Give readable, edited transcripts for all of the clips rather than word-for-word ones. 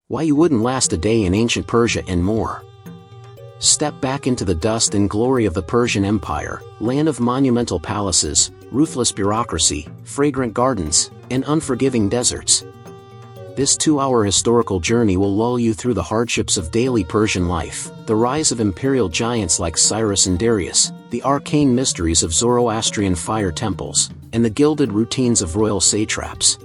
Why you wouldn't last a day in ancient Persia and more. Step back into the dust and glory of the Persian Empire, land of monumental palaces, ruthless bureaucracy, fragrant gardens, and unforgiving deserts. This 2-hour historical journey will lull you through the hardships of daily Persian life, the rise of imperial giants like Cyrus and Darius, the arcane mysteries of Zoroastrian fire temples, and the gilded routines of royal satraps.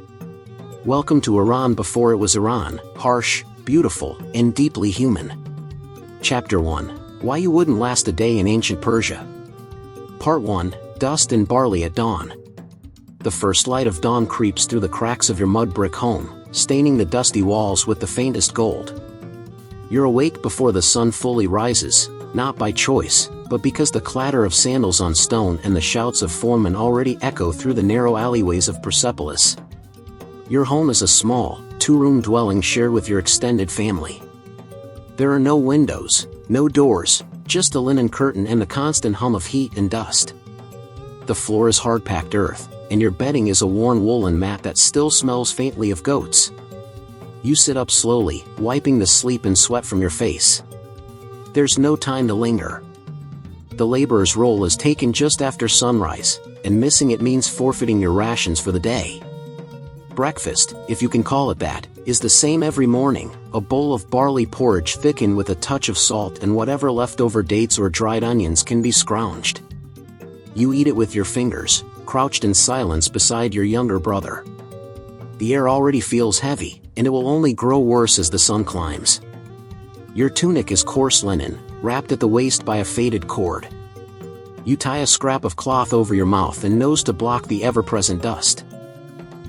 Welcome to Iran before it was Iran, harsh, beautiful, and deeply human. Chapter 1. Why you wouldn't last a day in ancient Persia. Part 1. Dust and barley at dawn. The first light of dawn creeps through the cracks of your mud brick home, staining the dusty walls with the faintest gold. You're awake before the sun fully rises, not by choice, but because the clatter of sandals on stone and the shouts of foremen already echo through the narrow alleyways of Persepolis. Your home is a small, 2-room dwelling shared with your extended family. There are no windows, no doors, just a linen curtain and the constant hum of heat and dust. The floor is hard-packed earth, and your bedding is a worn woolen mat that still smells faintly of goats. You sit up slowly, wiping the sleep and sweat from your face. There's no time to linger. The laborer's roll is taken just after sunrise, and missing it means forfeiting your rations for the day. Breakfast, if you can call it that, is the same every morning, a bowl of barley porridge thickened with a touch of salt and whatever leftover dates or dried onions can be scrounged. You eat it with your fingers, crouched in silence beside your younger brother. The air already feels heavy, and it will only grow worse as the sun climbs. Your tunic is coarse linen, wrapped at the waist by a faded cord. You tie a scrap of cloth over your mouth and nose to block the ever-present dust.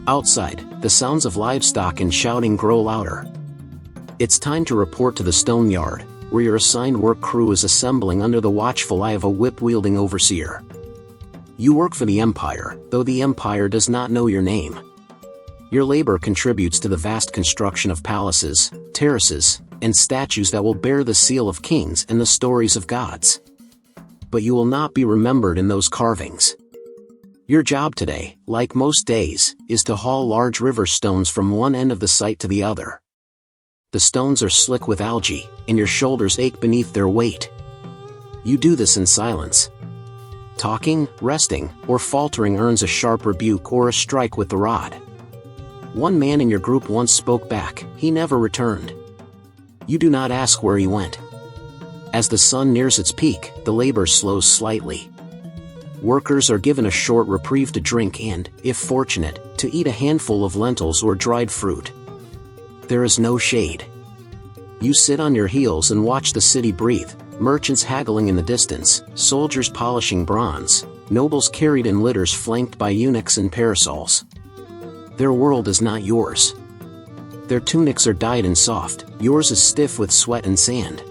Outside, the sounds of livestock and shouting grow louder. It's time to report to the stone yard, where your assigned work crew is assembling under the watchful eye of a whip-wielding overseer. You work for the Empire, though the Empire does not know your name. Your labor contributes to the vast construction of palaces, terraces, and statues that will bear the seal of kings and the stories of gods. But you will not be remembered in those carvings. Your job today, like most days, is to haul large river stones from one end of the site to the other. The stones are slick with algae, and your shoulders ache beneath their weight. You do this in silence. Talking, resting, or faltering earns a sharp rebuke or a strike with the rod. One man in your group once spoke back, he never returned. You do not ask where he went. As the sun nears its peak, the labor slows slightly. Workers are given a short reprieve to drink and, if fortunate, to eat a handful of lentils or dried fruit. There is no shade. You sit on your heels and watch the city breathe, merchants haggling in the distance, soldiers polishing bronze, nobles carried in litters flanked by eunuchs and parasols. Their world is not yours. Their tunics are dyed and soft, yours is stiff with sweat and sand.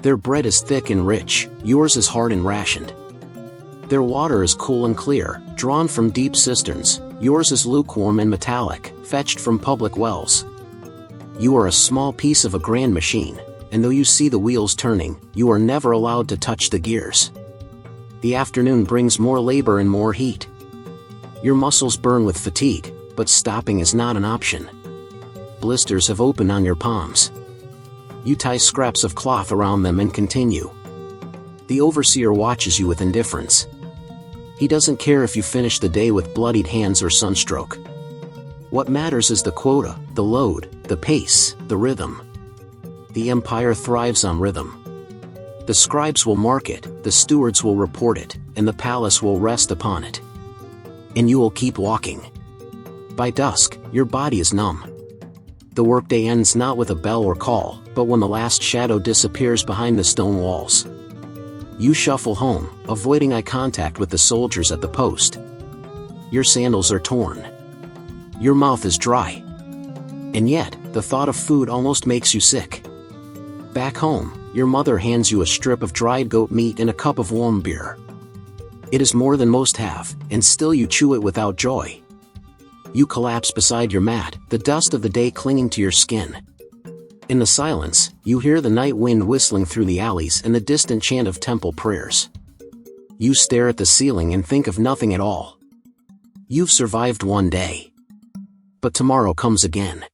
Their bread is thick and rich, yours is hard and rationed. Their water is cool and clear, drawn from deep cisterns, yours is lukewarm and metallic, fetched from public wells. You are a small piece of a grand machine, and though you see the wheels turning, you are never allowed to touch the gears. The afternoon brings more labor and more heat. Your muscles burn with fatigue, but stopping is not an option. Blisters have opened on your palms. You tie scraps of cloth around them and continue. The overseer watches you with indifference. He doesn't care if you finish the day with bloodied hands or sunstroke. What matters is the quota, the load, the pace, the rhythm. The empire thrives on rhythm. The scribes will mark it, the stewards will report it, and the palace will rest upon it. And you will keep walking. By dusk, your body is numb. The workday ends not with a bell or call, but when the last shadow disappears behind the stone walls. You shuffle home, avoiding eye contact with the soldiers at the post. Your sandals are torn. Your mouth is dry. And yet, the thought of food almost makes you sick. Back home, your mother hands you a strip of dried goat meat and a cup of warm beer. It is more than most have, and still you chew it without joy. You collapse beside your mat, the dust of the day clinging to your skin. In the silence, you hear the night wind whistling through the alleys and the distant chant of temple prayers. You stare at the ceiling and think of nothing at all. You've survived one day. But tomorrow comes again.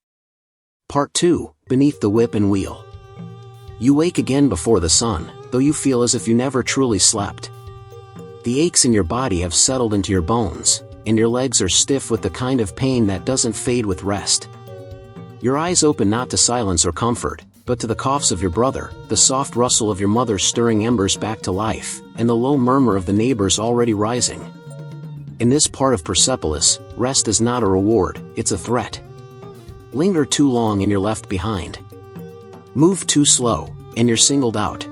Part 2, beneath the whip and wheel. You wake again before the sun, though you feel as if you never truly slept. The aches in your body have settled into your bones, and your legs are stiff with the kind of pain that doesn't fade with rest. Your eyes open not to silence or comfort, but to the coughs of your brother, the soft rustle of your mother stirring embers back to life, and the low murmur of the neighbors already rising. In this part of Persepolis, rest is not a reward, it's a threat. Linger too long and you're left behind. Move too slow, and you're singled out.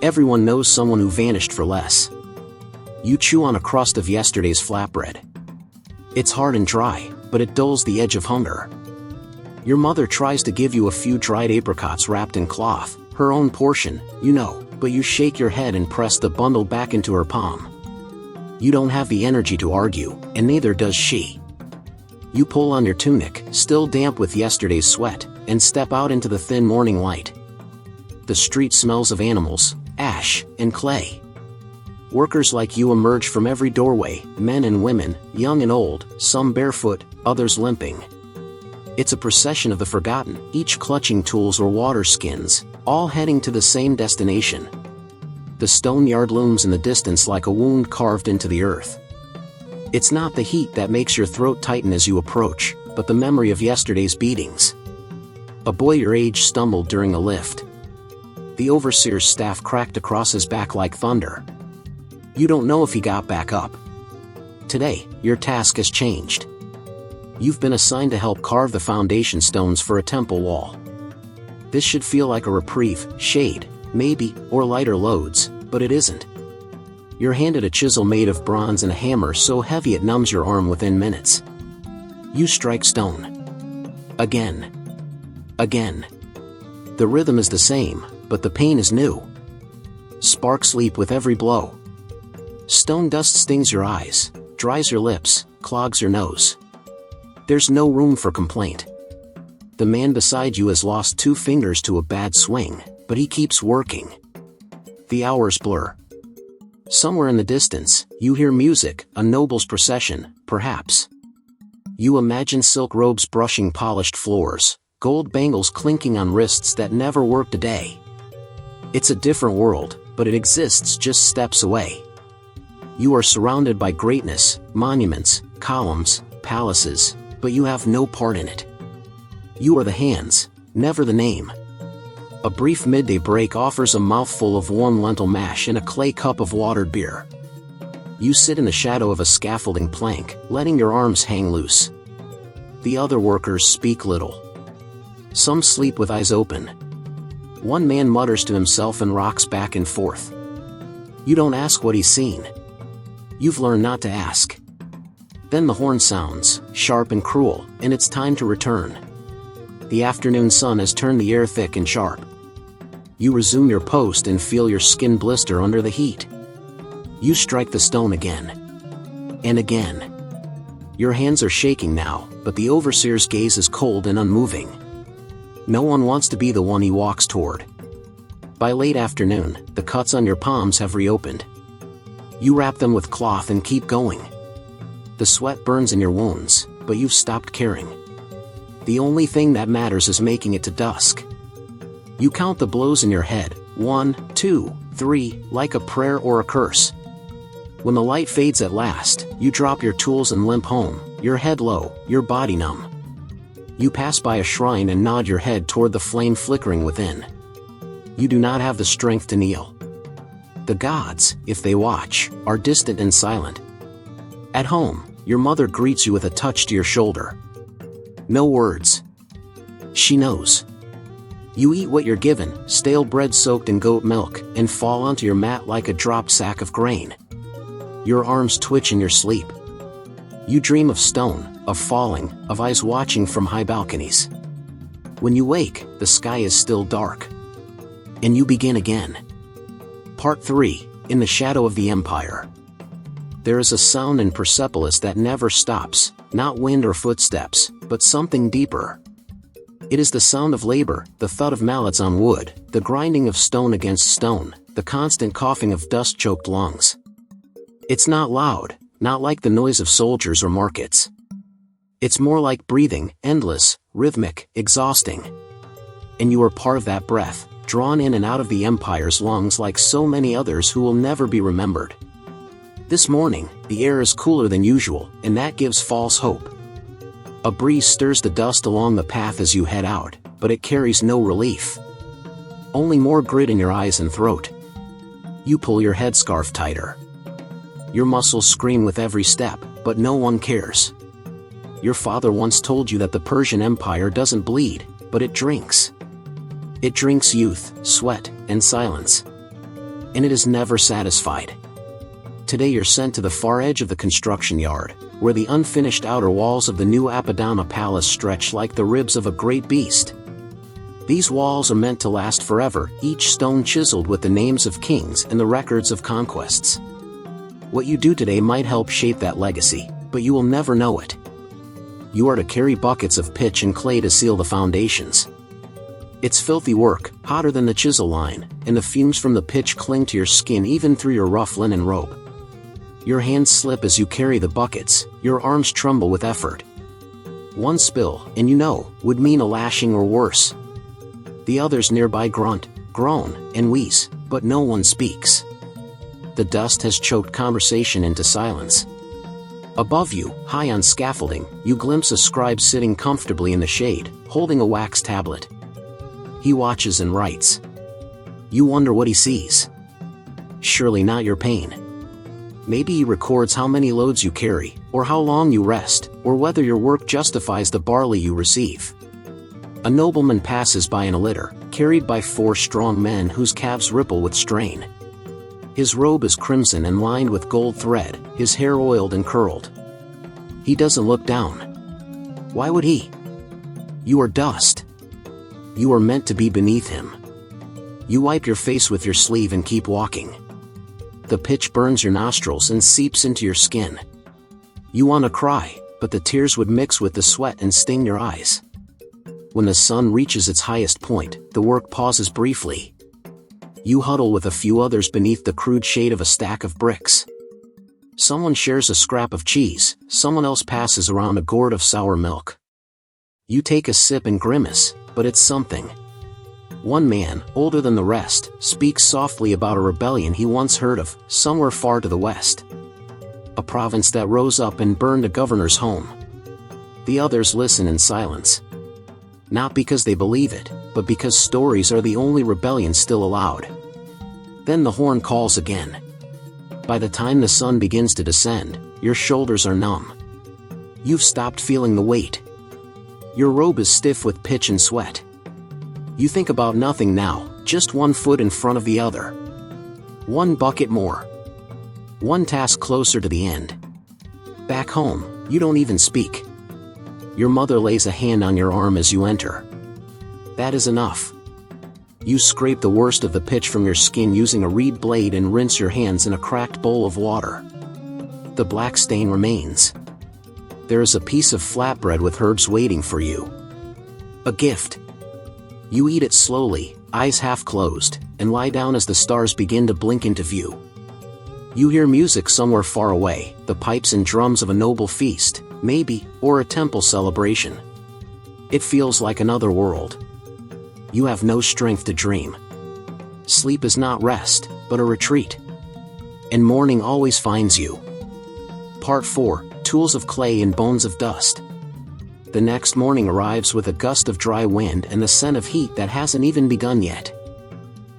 Everyone knows someone who vanished for less. You chew on a crust of yesterday's flatbread. It's hard and dry, but it dulls the edge of hunger. Your mother tries to give you a few dried apricots wrapped in cloth, her own portion, you know, but you shake your head and press the bundle back into her palm. You don't have the energy to argue, and neither does she. You pull on your tunic, still damp with yesterday's sweat, and step out into the thin morning light. The street smells of animals, ash, and clay. Workers like you emerge from every doorway, men and women, young and old, some barefoot, others limping. It's a procession of the forgotten, each clutching tools or water skins, all heading to the same destination. The stone yard looms in the distance like a wound carved into the earth. It's not the heat that makes your throat tighten as you approach, but the memory of yesterday's beatings. A boy your age stumbled during a lift. The overseer's staff cracked across his back like thunder. You don't know if he got back up. Today, your task has changed. You've been assigned to help carve the foundation stones for a temple wall. This should feel like a reprieve, shade, maybe, or lighter loads, but it isn't. You're handed a chisel made of bronze and a hammer so heavy it numbs your arm within minutes. You strike stone. Again. Again. The rhythm is the same, but the pain is new. Sparks leap with every blow. Stone dust stings your eyes, dries your lips, clogs your nose. There's no room for complaint. The man beside you has lost 2 fingers to a bad swing, but he keeps working. The hours blur. Somewhere in the distance, you hear music, a noble's procession, perhaps. You imagine silk robes brushing polished floors, gold bangles clinking on wrists that never worked a day. It's a different world, but it exists just steps away. You are surrounded by greatness, monuments, columns, palaces, but you have no part in it. You are the hands, never the name. A brief midday break offers a mouthful of warm lentil mash and a clay cup of watered beer. You sit in the shadow of a scaffolding plank, letting your arms hang loose. The other workers speak little. Some sleep with eyes open. One man mutters to himself and rocks back and forth. You don't ask what he's seen. You've learned not to ask. Then the horn sounds, sharp and cruel, and it's time to return. The afternoon sun has turned the air thick and sharp. You resume your post and feel your skin blister under the heat. You strike the stone again. And again. Your hands are shaking now, but the overseer's gaze is cold and unmoving. No one wants to be the one he walks toward. By late afternoon, the cuts on your palms have reopened. You wrap them with cloth and keep going. The sweat burns in your wounds, but you've stopped caring. The only thing that matters is making it to dusk. You count the blows in your head, 1, 2, 3, like a prayer or a curse. When the light fades at last, you drop your tools and limp home, your head low, your body numb. You pass by a shrine and nod your head toward the flame flickering within. You do not have the strength to kneel. The gods, if they watch, are distant and silent. At home, your mother greets you with a touch to your shoulder. No words. She knows. You eat what you're given, stale bread soaked in goat milk, and fall onto your mat like a dropped sack of grain. Your arms twitch in your sleep. You dream of stone, of falling, of eyes watching from high balconies. When you wake, the sky is still dark. And you begin again. Part 3, in the shadow of the empire. There is a sound in Persepolis that never stops, not wind or footsteps, but something deeper. It is the sound of labor, the thud of mallets on wood, the grinding of stone against stone, the constant coughing of dust-choked lungs. It's not loud, not like the noise of soldiers or markets. It's more like breathing, endless, rhythmic, exhausting. and you are part of that breath, drawn in and out of the Empire's lungs like so many others who will never be remembered. This morning, the air is cooler than usual, and that gives false hope. A breeze stirs the dust along the path as you head out, but it carries no relief. Only more grit in your eyes and throat. You pull your headscarf tighter. Your muscles scream with every step, but no one cares. Your father once told you that the Persian Empire doesn't bleed, but it drinks. It drinks youth, sweat, and silence. And it is never satisfied. Today you're sent to the far edge of the construction yard, where the unfinished outer walls of the new Apadana palace stretch like the ribs of a great beast. These walls are meant to last forever, each stone chiseled with the names of kings and the records of conquests. What you do today might help shape that legacy, but you will never know it. You are to carry buckets of pitch and clay to seal the foundations. It's filthy work, hotter than the chisel line, and the fumes from the pitch cling to your skin even through your rough linen robe. Your hands slip as you carry the buckets, your arms tremble with effort. One spill, and you know, would mean a lashing or worse. The others nearby grunt, groan, and wheeze, but no one speaks. The dust has choked conversation into silence. Above you, high on scaffolding, you glimpse a scribe sitting comfortably in the shade, holding a wax tablet. He watches and writes. You wonder what he sees. Surely not your pain. Maybe he records how many loads you carry, or how long you rest, or whether your work justifies the barley you receive. A nobleman passes by in a litter, carried by 4 strong men whose calves ripple with strain. His robe is crimson and lined with gold thread, his hair oiled and curled. He doesn't look down. Why would he? You are dust. You are meant to be beneath him. You wipe your face with your sleeve and keep walking. The pitch burns your nostrils and seeps into your skin. You want to cry, but the tears would mix with the sweat and sting your eyes. When the sun reaches its highest point, the work pauses briefly. You huddle with a few others beneath the crude shade of a stack of bricks. Someone shares a scrap of cheese, someone else passes around a gourd of sour milk. You take a sip and grimace, but it's something. One man, older than the rest, speaks softly about a rebellion he once heard of, somewhere far to the west. A province that rose up and burned a governor's home. The others listen in silence. Not because they believe it, but because stories are the only rebellion still allowed. Then the horn calls again. By the time the sun begins to descend, your shoulders are numb. You've stopped feeling the weight. Your robe is stiff with pitch and sweat. You think about nothing now, just one foot in front of the other. One bucket more. One task closer to the end. Back home, you don't even speak. Your mother lays a hand on your arm as you enter. That is enough. You scrape the worst of the pitch from your skin using a reed blade and rinse your hands in a cracked bowl of water. The black stain remains. There is a piece of flatbread with herbs waiting for you. A gift. You eat it slowly, eyes half closed, and lie down as the stars begin to blink into view. You hear music somewhere far away, the pipes and drums of a noble feast, maybe, or a temple celebration. It feels like another world. You have no strength to dream. Sleep is not rest, but a retreat. And morning always finds you. Part 4, Tools of Clay and Bones of Dust. The next morning arrives with a gust of dry wind and the scent of heat that hasn't even begun yet.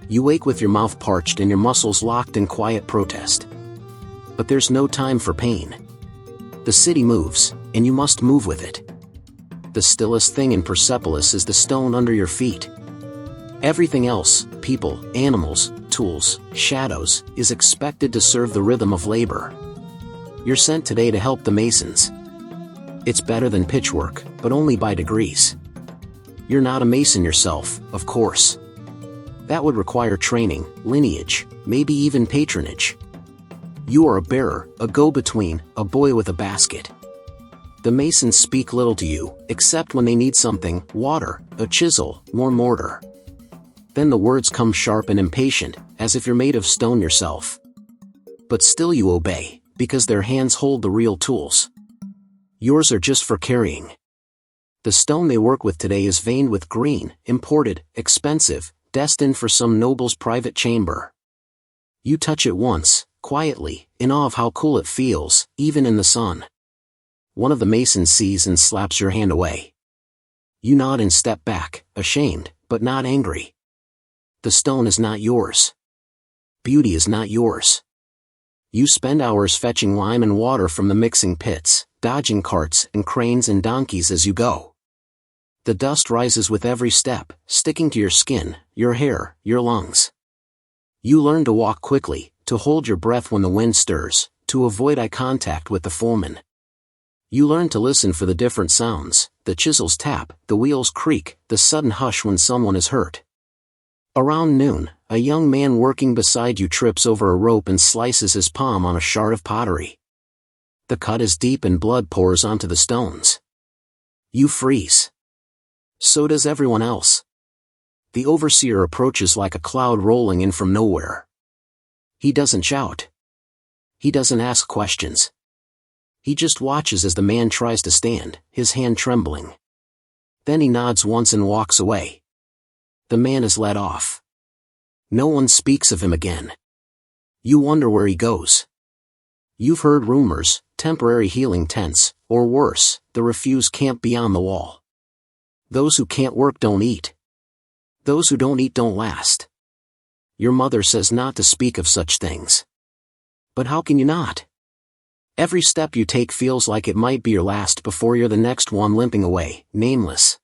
You wake with your mouth parched and your muscles locked in quiet protest. But there's no time for pain. The city moves, and you must move with it. The stillest thing in Persepolis is the stone under your feet. Everything else, people, animals, tools, shadows, is expected to serve the rhythm of labor. You're sent today to help the masons. It's better than pitchwork, but only by degrees. You're not a mason yourself, of course. That would require training, lineage, maybe even patronage. You are a bearer, a go-between, a boy with a basket. The masons speak little to you, except when they need something, water, a chisel, more mortar. Then the words come sharp and impatient, as if you're made of stone yourself. But still you obey, because their hands hold the real tools. Yours are just for carrying. The stone they work with today is veined with green, imported, expensive, destined for some noble's private chamber. You touch it once, quietly, in awe of how cool it feels, even in the sun. One of the masons sees and slaps your hand away. You nod and step back, ashamed, but not angry. The stone is not yours. Beauty is not yours. You spend hours fetching lime and water from the mixing pits, dodging carts and cranes and donkeys as you go. The dust rises with every step, sticking to your skin, your hair, your lungs. You learn to walk quickly, to hold your breath when the wind stirs, to avoid eye contact with the foreman. You learn to listen for the different sounds, the chisels tap, the wheels creak, the sudden hush when someone is hurt. Around noon, a young man working beside you trips over a rope and slices his palm on a shard of pottery. The cut is deep and blood pours onto the stones. You freeze. So does everyone else. The overseer approaches like a cloud rolling in from nowhere. He doesn't shout. He doesn't ask questions. He just watches as the man tries to stand, his hand trembling. Then he nods once and walks away. The man is led off. No one speaks of him again. You wonder where he goes. You've heard rumors, temporary healing tents, or worse, the refuse camp beyond the wall. Those who can't work don't eat. Those who don't eat don't last. Your mother says not to speak of such things. But how can you not? Every step you take feels like it might be your last before you're the next one limping away, nameless.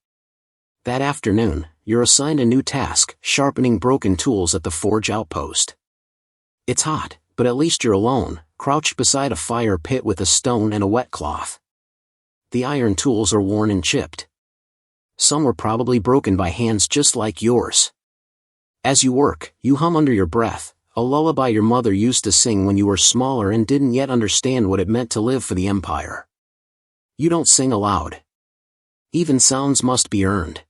That afternoon, you're assigned a new task, sharpening broken tools at the forge outpost. It's hot, but at least you're alone, crouched beside a fire pit with a stone and a wet cloth. The iron tools are worn and chipped. Some were probably broken by hands just like yours. As you work, you hum under your breath, a lullaby your mother used to sing when you were smaller and didn't yet understand what it meant to live for the Empire. You don't sing aloud. Even sounds must be earned.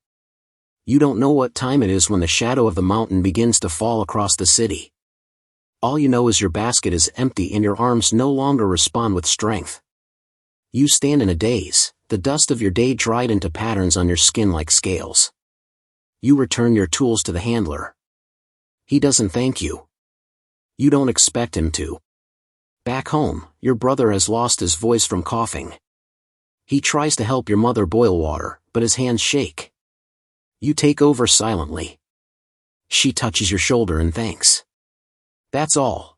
You don't know what time it is when the shadow of the mountain begins to fall across the city. All you know is your basket is empty and your arms no longer respond with strength. You stand in a daze, the dust of your day dried into patterns on your skin like scales. You return your tools to the handler. He doesn't thank you. You don't expect him to. Back home, your brother has lost his voice from coughing. He tries to help your mother boil water, but his hands shake. You take over silently. She touches your shoulder and thanks. That's all.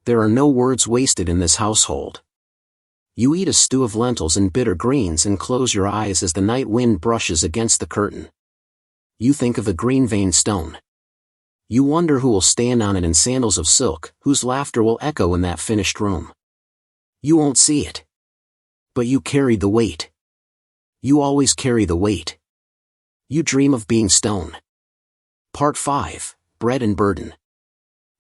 There are no words wasted in this household. You eat a stew of lentils and bitter greens and close your eyes as the night wind brushes against the curtain. You think of the green veined stone. You wonder who will stand on it in sandals of silk, whose laughter will echo in that finished room. You won't see it. But you carry the weight. You always carry the weight. You dream of being stone. Part 5, Bread and Burden.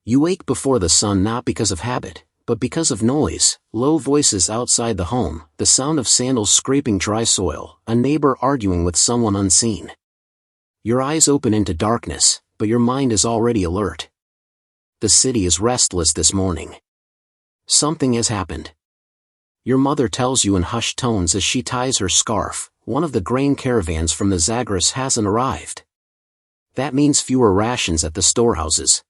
You wake before the sun not because of habit, but because of noise, low voices outside the home, the sound of sandals scraping dry soil, a neighbor arguing with someone unseen. Your eyes open into darkness, but your mind is already alert. The city is restless this morning. Something has happened. Your mother tells you in hushed tones as she ties her scarf, one of the grain caravans from the Zagros hasn't arrived. That means fewer rations at the storehouses.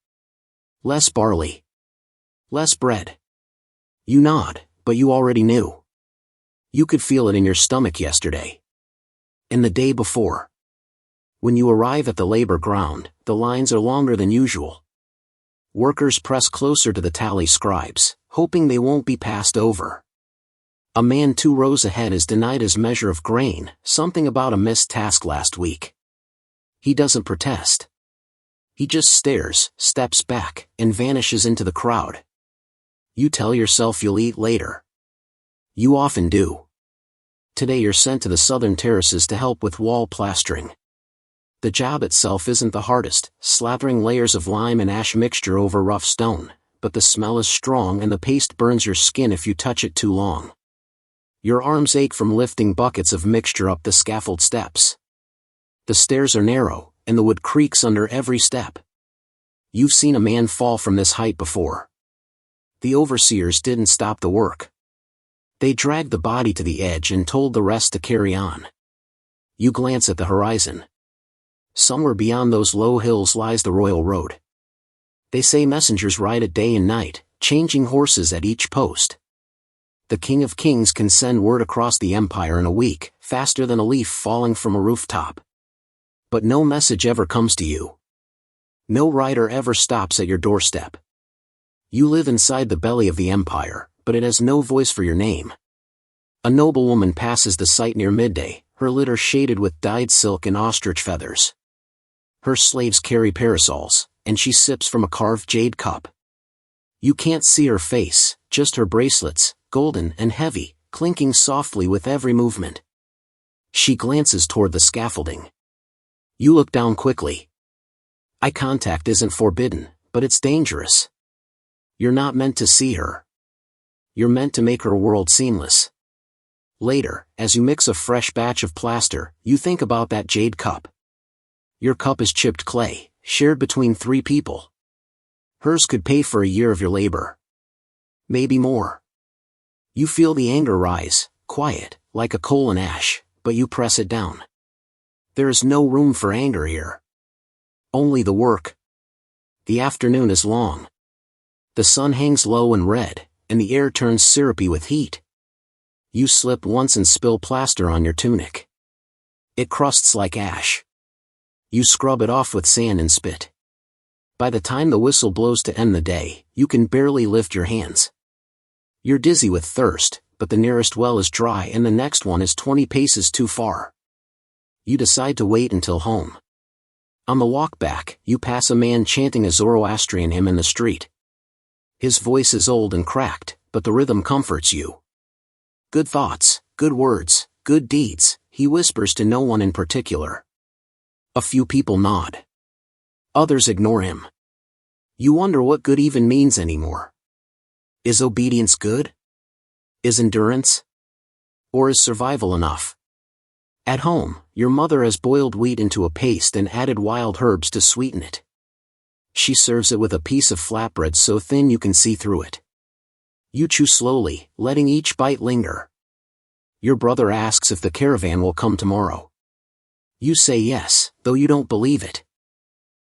Less barley. Less bread. You nod, but you already knew. You could feel it in your stomach yesterday. And the day before. When you arrive at the labor ground, the lines are longer than usual. Workers press closer to the tally scribes, hoping they won't be passed over. A man 2 rows ahead is denied his measure of grain, something about a missed task last week. He doesn't protest. He just stares, steps back, and vanishes into the crowd. You tell yourself you'll eat later. You often do. Today you're sent to the southern terraces to help with wall plastering. The job itself isn't the hardest, slathering layers of lime and ash mixture over rough stone, but the smell is strong and the paste burns your skin if you touch it too long. Your arms ache from lifting buckets of mixture up the scaffold steps. The stairs are narrow, and the wood creaks under every step. You've seen a man fall from this height before. The overseers didn't stop the work. They dragged the body to the edge and told the rest to carry on. You glance at the horizon. Somewhere beyond those low hills lies the royal road. They say messengers ride it day and night, changing horses at each post. The King of Kings can send word across the empire in a week, faster than a leaf falling from a rooftop. But no message ever comes to you. No rider ever stops at your doorstep. You live inside the belly of the empire, but it has no voice for your name. A noblewoman passes the site near midday, her litter shaded with dyed silk and ostrich feathers. Her slaves carry parasols, and she sips from a carved jade cup. You can't see her face, just her bracelets, golden and heavy, clinking softly with every movement. She glances toward the scaffolding. You look down quickly. Eye contact isn't forbidden, but it's dangerous. You're not meant to see her. You're meant to make her world seamless. Later, as you mix a fresh batch of plaster, you think about that jade cup. Your cup is chipped clay, shared between 3 people. Hers could pay for a year of your labor. Maybe more. You feel the anger rise, quiet, like a coal in ash, but you press it down. There is no room for anger here. Only the work. The afternoon is long. The sun hangs low and red, and the air turns syrupy with heat. You slip once and spill plaster on your tunic. It crusts like ash. You scrub it off with sand and spit. By the time the whistle blows to end the day, you can barely lift your hands. You're dizzy with thirst, but the nearest well is dry and the next one is 20 paces too far. You decide to wait until home. On the walk back, you pass a man chanting a Zoroastrian hymn in the street. His voice is old and cracked, but the rhythm comforts you. Good thoughts, good words, good deeds, he whispers to no one in particular. A few people nod. Others ignore him. You wonder what good even means anymore. Is obedience good? Is endurance? Or is survival enough? At home, your mother has boiled wheat into a paste and added wild herbs to sweeten it. She serves it with a piece of flatbread so thin you can see through it. You chew slowly, letting each bite linger. Your brother asks if the caravan will come tomorrow. You say yes, though you don't believe it.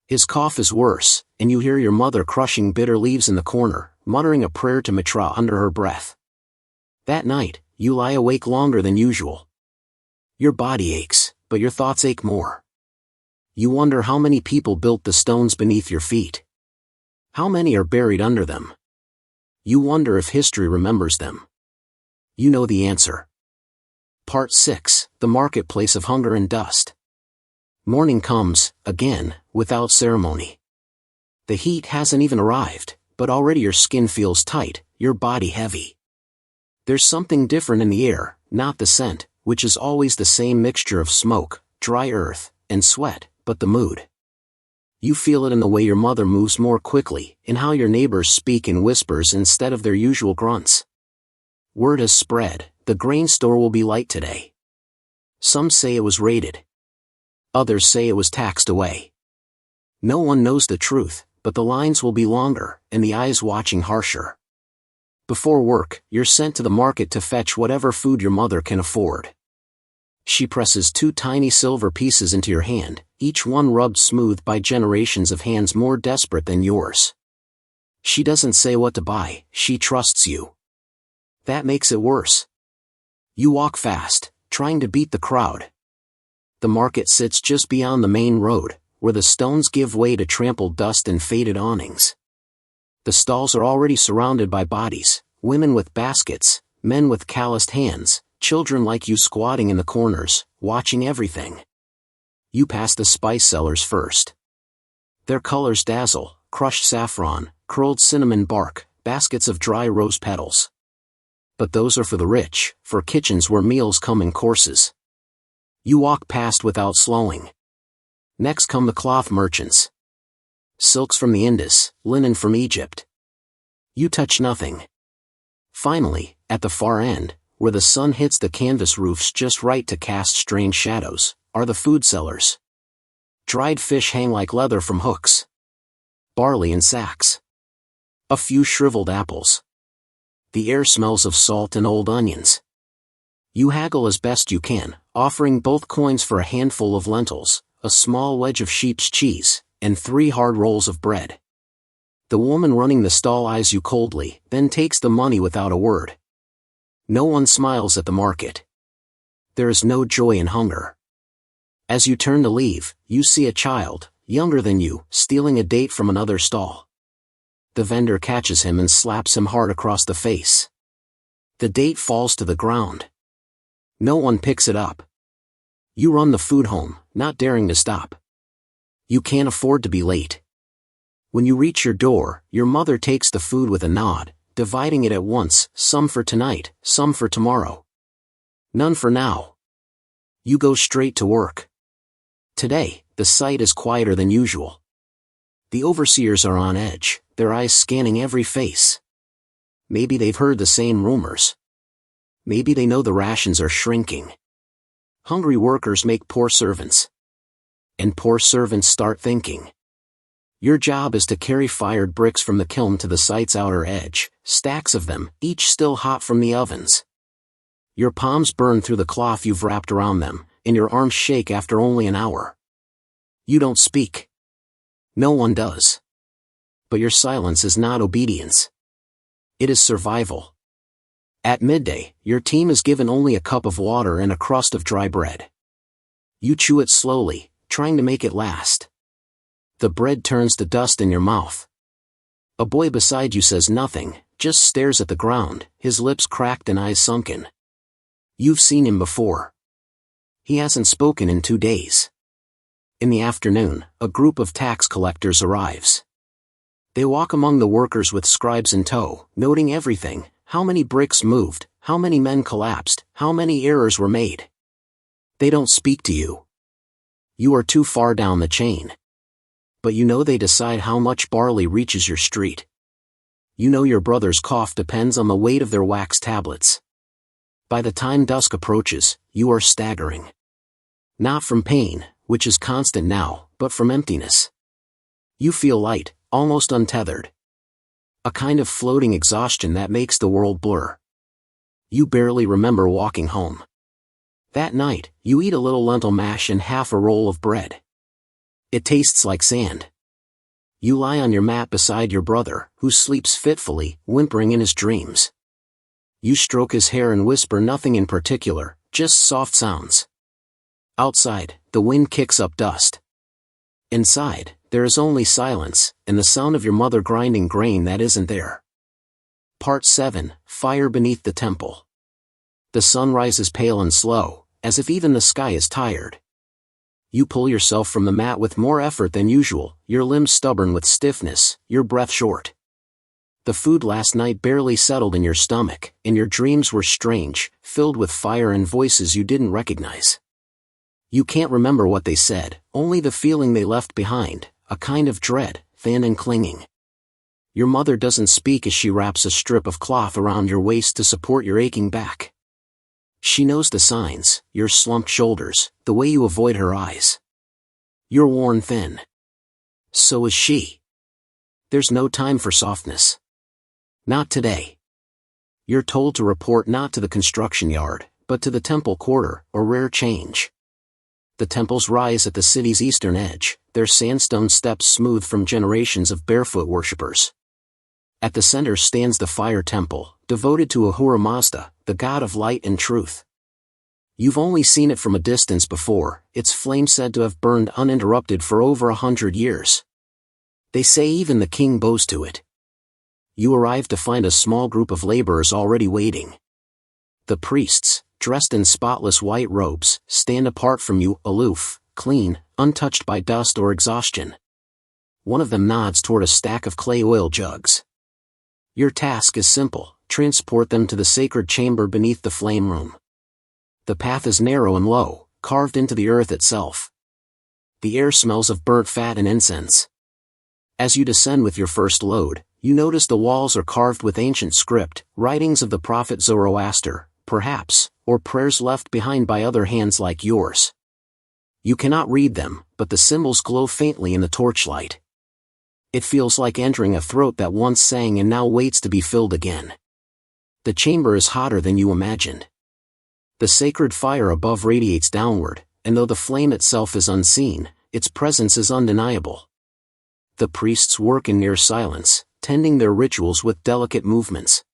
His cough is worse, and you hear your mother crushing bitter leaves in the corner, muttering a prayer to Mitra under her breath. That night, you lie awake longer than usual. Your body aches, but your thoughts ache more. You wonder how many people built the stones beneath your feet. How many are buried under them? You wonder if history remembers them. You know the answer. Part 6, The Marketplace of Hunger and Dust. Morning comes, again, without ceremony. The heat hasn't even arrived, but already your skin feels tight, your body heavy. There's something different in the air, not the scent, which is always the same mixture of smoke, dry earth, and sweat, but the mood. You feel it in the way your mother moves more quickly, in how your neighbors speak in whispers instead of their usual grunts. Word has spread, the grain store will be light today. Some say it was raided. Others say it was taxed away. No one knows the truth, but the lines will be longer, and the eyes watching harsher. Before work, you're sent to the market to fetch whatever food your mother can afford. She presses 2 tiny silver pieces into your hand, each one rubbed smooth by generations of hands more desperate than yours. She doesn't say what to buy, she trusts you. That makes it worse. You walk fast, trying to beat the crowd. The market sits just beyond the main road, where the stones give way to trampled dust and faded awnings. The stalls are already surrounded by bodies, women with baskets, men with calloused hands, children like you squatting in the corners, watching everything. You pass the spice sellers first. Their colors dazzle, crushed saffron, curled cinnamon bark, baskets of dry rose petals. But those are for the rich, for kitchens where meals come in courses. You walk past without slowing. Next come the cloth merchants. Silks from the Indus, linen from Egypt. You touch nothing. Finally, at the far end, where the sun hits the canvas roofs just right to cast strange shadows, are the food sellers. Dried fish hang like leather from hooks. Barley in sacks. A few shriveled apples. The air smells of salt and old onions. You haggle as best you can, offering both coins for a handful of lentils, a small wedge of sheep's cheese, and 3 hard rolls of bread. The woman running the stall eyes you coldly, then takes the money without a word. No one smiles at the market. There is no joy in hunger. As you turn to leave, you see a child, younger than you, stealing a date from another stall. The vendor catches him and slaps him hard across the face. The date falls to the ground. No one picks it up. You run the food home, not daring to stop. You can't afford to be late. When you reach your door, your mother takes the food with a nod, dividing it at once, some for tonight, some for tomorrow. None for now. You go straight to work. Today, the site is quieter than usual. The overseers are on edge, their eyes scanning every face. Maybe they've heard the same rumors. Maybe they know the rations are shrinking. Hungry workers make poor servants. And poor servants start thinking. Your job is to carry fired bricks from the kiln to the site's outer edge, stacks of them, each still hot from the ovens. Your palms burn through the cloth you've wrapped around them, and your arms shake after only an hour. You don't speak. No one does. But your silence is not obedience. It is survival. At midday, your team is given only a cup of water and a crust of dry bread. You chew it slowly, trying to make it last. The bread turns to dust in your mouth. A boy beside you says nothing, just stares at the ground, his lips cracked and eyes sunken. You've seen him before. He hasn't spoken in 2 days. In the afternoon, a group of tax collectors arrives. They walk among the workers with scribes in tow, noting everything: how many bricks moved, how many men collapsed, how many errors were made. They don't speak to you. You are too far down the chain. But you know they decide how much barley reaches your street. You know your brother's cough depends on the weight of their wax tablets. By the time dusk approaches, you are staggering. Not from pain, which is constant now, but from emptiness. You feel light, almost untethered. A kind of floating exhaustion that makes the world blur. You barely remember walking home. That night, you eat a little lentil mash and half a roll of bread. It tastes like sand. You lie on your mat beside your brother, who sleeps fitfully, whimpering in his dreams. You stroke his hair and whisper nothing in particular, just soft sounds. Outside, the wind kicks up dust. Inside, there is only silence, and the sound of your mother grinding grain that isn't there. Part 7, Fire Beneath the Temple. The sun rises pale and slow, as if even the sky is tired. You pull yourself from the mat with more effort than usual, your limbs stubborn with stiffness, your breath short. The food last night barely settled in your stomach, and your dreams were strange, filled with fire and voices you didn't recognize. You can't remember what they said, only the feeling they left behind, a kind of dread, thin and clinging. Your mother doesn't speak as she wraps a strip of cloth around your waist to support your aching back. She knows the signs: your slumped shoulders, the way you avoid her eyes. You're worn thin. So is she. There's no time for softness. Not today. You're told to report not to the construction yard, but to the temple quarter, or rare change. The temples rise at the city's eastern edge, their sandstone steps smooth from generations of barefoot worshippers. At the center stands the fire temple, devoted to Ahura Mazda, the god of light and truth. You've only seen it from a distance before, its flame said to have burned uninterrupted for over 100 years. They say even the king bows to it. You arrive to find a small group of laborers already waiting. The priests, dressed in spotless white robes, stand apart from you, aloof, clean, untouched by dust or exhaustion. One of them nods toward a stack of clay oil jugs. Your task is simple: transport them to the sacred chamber beneath the flame room. The path is narrow and low, carved into the earth itself. The air smells of burnt fat and incense. As you descend with your first load, you notice the walls are carved with ancient script, writings of the prophet Zoroaster, perhaps, or prayers left behind by other hands like yours. You cannot read them, but the symbols glow faintly in the torchlight. It feels like entering a throat that once sang and now waits to be filled again. The chamber is hotter than you imagined. The sacred fire above radiates downward, and though the flame itself is unseen, its presence is undeniable. The priests work in near silence, tending their rituals with delicate movements.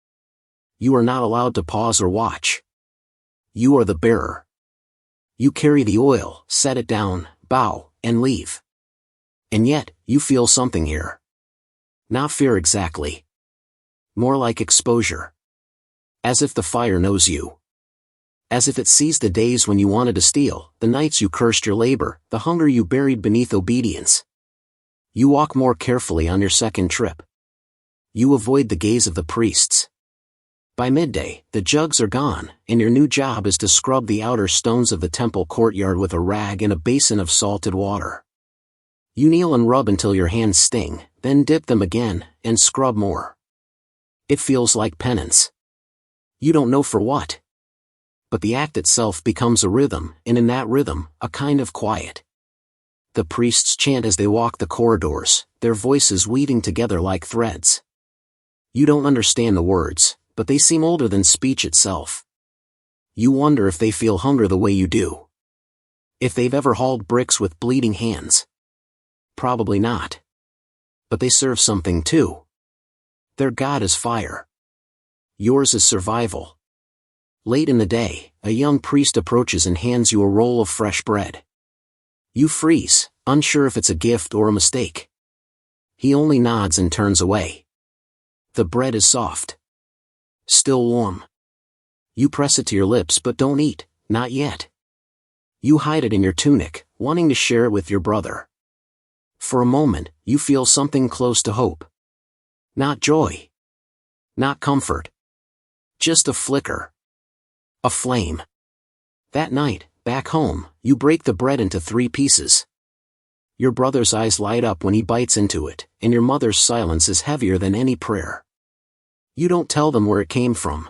You are not allowed to pause or watch. You are the bearer. You carry the oil, set it down, bow, and leave. And yet, you feel something here. Not fear exactly. More like exposure. As if the fire knows you. As if it sees the days when you wanted to steal, the nights you cursed your labor, the hunger you buried beneath obedience. You walk more carefully on your second trip. You avoid the gaze of the priests. By midday, the jugs are gone, and your new job is to scrub the outer stones of the temple courtyard with a rag and a basin of salted water. You kneel and rub until your hands sting, then dip them again, and scrub more. It feels like penance. You don't know for what. But the act itself becomes a rhythm, and in that rhythm, a kind of quiet. The priests chant as they walk the corridors, their voices weaving together like threads. You don't understand the words, but they seem older than speech itself. You wonder if they feel hunger the way you do. If they've ever hauled bricks with bleeding hands. Probably not. But they serve something too. Their god is fire. Yours is survival. Late in the day, a young priest approaches and hands you a roll of fresh bread. You freeze, unsure if it's a gift or a mistake. He only nods and turns away. The bread is soft. Still warm. You press it to your lips but don't eat, not yet. You hide it in your tunic, wanting to share it with your brother. For a moment, you feel something close to hope. Not joy. Not comfort. Just a flicker. A flame. That night, back home, you break the bread into 3 pieces. Your brother's eyes light up when he bites into it, and your mother's silence is heavier than any prayer. You don't tell them where it came from.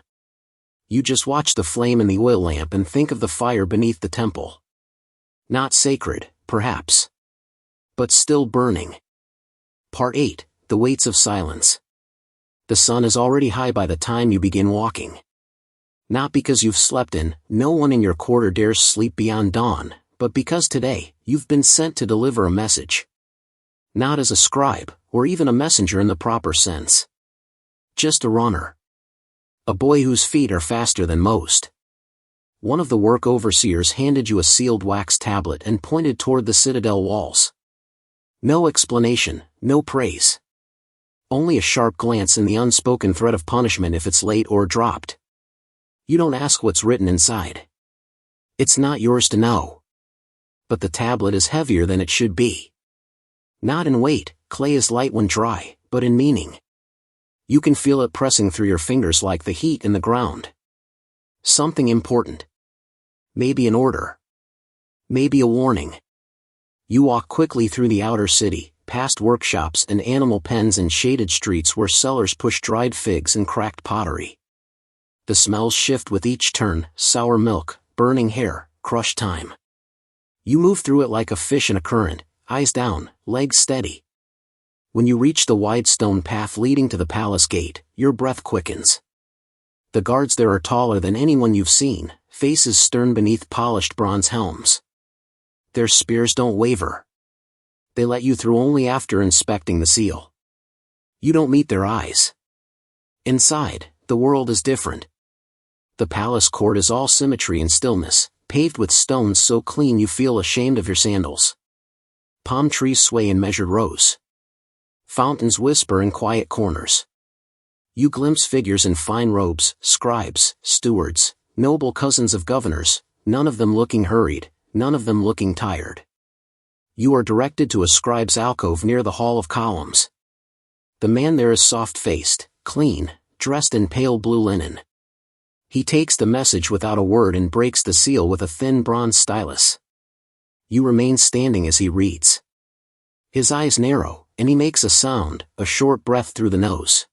You just watch the flame in the oil lamp and think of the fire beneath the temple. Not sacred, perhaps. But still burning. Part 8, The Weights of Silence. The sun is already high by the time you begin walking. Not because you've slept in, no one in your quarter dares sleep beyond dawn, but because today, you've been sent to deliver a message. Not as a scribe, or even a messenger in the proper sense. Just a runner. A boy whose feet are faster than most. One of the work overseers handed you a sealed wax tablet and pointed toward the citadel walls. No explanation, no praise. Only a sharp glance and the unspoken threat of punishment if it's late or dropped. You don't ask what's written inside. It's not yours to know. But the tablet is heavier than it should be. Not in weight, clay is light when dry, but in meaning. You can feel it pressing through your fingers like the heat in the ground. Something important. Maybe an order. Maybe a warning. You walk quickly through the outer city, past workshops and animal pens and shaded streets where sellers push dried figs and cracked pottery. The smells shift with each turn, sour milk, burning hair, crushed thyme. You move through it like a fish in a current, eyes down, legs steady. When you reach the wide stone path leading to the palace gate, your breath quickens. The guards there are taller than anyone you've seen, faces stern beneath polished bronze helms. Their spears don't waver. They let you through only after inspecting the seal. You don't meet their eyes. Inside, the world is different. The palace court is all symmetry and stillness, paved with stones so clean you feel ashamed of your sandals. Palm trees sway in measured rows. Fountains whisper in quiet corners. You glimpse figures in fine robes, scribes, stewards, noble cousins of governors, none of them looking hurried, none of them looking tired. You are directed to a scribe's alcove near the Hall of Columns. The man there is soft-faced, clean, dressed in pale blue linen. He takes the message without a word and breaks the seal with a thin bronze stylus. You remain standing as he reads. His eyes narrow, and he makes a sound, a short breath through the nose.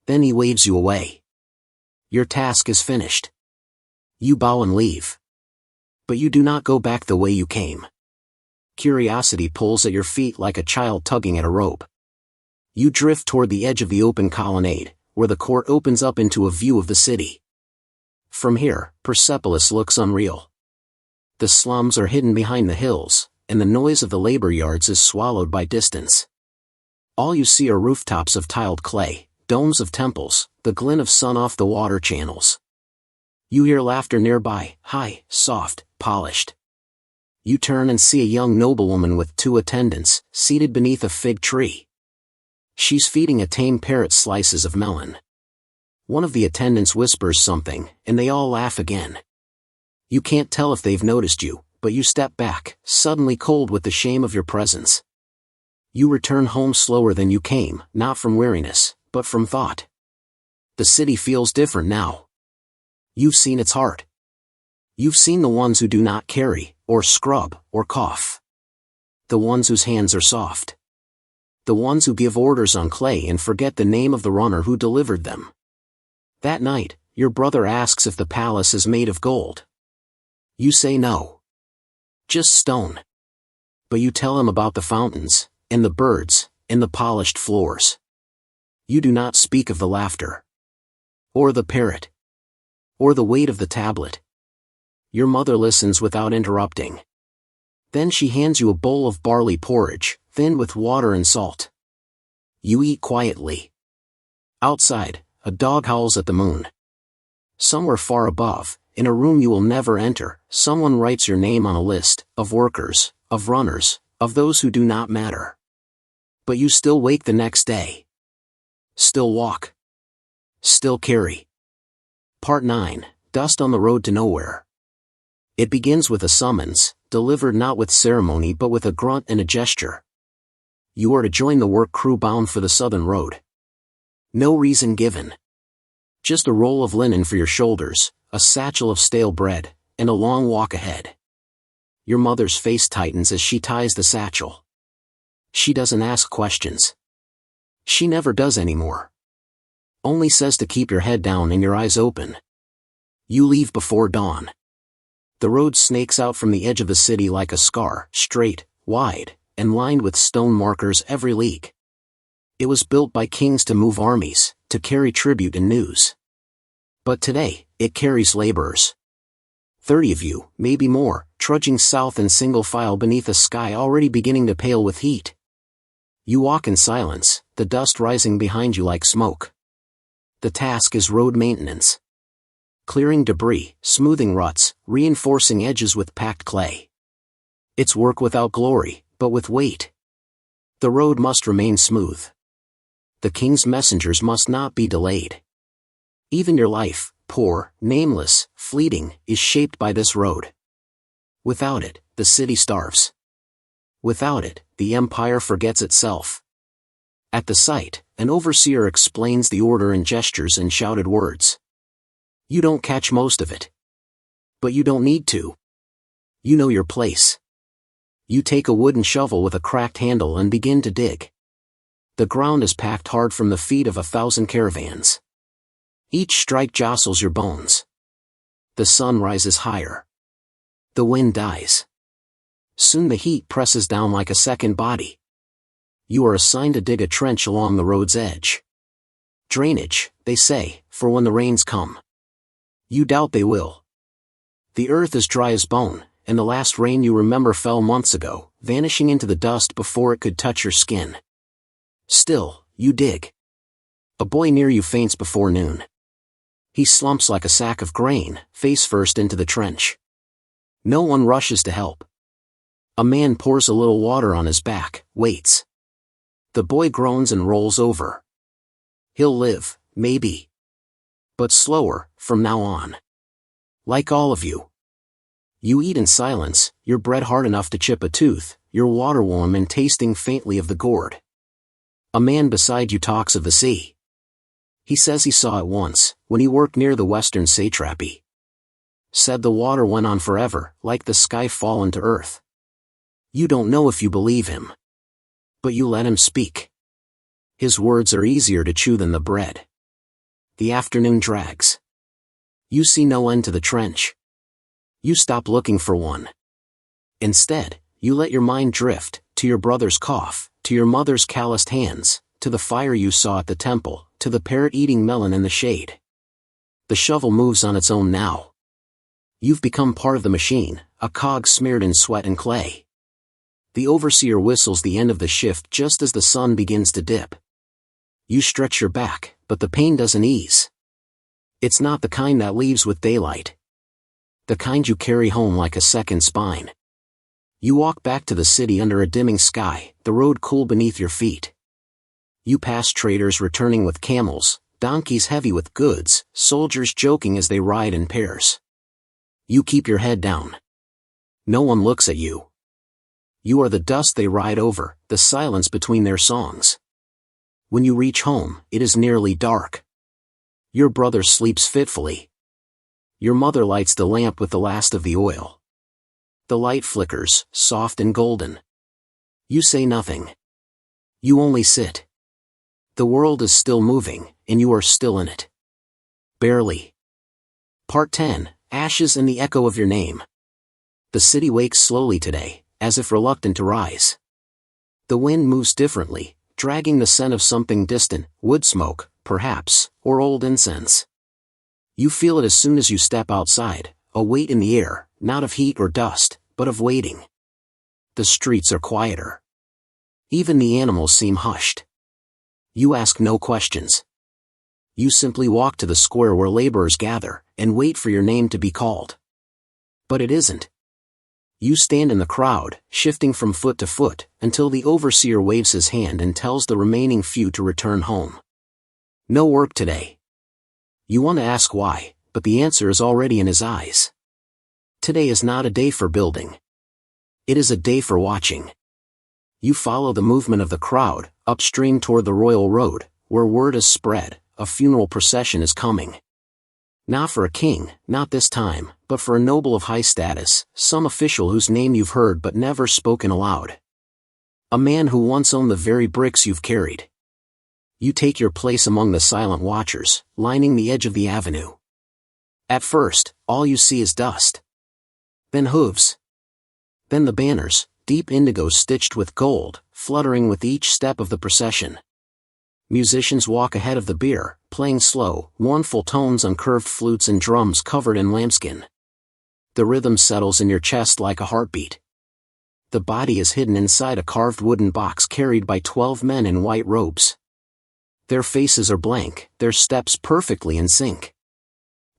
Then he waves you away. Your task is finished. You bow and leave. But you do not go back the way you came. Curiosity pulls at your feet like a child tugging at a rope. You drift toward the edge of the open colonnade, where the court opens up into a view of the city. From here, Persepolis looks unreal. The slums are hidden behind the hills, and the noise of the labor yards is swallowed by distance. All you see are rooftops of tiled clay, domes of temples, the glint of sun off the water channels. You hear laughter nearby, high, soft, polished. You turn and see a young noblewoman with 2 attendants, seated beneath a fig tree. She's feeding a tame parrot slices of melon. One of the attendants whispers something, and they all laugh again. You can't tell if they've noticed you, but you step back, suddenly cold with the shame of your presence. You return home slower than you came, not from weariness, but from thought. The city feels different now. You've seen its heart. You've seen the ones who do not carry, or scrub, or cough. The ones whose hands are soft. The ones who give orders on clay and forget the name of the runner who delivered them. That night, your brother asks if the palace is made of gold. You say no. Just stone. But you tell him about the fountains, and the birds, and the polished floors. You do not speak of the laughter. Or the parrot. Or the weight of the tablet. Your mother listens without interrupting. Then she hands you a bowl of barley porridge, thinned with water and salt. You eat quietly. Outside, a dog howls at the moon. Somewhere far above, in a room you will never enter, someone writes your name on a list, of workers, of runners, of those who do not matter. But you still wake the next day. Still walk. Still carry. Part 9, Dust on the Road to Nowhere. It begins with a summons, delivered not with ceremony but with a grunt and a gesture. You are to join the work crew bound for the southern road. No reason given. Just a roll of linen for your shoulders, a satchel of stale bread, and a long walk ahead. Your mother's face tightens as she ties the satchel. She doesn't ask questions. She never does anymore. Only says to keep your head down and your eyes open. You leave before dawn. The road snakes out from the edge of the city like a scar, straight, wide, and lined with stone markers every league. It was built by kings to move armies, to carry tribute and news. But today, it carries laborers. 30 of you, maybe more, trudging south in single file beneath a sky already beginning to pale with heat. You walk in silence, the dust rising behind you like smoke. The task is road maintenance. Clearing debris, smoothing ruts, reinforcing edges with packed clay. It's work without glory, but with weight. The road must remain smooth. The king's messengers must not be delayed. Even your life, poor, nameless, fleeting, is shaped by this road. Without it, the city starves. Without it, the empire forgets itself. At the site, an overseer explains the order in gestures and shouted words. You don't catch most of it. But you don't need to. You know your place. You take a wooden shovel with a cracked handle and begin to dig. The ground is packed hard from the feet of 1,000 caravans. Each strike jostles your bones. The sun rises higher. The wind dies. Soon the heat presses down like a second body. You are assigned to dig a trench along the road's edge. Drainage, they say, for when the rains come. You doubt they will. The earth is dry as bone, and the last rain you remember fell months ago, vanishing into the dust before it could touch your skin. Still, you dig. A boy near you faints before noon. He slumps like a sack of grain, face first into the trench. No one rushes to help. A man pours a little water on his back, waits. The boy groans and rolls over. He'll live, maybe. But slower, from now on. Like all of you. You eat in silence, your bread hard enough to chip a tooth, your water warm and tasting faintly of the gourd. A man beside you talks of the sea. He says he saw it once, when he worked near the western satrapy. Said the water went on forever, like the sky fallen to earth. You don't know if you believe him. But you let him speak. His words are easier to chew than the bread. The afternoon drags. You see no end to the trench. You stop looking for one. Instead, you let your mind drift, to your brother's cough, to your mother's calloused hands, to the fire you saw at the temple, to the parrot eating melon in the shade. The shovel moves on its own now. You've become part of the machine, a cog smeared in sweat and clay. The overseer whistles the end of the shift just as the sun begins to dip. You stretch your back, but the pain doesn't ease. It's not the kind that leaves with daylight. The kind you carry home like a second spine. You walk back to the city under a dimming sky, the road cool beneath your feet. You pass traders returning with camels, donkeys heavy with goods, soldiers joking as they ride in pairs. You keep your head down. No one looks at you. You are the dust they ride over, the silence between their songs. When you reach home, it is nearly dark. Your brother sleeps fitfully. Your mother lights the lamp with the last of the oil. The light flickers, soft and golden. You say nothing. You only sit. The world is still moving, and you are still in it. Barely. Part 10, Ashes and the Echo of Your Name. The city wakes slowly today, as if reluctant to rise. The wind moves differently, dragging the scent of something distant, wood smoke, perhaps, or old incense. You feel it as soon as you step outside, a weight in the air, not of heat or dust, but of waiting. The streets are quieter. Even the animals seem hushed. You ask no questions. You simply walk to the square where laborers gather, and wait for your name to be called. But it isn't. You stand in the crowd, shifting from foot to foot, until the overseer waves his hand and tells the remaining few to return home. No work today. You want to ask why, but the answer is already in his eyes. Today is not a day for building. It is a day for watching. You follow the movement of the crowd, upstream toward the royal road, where word is spread, a funeral procession is coming. Not for a king, not this time, but for a noble of high status, some official whose name you've heard but never spoken aloud. A man who once owned the very bricks you've carried. You take your place among the silent watchers, lining the edge of the avenue. At first, all you see is dust. Then hooves. Then the banners, deep indigo stitched with gold, fluttering with each step of the procession. Musicians walk ahead of the bier, playing slow, mournful tones on curved flutes and drums covered in lambskin. The rhythm settles in your chest like a heartbeat. The body is hidden inside a carved wooden box carried by 12 men in white robes. Their faces are blank, their steps perfectly in sync.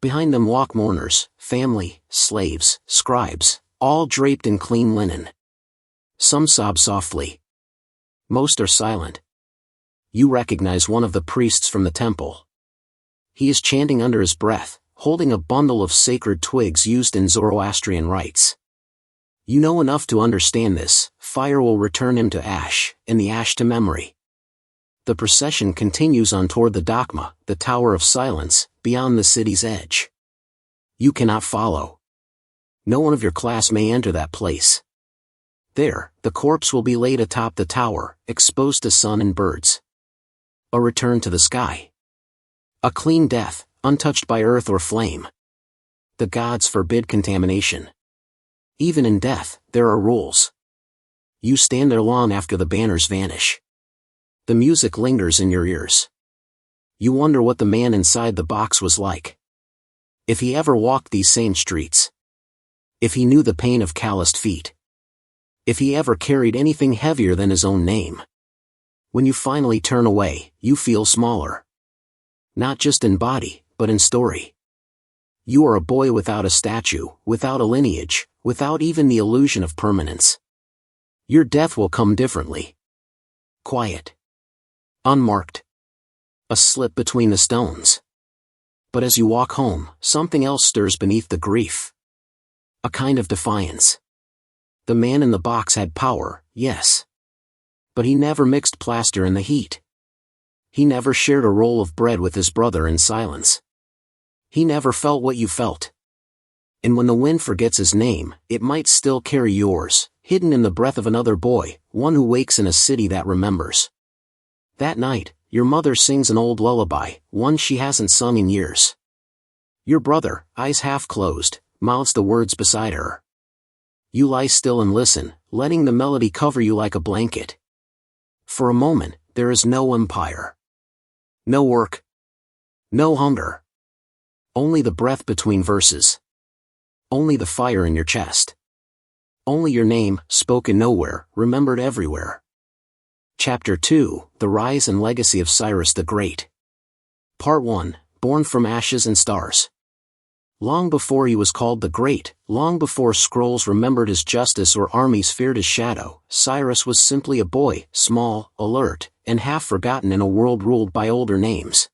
Behind them walk mourners, family, slaves, scribes, all draped in clean linen. Some sob softly. Most are silent. You recognize one of the priests from the temple. He is chanting under his breath, holding a bundle of sacred twigs used in Zoroastrian rites. You know enough to understand this: fire will return him to ash, and the ash to memory. The procession continues on toward the Dakma, the Tower of Silence, beyond the city's edge. You cannot follow. No one of your class may enter that place. There, the corpse will be laid atop the tower, exposed to sun and birds. A return to the sky. A clean death, untouched by earth or flame. The gods forbid contamination. Even in death, there are rules. You stand there long after the banners vanish. The music lingers in your ears. You wonder what the man inside the box was like. If he ever walked these same streets. If he knew the pain of calloused feet. If he ever carried anything heavier than his own name. When you finally turn away, you feel smaller. Not just in body, but in story. You are a boy without a statue, without a lineage, without even the illusion of permanence. Your death will come differently. Quiet. Unmarked. A slip between the stones. But as you walk home, something else stirs beneath the grief. A kind of defiance. The man in the box had power, yes. But he never mixed plaster in the heat. He never shared a roll of bread with his brother in silence. He never felt what you felt. And when the wind forgets his name, it might still carry yours, hidden in the breath of another boy, one who wakes in a city that remembers. That night, your mother sings an old lullaby, one she hasn't sung in years. Your brother, eyes half closed, mouths the words beside her. You lie still and listen, letting the melody cover you like a blanket. For a moment, there is no empire. No work. No hunger. Only the breath between verses. Only the fire in your chest. Only your name, spoken nowhere, remembered everywhere. Chapter 2, The Rise and Legacy of Cyrus the Great. Part 1, Born from Ashes and Stars. Long before he was called the Great, long before scrolls remembered his justice or armies feared his shadow, Cyrus was simply a boy, small, alert, and half-forgotten in a world ruled by older names.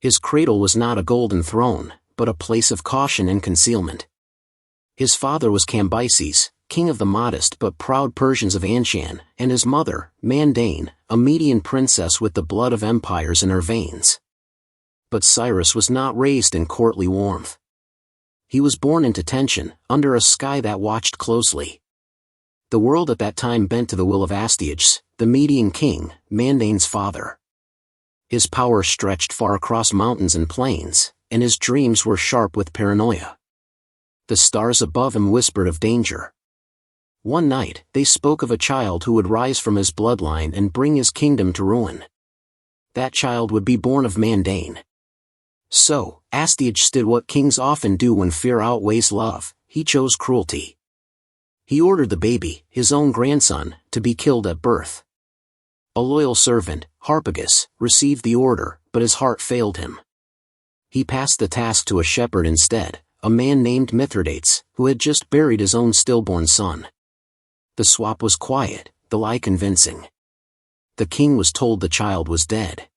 His cradle was not a golden throne, but a place of caution and concealment. His father was Cambyses, king of the modest but proud Persians of Anshan, and his mother, Mandane, a Median princess with the blood of empires in her veins. But Cyrus was not raised in courtly warmth. He was born into tension, under a sky that watched closely. The world at that time bent to the will of Astyages, the Median king, Mandane's father. His power stretched far across mountains and plains, and his dreams were sharp with paranoia. The stars above him whispered of danger. One night, they spoke of a child who would rise from his bloodline and bring his kingdom to ruin. That child would be born of Mandane. So, Astyages did what kings often do when fear outweighs love: he chose cruelty. He ordered the baby, his own grandson, to be killed at birth. A loyal servant, Harpagus, received the order, but his heart failed him. He passed the task to a shepherd instead, a man named Mithridates, who had just buried his own stillborn son. The swap was quiet, the lie convincing. The king was told the child was dead.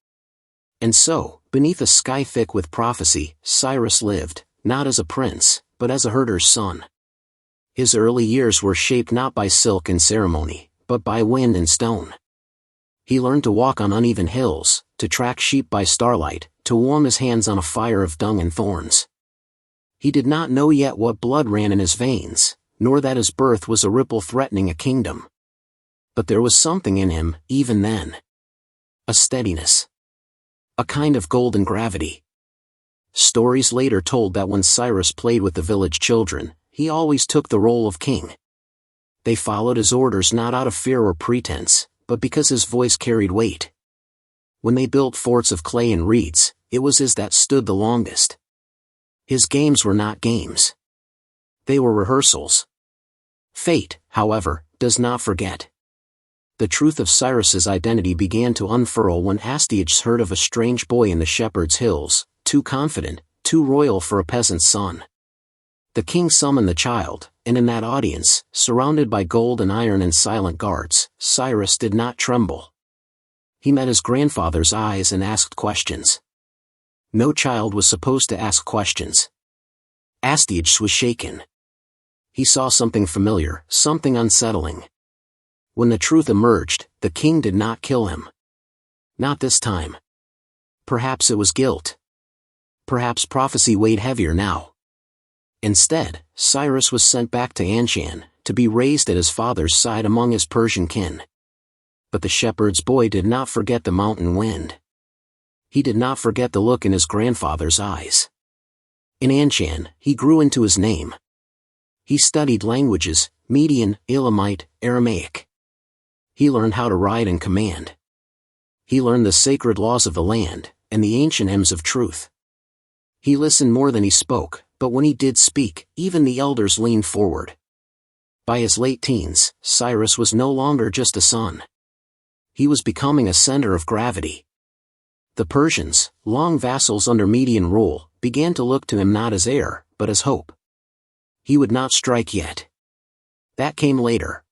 And so, beneath a sky thick with prophecy, Cyrus lived, not as a prince, but as a herder's son. His early years were shaped not by silk and ceremony, but by wind and stone. He learned to walk on uneven hills, to track sheep by starlight, to warm his hands on a fire of dung and thorns. He did not know yet what blood ran in his veins, nor that his birth was a ripple threatening a kingdom. But there was something in him, even then. A steadiness. A kind of golden gravity. Stories later told that when Cyrus played with the village children, he always took the role of king. They followed his orders not out of fear or pretense, but because his voice carried weight. When they built forts of clay and reeds, it was his that stood the longest. His games were not games. They were rehearsals. Fate, however, does not forget. The truth of Cyrus's identity began to unfurl when Astyages heard of a strange boy in the shepherd's hills, too confident, too royal for a peasant's son. The king summoned the child, and in that audience, surrounded by gold and iron and silent guards, Cyrus did not tremble. He met his grandfather's eyes and asked questions. No child was supposed to ask questions. Astyages was shaken. He saw something familiar, something unsettling. When the truth emerged, the king did not kill him. Not this time. Perhaps it was guilt. Perhaps prophecy weighed heavier now. Instead, Cyrus was sent back to Anshan, to be raised at his father's side among his Persian kin. But the shepherd's boy did not forget the mountain wind. He did not forget the look in his grandfather's eyes. In Anshan, he grew into his name. He studied languages: Median, Elamite, Aramaic. He learned how to ride and command. He learned the sacred laws of the land, and the ancient hymns of truth. He listened more than he spoke, but when he did speak, even the elders leaned forward. By his late teens, Cyrus was no longer just a son. He was becoming a center of gravity. The Persians, long vassals under Median rule, began to look to him not as heir, but as hope. He would not strike yet. That came later.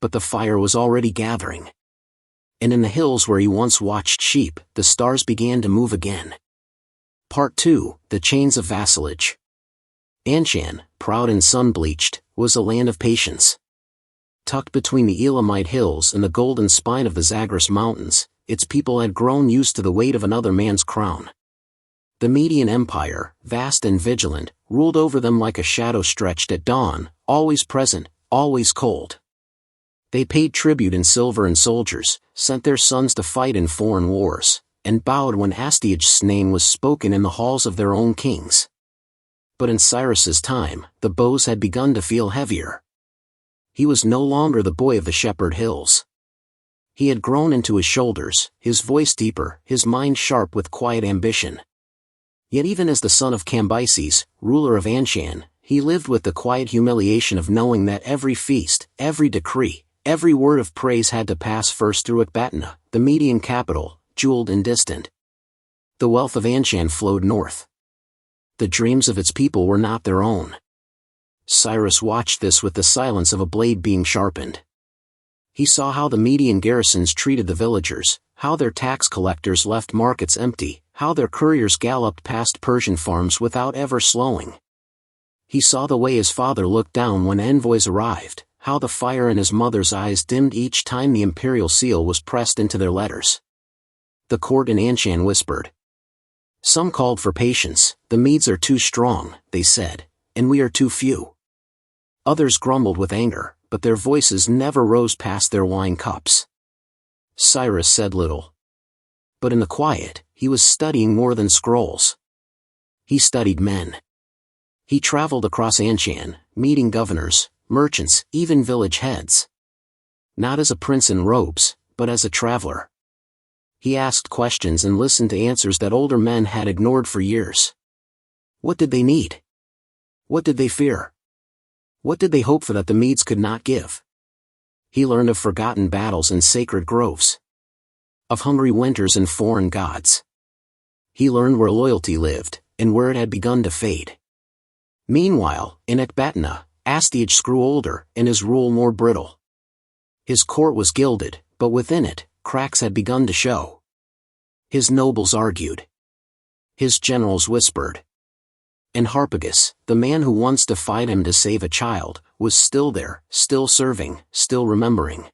But the fire was already gathering. And in the hills where he once watched sheep, the stars began to move again. Part 2, The Chains of Vassalage. Anshan, proud and sun-bleached, was a land of patience. Tucked between the Elamite hills and the golden spine of the Zagros Mountains, its people had grown used to the weight of another man's crown. The Median Empire, vast and vigilant, ruled over them like a shadow stretched at dawn, always present, always cold. They paid tribute in silver and soldiers, sent their sons to fight in foreign wars, and bowed when Astyages' name was spoken in the halls of their own kings. But in Cyrus's time, the bows had begun to feel heavier. He was no longer the boy of the shepherd hills. He had grown into his shoulders, his voice deeper, his mind sharp with quiet ambition. Yet even as the son of Cambyses, ruler of Anshan, he lived with the quiet humiliation of knowing that every feast, every decree, every word of praise had to pass first through Ecbatana, the Median capital, jeweled and distant. The wealth of Anshan flowed north. The dreams of its people were not their own. Cyrus watched this with the silence of a blade being sharpened. He saw how the Median garrisons treated the villagers, how their tax collectors left markets empty, how their couriers galloped past Persian farms without ever slowing. He saw the way his father looked down when envoys arrived, how the fire in his mother's eyes dimmed each time the imperial seal was pressed into their letters. The court in Anshan whispered. Some called for patience. The Medes are too strong, they said, and we are too few. Others grumbled with anger, but their voices never rose past their wine cups. Cyrus said little. But in the quiet, he was studying more than scrolls. He studied men. He traveled across Anshan, meeting governors, merchants, even village heads. Not as a prince in robes, but as a traveler. He asked questions and listened to answers that older men had ignored for years. What did they need? What did they fear? What did they hope for that the Medes could not give? He learned of forgotten battles and sacred groves. Of hungry winters and foreign gods. He learned where loyalty lived, and where it had begun to fade. Meanwhile, in Ecbatana, Astyages grew older and his rule more brittle. His court was gilded, but within it, cracks had begun to show. His nobles argued. His generals whispered. And Harpagus, the man who once defied him to save a child, was still there, still serving, still remembering.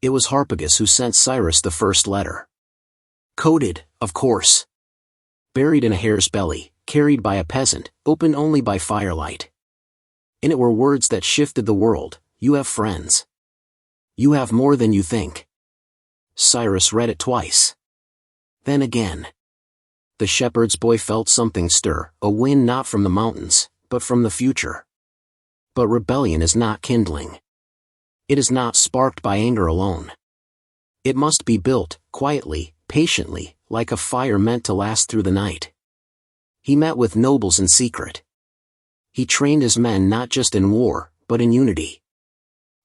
It was Harpagus who sent Cyrus the first letter. Coded, of course. Buried in a hare's belly, carried by a peasant, opened only by firelight. In it were words that shifted the world. You have friends. You have more than you think. Cyrus read it twice. Then again. The shepherd's boy felt something stir, a wind not from the mountains, but from the future. But rebellion is not kindling. It is not sparked by anger alone. It must be built, quietly, patiently, like a fire meant to last through the night. He met with nobles in secret. He trained his men not just in war, but in unity.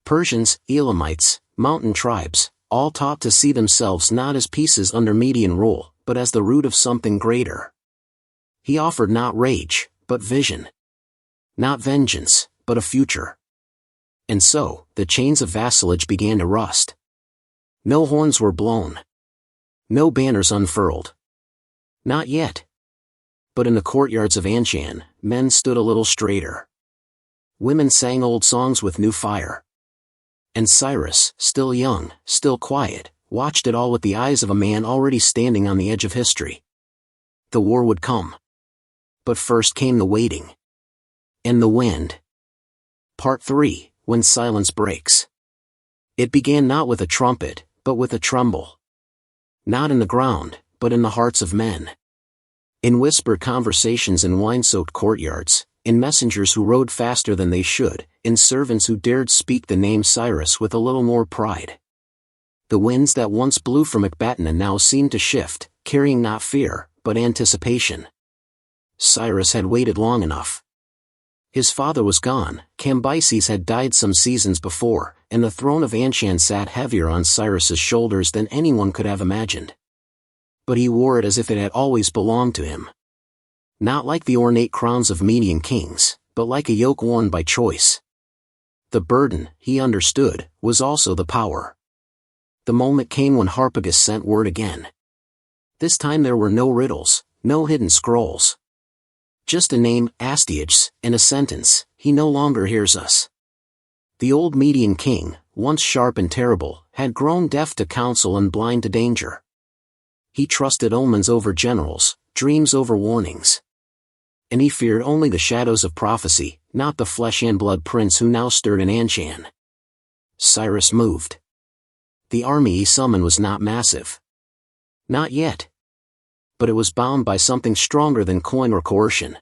Persians, Elamites, mountain tribes, all taught to see themselves not as pieces under Median rule, but as the root of something greater. He offered not rage, but vision. Not vengeance, but a future. And so, the chains of vassalage began to rust. No horns were blown. No banners unfurled. Not yet. But in the courtyards of Anshan, men stood a little straighter. Women sang old songs with new fire. And Cyrus, still young, still quiet, watched it all with the eyes of a man already standing on the edge of history. The war would come. But first came the waiting. And the wind. Part 3, When Silence Breaks. It began not with a trumpet, but with a tremble. Not in the ground, but in the hearts of men. In whispered conversations in wine-soaked courtyards, in messengers who rode faster than they should, in servants who dared speak the name Cyrus with a little more pride. The winds that once blew from Ecbatana now seemed to shift, carrying not fear, but anticipation. Cyrus had waited long enough. His father was gone, Cambyses had died some seasons before, and the throne of Anshan sat heavier on Cyrus's shoulders than anyone could have imagined. But he wore it as if it had always belonged to him. Not like the ornate crowns of Median kings, but like a yoke worn by choice. The burden, he understood, was also the power. The moment came when Harpagus sent word again. This time there were no riddles, no hidden scrolls. Just a name, Astyages, and a sentence, he no longer hears us. The old Median king, once sharp and terrible, had grown deaf to counsel and blind to danger. He trusted omens over generals, dreams over warnings. And he feared only the shadows of prophecy, not the flesh and blood prince who now stirred in Anshan. Cyrus moved. The army he summoned was not massive. Not yet. But it was bound by something stronger than coin or coercion.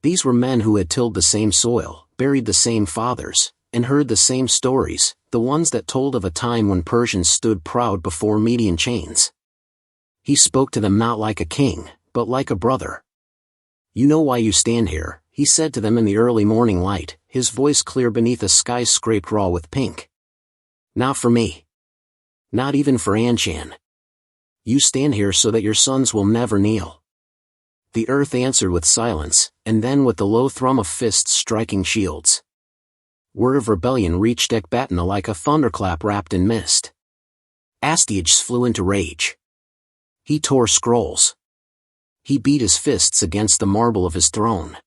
These were men who had tilled the same soil, buried the same fathers, and heard the same stories, the ones that told of a time when Persians stood proud before Median chains. He spoke to them not like a king, but like a brother. "You know why you stand here," he said to them in the early morning light, his voice clear beneath a sky scraped raw with pink. "Not for me. Not even for Anshan. You stand here so that your sons will never kneel." The earth answered with silence, and then with the low thrum of fists striking shields. Word of rebellion reached Ecbatana like a thunderclap wrapped in mist. Astyages flew into rage. He tore scrolls. He beat his fists against the marble of his throne.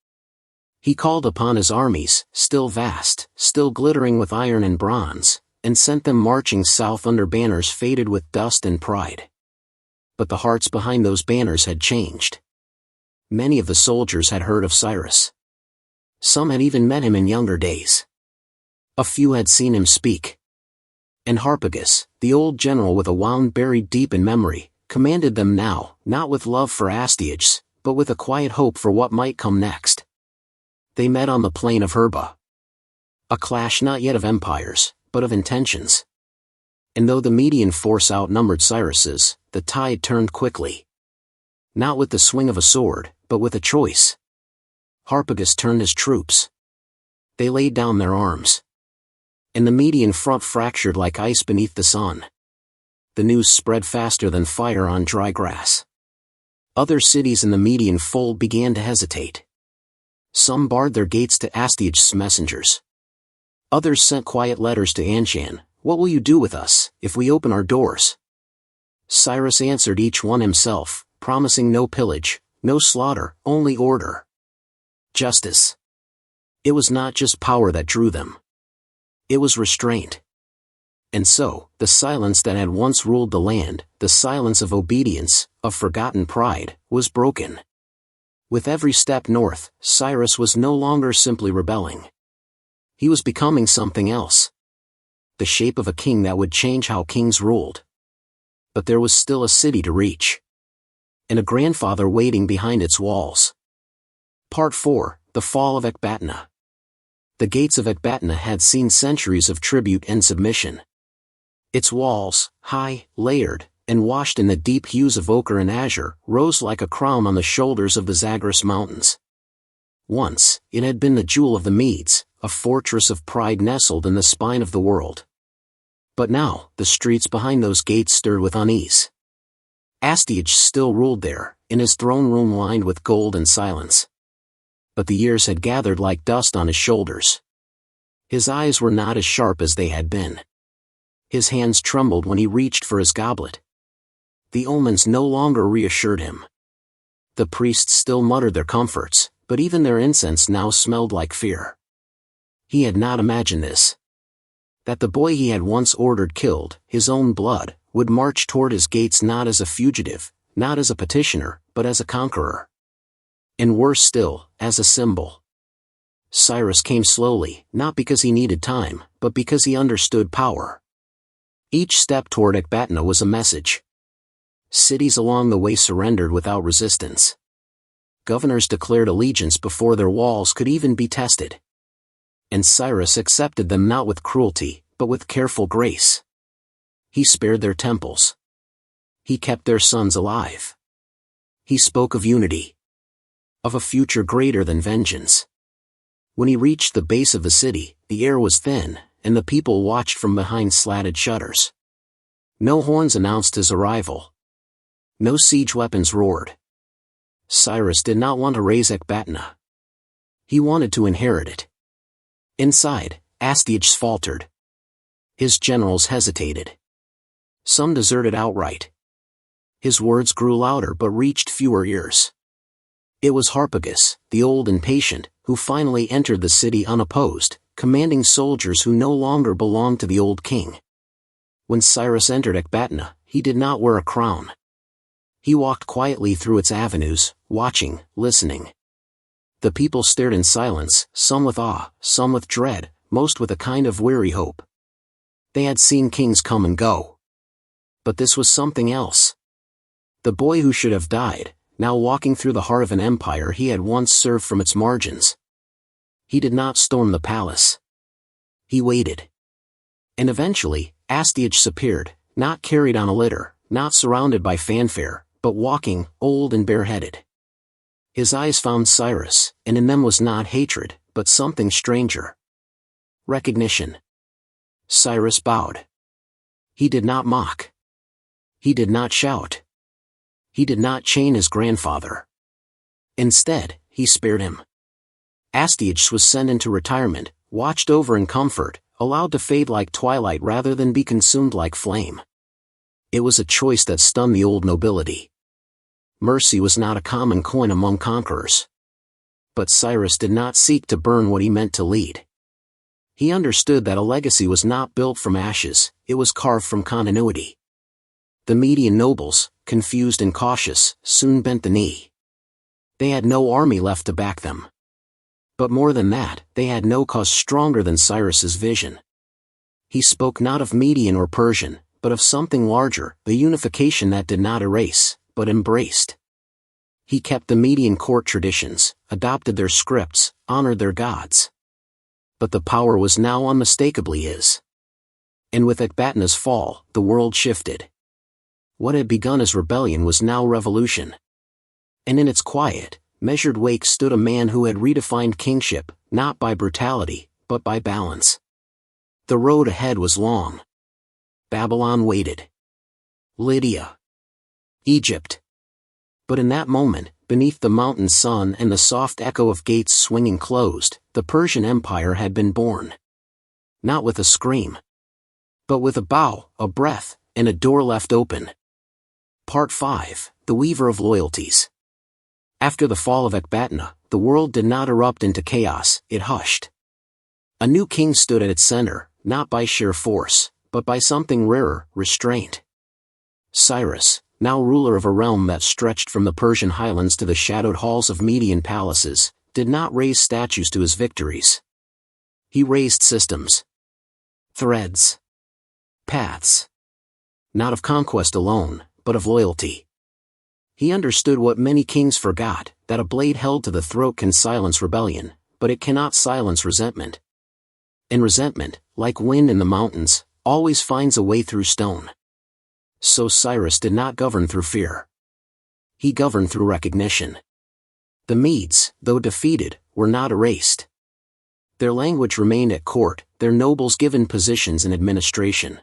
He called upon his armies, still vast, still glittering with iron and bronze, and sent them marching south under banners faded with dust and pride. But the hearts behind those banners had changed. Many of the soldiers had heard of Cyrus. Some had even met him in younger days. A few had seen him speak. And Harpagus, the old general with a wound buried deep in memory, commanded them now, not with love for Astyages, but with a quiet hope for what might come next. They met on the plain of Herba. A clash not yet of empires, but of intentions. And though the Median force outnumbered Cyrus's, the tide turned quickly. Not with the swing of a sword, but with a choice. Harpagus turned his troops. They laid down their arms. And the Median front fractured like ice beneath the sun. The news spread faster than fire on dry grass. Other cities in the Median fold began to hesitate. Some barred their gates to Astyages' messengers. Others sent quiet letters to Anshan, "What will you do with us, if we open our doors?" Cyrus answered each one himself, promising no pillage, no slaughter, only order. Justice. It was not just power that drew them. It was restraint. And so, the silence that had once ruled the land, the silence of obedience, of forgotten pride, was broken. With every step north, Cyrus was no longer simply rebelling. He was becoming something else. The shape of a king that would change how kings ruled. But there was still a city to reach. And a grandfather waiting behind its walls. Part 4, The Fall of Ecbatana. The gates of Ecbatana had seen centuries of tribute and submission. Its walls, high, layered, and washed in the deep hues of ochre and azure, rose like a crown on the shoulders of the Zagros mountains. Once, it had been the jewel of the Medes, a fortress of pride nestled in the spine of the world. But now, the streets behind those gates stirred with unease. Astyages still ruled there, in his throne room lined with gold and silence. But the years had gathered like dust on his shoulders. His eyes were not as sharp as they had been. His hands trembled when he reached for his goblet. The omens no longer reassured him. The priests still muttered their comforts, but even their incense now smelled like fear. He had not imagined this. That the boy he had once ordered killed, his own blood, would march toward his gates not as a fugitive, not as a petitioner, but as a conqueror. And worse still, as a symbol. Cyrus came slowly, not because he needed time, but because he understood power. Each step toward Ecbatana was a message. Cities along the way surrendered without resistance. Governors declared allegiance before their walls could even be tested. And Cyrus accepted them not with cruelty, but with careful grace. He spared their temples. He kept their sons alive. He spoke of unity. Of a future greater than vengeance. When he reached the base of the city, the air was thin, and the people watched from behind slatted shutters. No horns announced his arrival. No siege weapons roared. Cyrus did not want to raise Ecbatana. He wanted to inherit it. Inside, Astyages faltered. His generals hesitated. Some deserted outright. His words grew louder but reached fewer ears. It was Harpagus, the old and patient, who finally entered the city unopposed, commanding soldiers who no longer belonged to the old king. When Cyrus entered Ecbatana, he did not wear a crown. He walked quietly through its avenues, watching, listening. The people stared in silence, some with awe, some with dread, most with a kind of weary hope. They had seen kings come and go. But this was something else. The boy who should have died, now walking through the heart of an empire he had once served from its margins. He did not storm the palace. He waited. And eventually, Astyages appeared, not carried on a litter, not surrounded by fanfare, but walking, old and bareheaded. His eyes found Cyrus, and in them was not hatred, but something stranger. Recognition. Cyrus bowed. He did not mock. He did not shout. He did not chain his grandfather. Instead, he spared him. Astyages was sent into retirement, watched over in comfort, allowed to fade like twilight rather than be consumed like flame. It was a choice that stunned the old nobility. Mercy was not a common coin among conquerors. But Cyrus did not seek to burn what he meant to lead. He understood that a legacy was not built from ashes, it was carved from continuity. The Median nobles, confused and cautious, soon bent the knee. They had no army left to back them. But more than that, they had no cause stronger than Cyrus's vision. He spoke not of Median or Persian, but of something larger, the unification that did not erase, but embraced. He kept the Median court traditions, adopted their scripts, honored their gods. But the power was now unmistakably his. And with Ecbatana's fall, the world shifted. What had begun as rebellion was now revolution. And in its quiet, measured wake stood a man who had redefined kingship, not by brutality, but by balance. The road ahead was long. Babylon waited. Lydia. Egypt. But in that moment, beneath the mountain sun and the soft echo of gates swinging closed, the Persian Empire had been born. Not with a scream. But with a bow, a breath, and a door left open. Part 5, The Weaver of Loyalties. After the fall of Ecbatana, the world did not erupt into chaos, it hushed. A new king stood at its center, not by sheer force, but by something rarer, restraint. Cyrus, now ruler of a realm that stretched from the Persian highlands to the shadowed halls of Median palaces, did not raise statues to his victories. He raised systems. Threads. Paths. Not of conquest alone, but of loyalty. He understood what many kings forgot, that a blade held to the throat can silence rebellion, but it cannot silence resentment. And resentment, like wind in the mountains, always finds a way through stone. So Cyrus did not govern through fear. He governed through recognition. The Medes, though defeated, were not erased. Their language remained at court, their nobles given positions in administration.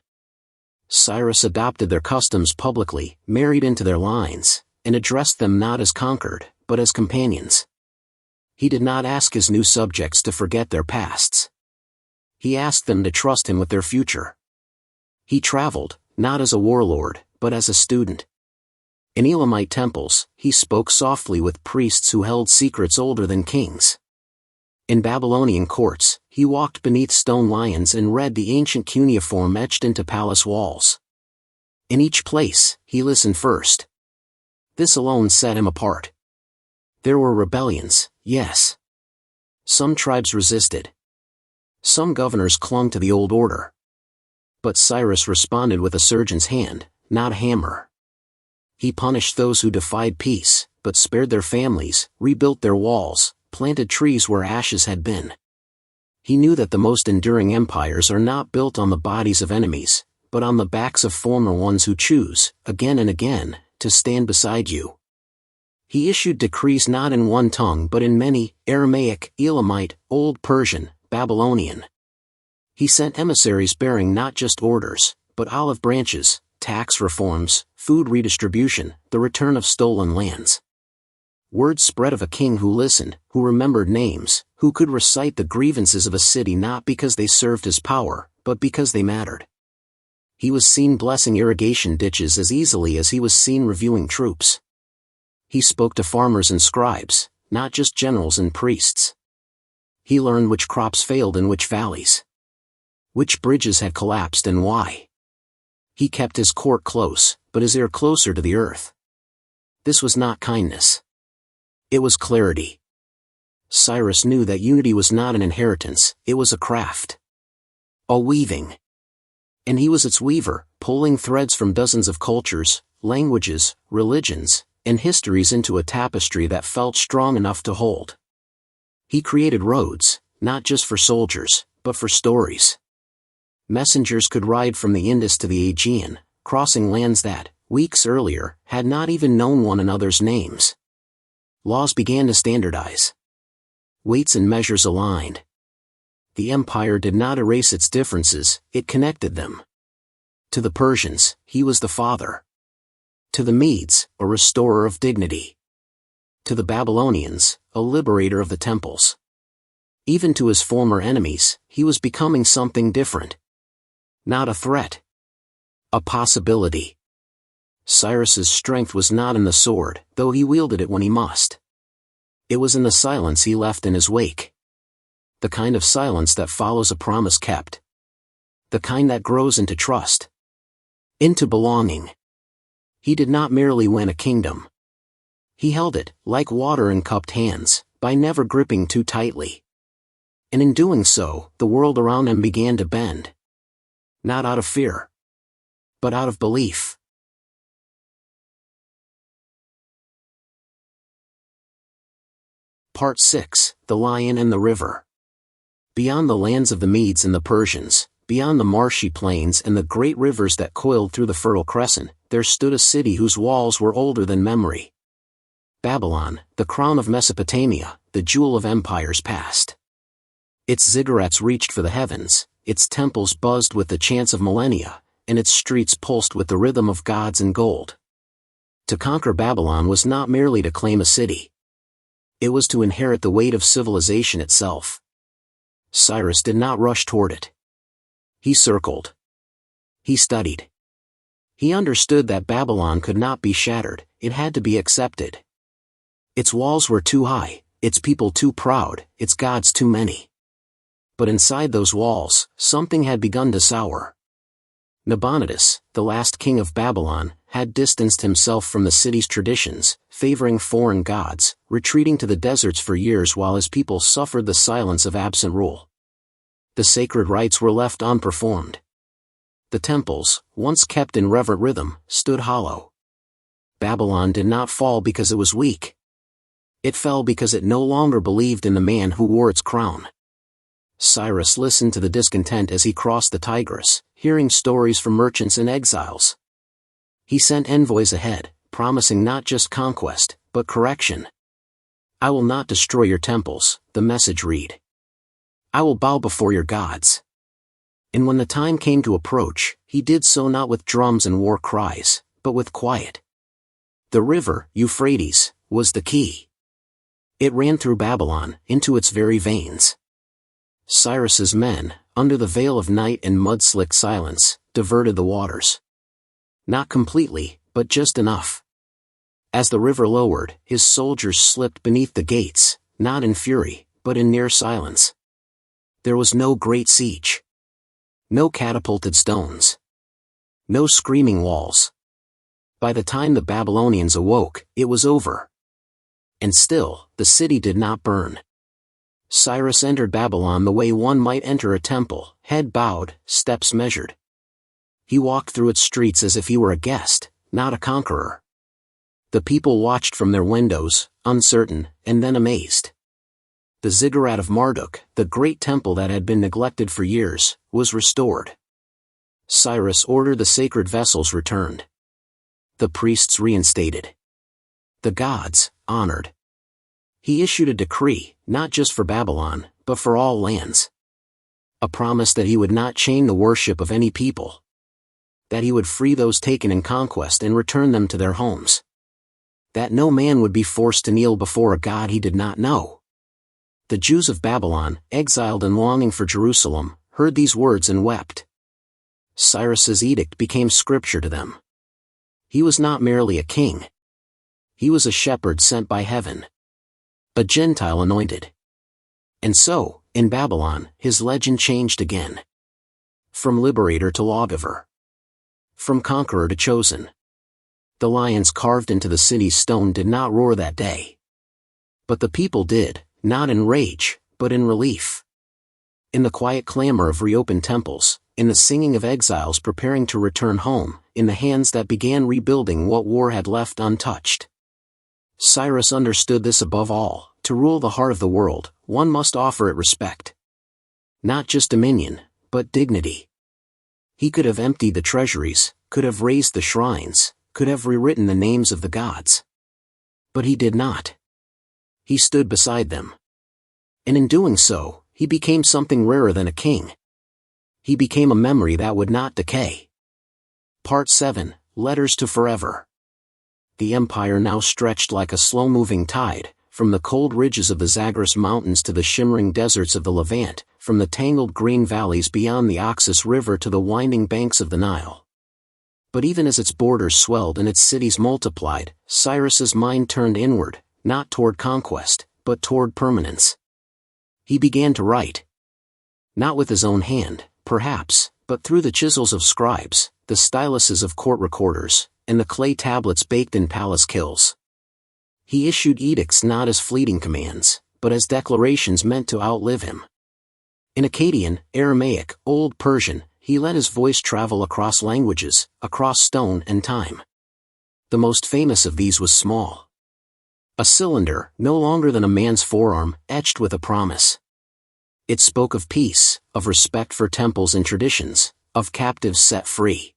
Cyrus adopted their customs publicly, married into their lines, and addressed them not as conquered, but as companions. He did not ask his new subjects to forget their pasts. He asked them to trust him with their future. He traveled, not as a warlord, but as a student. In Elamite temples, he spoke softly with priests who held secrets older than kings. In Babylonian courts, he walked beneath stone lions and read the ancient cuneiform etched into palace walls. In each place, he listened first. This alone set him apart. There were rebellions, yes. Some tribes resisted. Some governors clung to the old order. But Cyrus responded with a surgeon's hand, not a hammer. He punished those who defied peace, but spared their families, rebuilt their walls, planted trees where ashes had been. He knew that the most enduring empires are not built on the bodies of enemies, but on the backs of former ones who choose, again and again, to stand beside you. He issued decrees not in one tongue but in many, Aramaic, Elamite, Old Persian, Babylonian. He sent emissaries bearing not just orders, but olive branches, tax reforms, food redistribution, the return of stolen lands. Word spread of a king who listened, who remembered names, who could recite the grievances of a city not because they served his power, but because they mattered. He was seen blessing irrigation ditches as easily as he was seen reviewing troops. He spoke to farmers and scribes, not just generals and priests. He learned which crops failed in which valleys. Which bridges had collapsed and why. He kept his court close, but his ear closer to the earth. This was not kindness. It was clarity. Cyrus knew that unity was not an inheritance, it was a craft. A weaving. And he was its weaver, pulling threads from dozens of cultures, languages, religions, and histories into a tapestry that felt strong enough to hold. He created roads, not just for soldiers, but for stories. Messengers could ride from the Indus to the Aegean, crossing lands that, weeks earlier, had not even known one another's names. Laws began to standardize. Weights and measures aligned. The empire did not erase its differences, it connected them. To the Persians, he was the father. To the Medes, a restorer of dignity. To the Babylonians, a liberator of the temples. Even to his former enemies, he was becoming something different. Not a threat. A possibility. Cyrus's strength was not in the sword, though he wielded it when he must. It was in the silence he left in his wake. The kind of silence that follows a promise kept. The kind that grows into trust. Into belonging. He did not merely win a kingdom. He held it, like water in cupped hands, by never gripping too tightly. And in doing so, the world around him began to bend. Not out of fear, but out of belief. Part 6, The Lion and the River. Beyond the lands of the Medes and the Persians, beyond the marshy plains and the great rivers that coiled through the Fertile Crescent, there stood a city whose walls were older than memory. Babylon, the crown of Mesopotamia, the jewel of empires past. Its ziggurats reached for the heavens, its temples buzzed with the chants of millennia, and its streets pulsed with the rhythm of gods and gold. To conquer Babylon was not merely to claim a city. It was to inherit the weight of civilization itself. Cyrus did not rush toward it. He circled. He studied. He understood that Babylon could not be shattered, it had to be accepted. Its walls were too high, its people too proud, its gods too many. But inside those walls, something had begun to sour. Nabonidus, the last king of Babylon, had distanced himself from the city's traditions, favoring foreign gods, retreating to the deserts for years while his people suffered the silence of absent rule. The sacred rites were left unperformed. The temples, once kept in reverent rhythm, stood hollow. Babylon did not fall because it was weak. It fell because it no longer believed in the man who wore its crown. Cyrus listened to the discontent as he crossed the Tigris, hearing stories from merchants and exiles. He sent envoys ahead, promising not just conquest, but correction. "I will not destroy your temples," the message read. "I will bow before your gods." And when the time came to approach, he did so not with drums and war cries, but with quiet. The river, Euphrates, was the key. It ran through Babylon, into its very veins. Cyrus's men, under the veil of night and mud-slicked silence, diverted the waters. Not completely, but just enough. As the river lowered, his soldiers slipped beneath the gates, not in fury, but in near silence. There was no great siege. No catapulted stones. No screaming walls. By the time the Babylonians awoke, it was over. And still, the city did not burn. Cyrus entered Babylon the way one might enter a temple, head bowed, steps measured. He walked through its streets as if he were a guest, not a conqueror. The people watched from their windows, uncertain, and then amazed. The ziggurat of Marduk, the great temple that had been neglected for years, was restored. Cyrus ordered the sacred vessels returned. The priests reinstated. The gods, honored. He issued a decree, not just for Babylon, but for all lands. A promise that he would not chain the worship of any people. That he would free those taken in conquest and return them to their homes. That no man would be forced to kneel before a god he did not know. The Jews of Babylon, exiled and longing for Jerusalem, heard these words and wept. Cyrus's edict became scripture to them. He was not merely a king. He was a shepherd sent by heaven. A Gentile anointed. And so, in Babylon, his legend changed again. From liberator to lawgiver. From conqueror to chosen. The lions carved into the city's stone did not roar that day. But the people did, not in rage, but in relief. In the quiet clamor of reopened temples, in the singing of exiles preparing to return home, in the hands that began rebuilding what war had left untouched. Cyrus understood this above all: to rule the heart of the world, one must offer it respect. Not just dominion, but dignity. He could have emptied the treasuries, could have razed the shrines, could have rewritten the names of the gods. But he did not. He stood beside them. And in doing so, he became something rarer than a king. He became a memory that would not decay. Part 7, Letters to Forever. The empire now stretched like a slow-moving tide, from the cold ridges of the Zagros Mountains to the shimmering deserts of the Levant, from the tangled green valleys beyond the Oxus River to the winding banks of the Nile. But even as its borders swelled and its cities multiplied, Cyrus's mind turned inward, not toward conquest, but toward permanence. He began to write. Not with his own hand, perhaps, but through the chisels of scribes, the styluses of court recorders, and the clay tablets baked in palace kilns. He issued edicts not as fleeting commands, but as declarations meant to outlive him. In Akkadian, Aramaic, Old Persian, he let his voice travel across languages, across stone and time. The most famous of these was small. A cylinder, no longer than a man's forearm, etched with a promise. It spoke of peace, of respect for temples and traditions, of captives set free.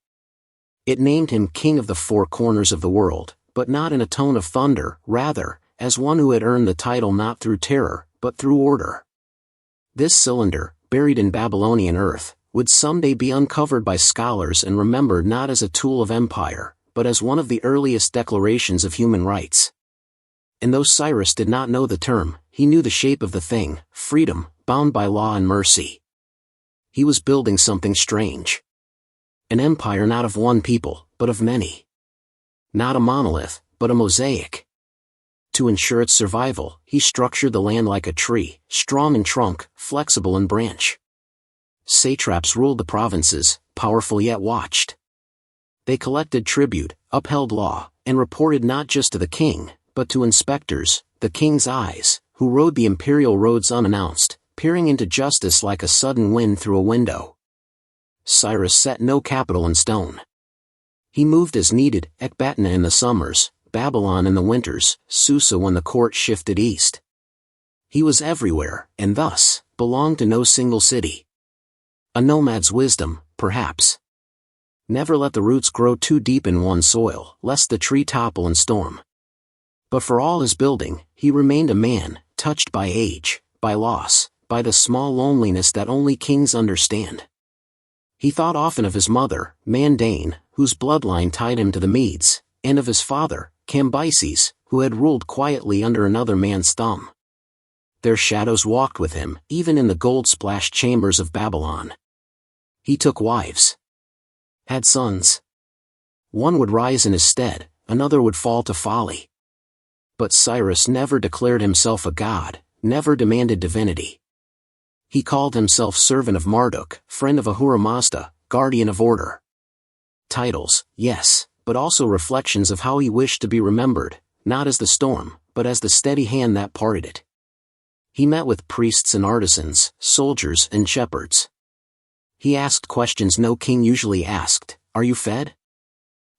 It named him king of the four corners of the world, but not in a tone of thunder, rather, as one who had earned the title not through terror, but through order. This cylinder, buried in Babylonian earth, would someday be uncovered by scholars and remembered not as a tool of empire, but as one of the earliest declarations of human rights. And though Cyrus did not know the term, he knew the shape of the thing, freedom, bound by law and mercy. He was building something strange. An empire not of one people, but of many. Not a monolith, but a mosaic. To ensure its survival, he structured the land like a tree, strong in trunk, flexible in branch. Satraps ruled the provinces, powerful yet watched. They collected tribute, upheld law, and reported not just to the king, but to inspectors, the king's eyes, who rode the imperial roads unannounced, peering into justice like a sudden wind through a window. Cyrus set no capital in stone. He moved as needed, Ecbatana in the summers, Babylon in the winters, Susa when the court shifted east. He was everywhere, and thus, belonged to no single city. A nomad's wisdom, perhaps. Never let the roots grow too deep in one soil, lest the tree topple in storm. But for all his building, he remained a man, touched by age, by loss, by the small loneliness that only kings understand. He thought often of his mother, Mandane, whose bloodline tied him to the Medes, and of his father, Cambyses, who had ruled quietly under another man's thumb. Their shadows walked with him, even in the gold-splashed chambers of Babylon. He took wives. Had sons. One would rise in his stead, another would fall to folly. But Cyrus never declared himself a god, never demanded divinity. He called himself servant of Marduk, friend of Ahura Mazda, guardian of order. Titles, yes, but also reflections of how he wished to be remembered, not as the storm, but as the steady hand that parted it. He met with priests and artisans, soldiers and shepherds. He asked questions no king usually asked. Are you fed?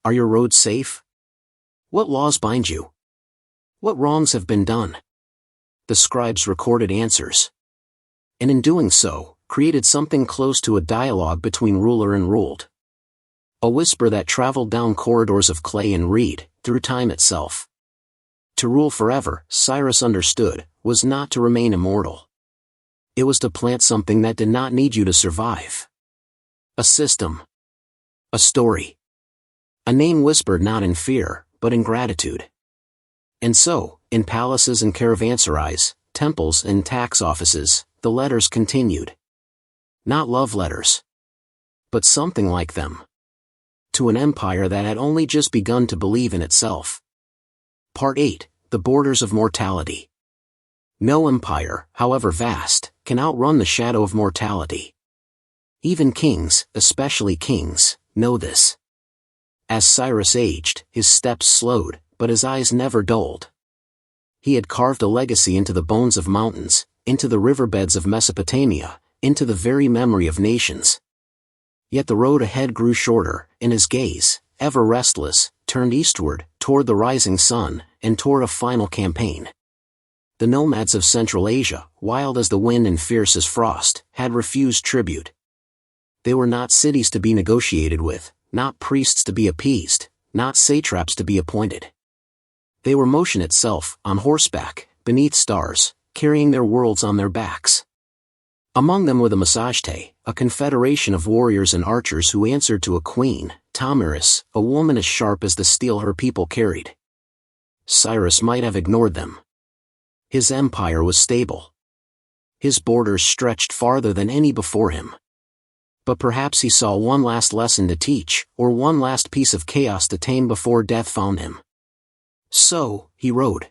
Are your roads safe? What laws bind you? What wrongs have been done? The scribes recorded answers. And in doing so, created something close to a dialogue between ruler and ruled. A whisper that traveled down corridors of clay and reed, through time itself. To rule forever, Cyrus understood, was not to remain immortal. It was to plant something that did not need you to survive. A system. A story. A name whispered not in fear, but in gratitude. And so, in palaces and caravanserais, temples and tax offices, the letters continued. Not love letters. But something like them. To an empire that had only just begun to believe in itself. Part 8, The Borders of Mortality. No empire, however vast, can outrun the shadow of mortality. Even kings, especially kings, know this. As Cyrus aged, his steps slowed, but his eyes never dulled. He had carved a legacy into the bones of mountains, into the riverbeds of Mesopotamia, into the very memory of nations. Yet the road ahead grew shorter, and his gaze, ever restless, turned eastward, toward the rising sun, and toward a final campaign. The nomads of Central Asia, wild as the wind and fierce as frost, had refused tribute. They were not cities to be negotiated with, not priests to be appeased, not satraps to be appointed. They were motion itself, on horseback, beneath stars, carrying their worlds on their backs. Among them were the Masajte, a confederation of warriors and archers who answered to a queen, Tamiris, a woman as sharp as the steel her people carried. Cyrus might have ignored them. His empire was stable. His borders stretched farther than any before him. But perhaps he saw one last lesson to teach, or one last piece of chaos to tame before death found him. So, he rode.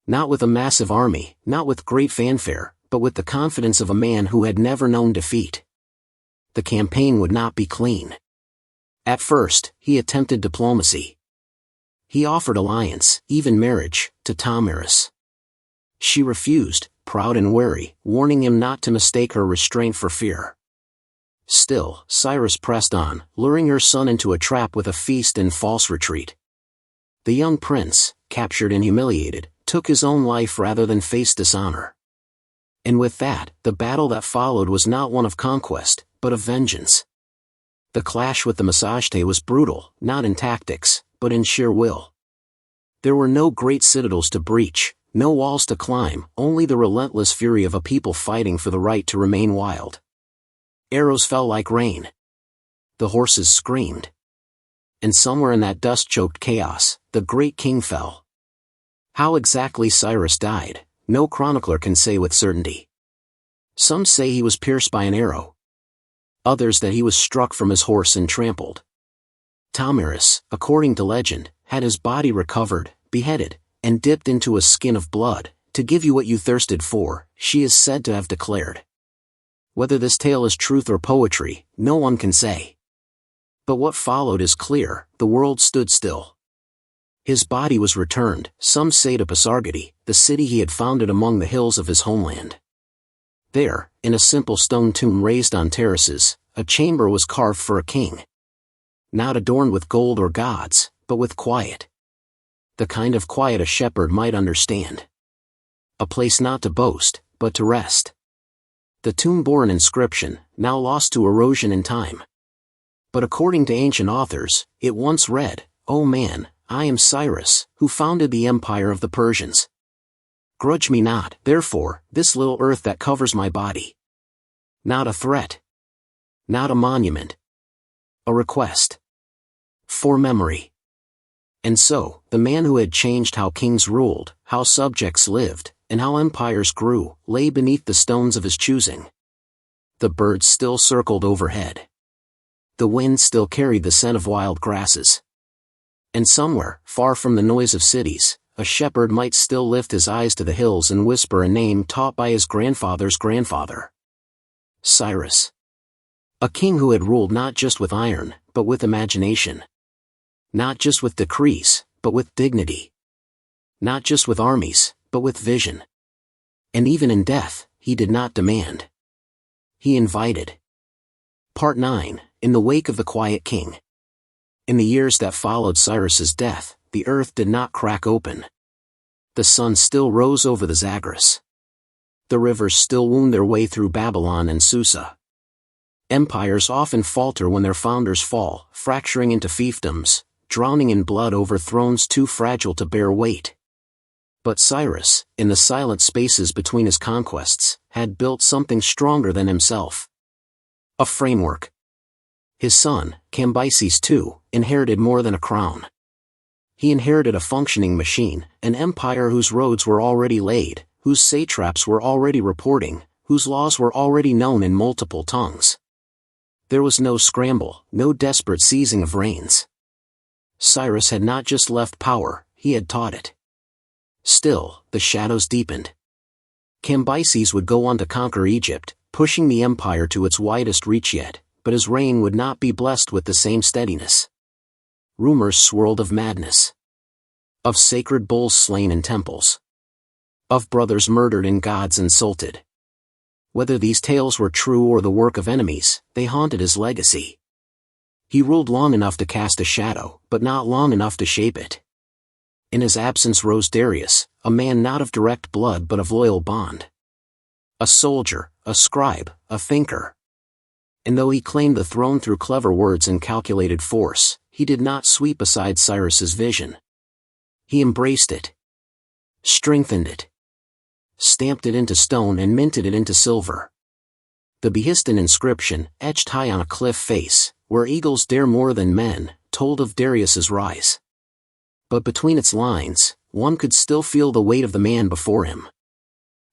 Not with a massive army, not with great fanfare, but with the confidence of a man who had never known defeat. The campaign would not be clean. At first, he attempted diplomacy. He offered alliance, even marriage, to Tamiris. She refused, proud and wary, warning him not to mistake her restraint for fear. Still, Cyrus pressed on, luring her son into a trap with a feast and false retreat. The young prince, captured and humiliated, took his own life rather than face dishonor. And with that, the battle that followed was not one of conquest, but of vengeance. The clash with the Masajte was brutal, not in tactics, but in sheer will. There were no great citadels to breach, no walls to climb, only the relentless fury of a people fighting for the right to remain wild. Arrows fell like rain. The horses screamed. And somewhere in that dust-choked chaos, the great king fell. How exactly Cyrus died, no chronicler can say with certainty. Some say he was pierced by an arrow. Others that he was struck from his horse and trampled. Tamiris, according to legend, had his body recovered, beheaded, and dipped into a skin of blood, to give you what you thirsted for, she is said to have declared. Whether this tale is truth or poetry, no one can say. But what followed is clear, the world stood still. His body was returned, some say to Pasargadae, the city he had founded among the hills of his homeland. There, in a simple stone tomb raised on terraces, a chamber was carved for a king. Not adorned with gold or gods, but with quiet. The kind of quiet a shepherd might understand. A place not to boast, but to rest. The tomb bore an inscription, now lost to erosion and time. But according to ancient authors, it once read, "O man, I am Cyrus, who founded the empire of the Persians. Grudge me not, therefore, this little earth that covers my body." Not a threat. Not a monument. A request. For memory. And so, the man who had changed how kings ruled, how subjects lived, and how empires grew, lay beneath the stones of his choosing. The birds still circled overhead. The wind still carried the scent of wild grasses. And somewhere, far from the noise of cities, a shepherd might still lift his eyes to the hills and whisper a name taught by his grandfather's grandfather. Cyrus. A king who had ruled not just with iron, but with imagination. Not just with decrees, but with dignity. Not just with armies, but with vision. And even in death, he did not demand. He invited. Part 9, in the wake of the quiet king. In the years that followed Cyrus's death, the earth did not crack open. The sun still rose over the Zagros. The rivers still wound their way through Babylon and Susa. Empires often falter when their founders fall, fracturing into fiefdoms, drowning in blood over thrones too fragile to bear weight. But Cyrus, in the silent spaces between his conquests, had built something stronger than himself. A framework. His son, Cambyses too, inherited more than a crown. He inherited a functioning machine, an empire whose roads were already laid, whose satraps were already reporting, whose laws were already known in multiple tongues. There was no scramble, no desperate seizing of reins. Cyrus had not just left power, he had taught it. Still, the shadows deepened. Cambyses would go on to conquer Egypt, pushing the empire to its widest reach yet, but his reign would not be blessed with the same steadiness. Rumors swirled of madness. Of sacred bulls slain in temples. Of brothers murdered and gods insulted. Whether these tales were true or the work of enemies, they haunted his legacy. He ruled long enough to cast a shadow, but not long enough to shape it. In his absence rose Darius, a man not of direct blood but of loyal bond. A soldier, a scribe, a thinker. And though he claimed the throne through clever words and calculated force, he did not sweep aside Cyrus's vision. He embraced it. Strengthened it. stamped it into stone and minted it into silver. The Behistun inscription, etched high on a cliff face, where eagles dare more than men, told of Darius's rise. But between its lines, one could still feel the weight of the man before him.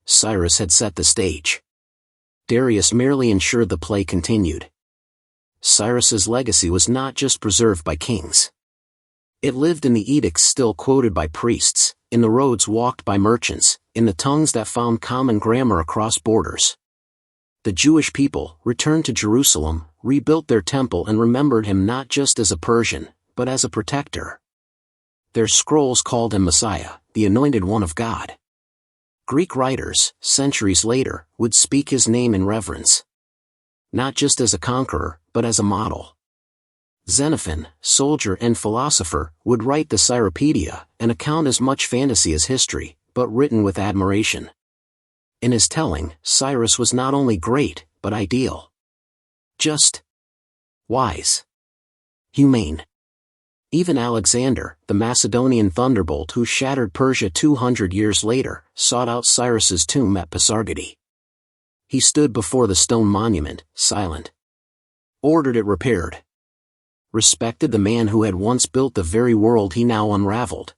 Cyrus had set the stage. Darius merely ensured the play continued. Cyrus's legacy was not just preserved by kings. It lived in the edicts still quoted by priests, in the roads walked by merchants, in the tongues that found common grammar across borders. The Jewish people returned to Jerusalem, rebuilt their temple and remembered him not just as a Persian, but as a protector. Their scrolls called him Messiah, the Anointed One of God. Greek writers, centuries later, would speak his name in reverence. Not just as a conqueror, but as a model. Xenophon, soldier and philosopher, would write the Cyropaedia, an account as much fantasy as history, but written with admiration. In his telling, Cyrus was not only great, but ideal. Just. Wise. Humane. Even Alexander, the Macedonian thunderbolt who shattered Persia 200 years later, sought out Cyrus's tomb at Pasargadae. He stood before the stone monument, silent. Ordered it repaired. Respected the man who had once built the very world he now unraveled.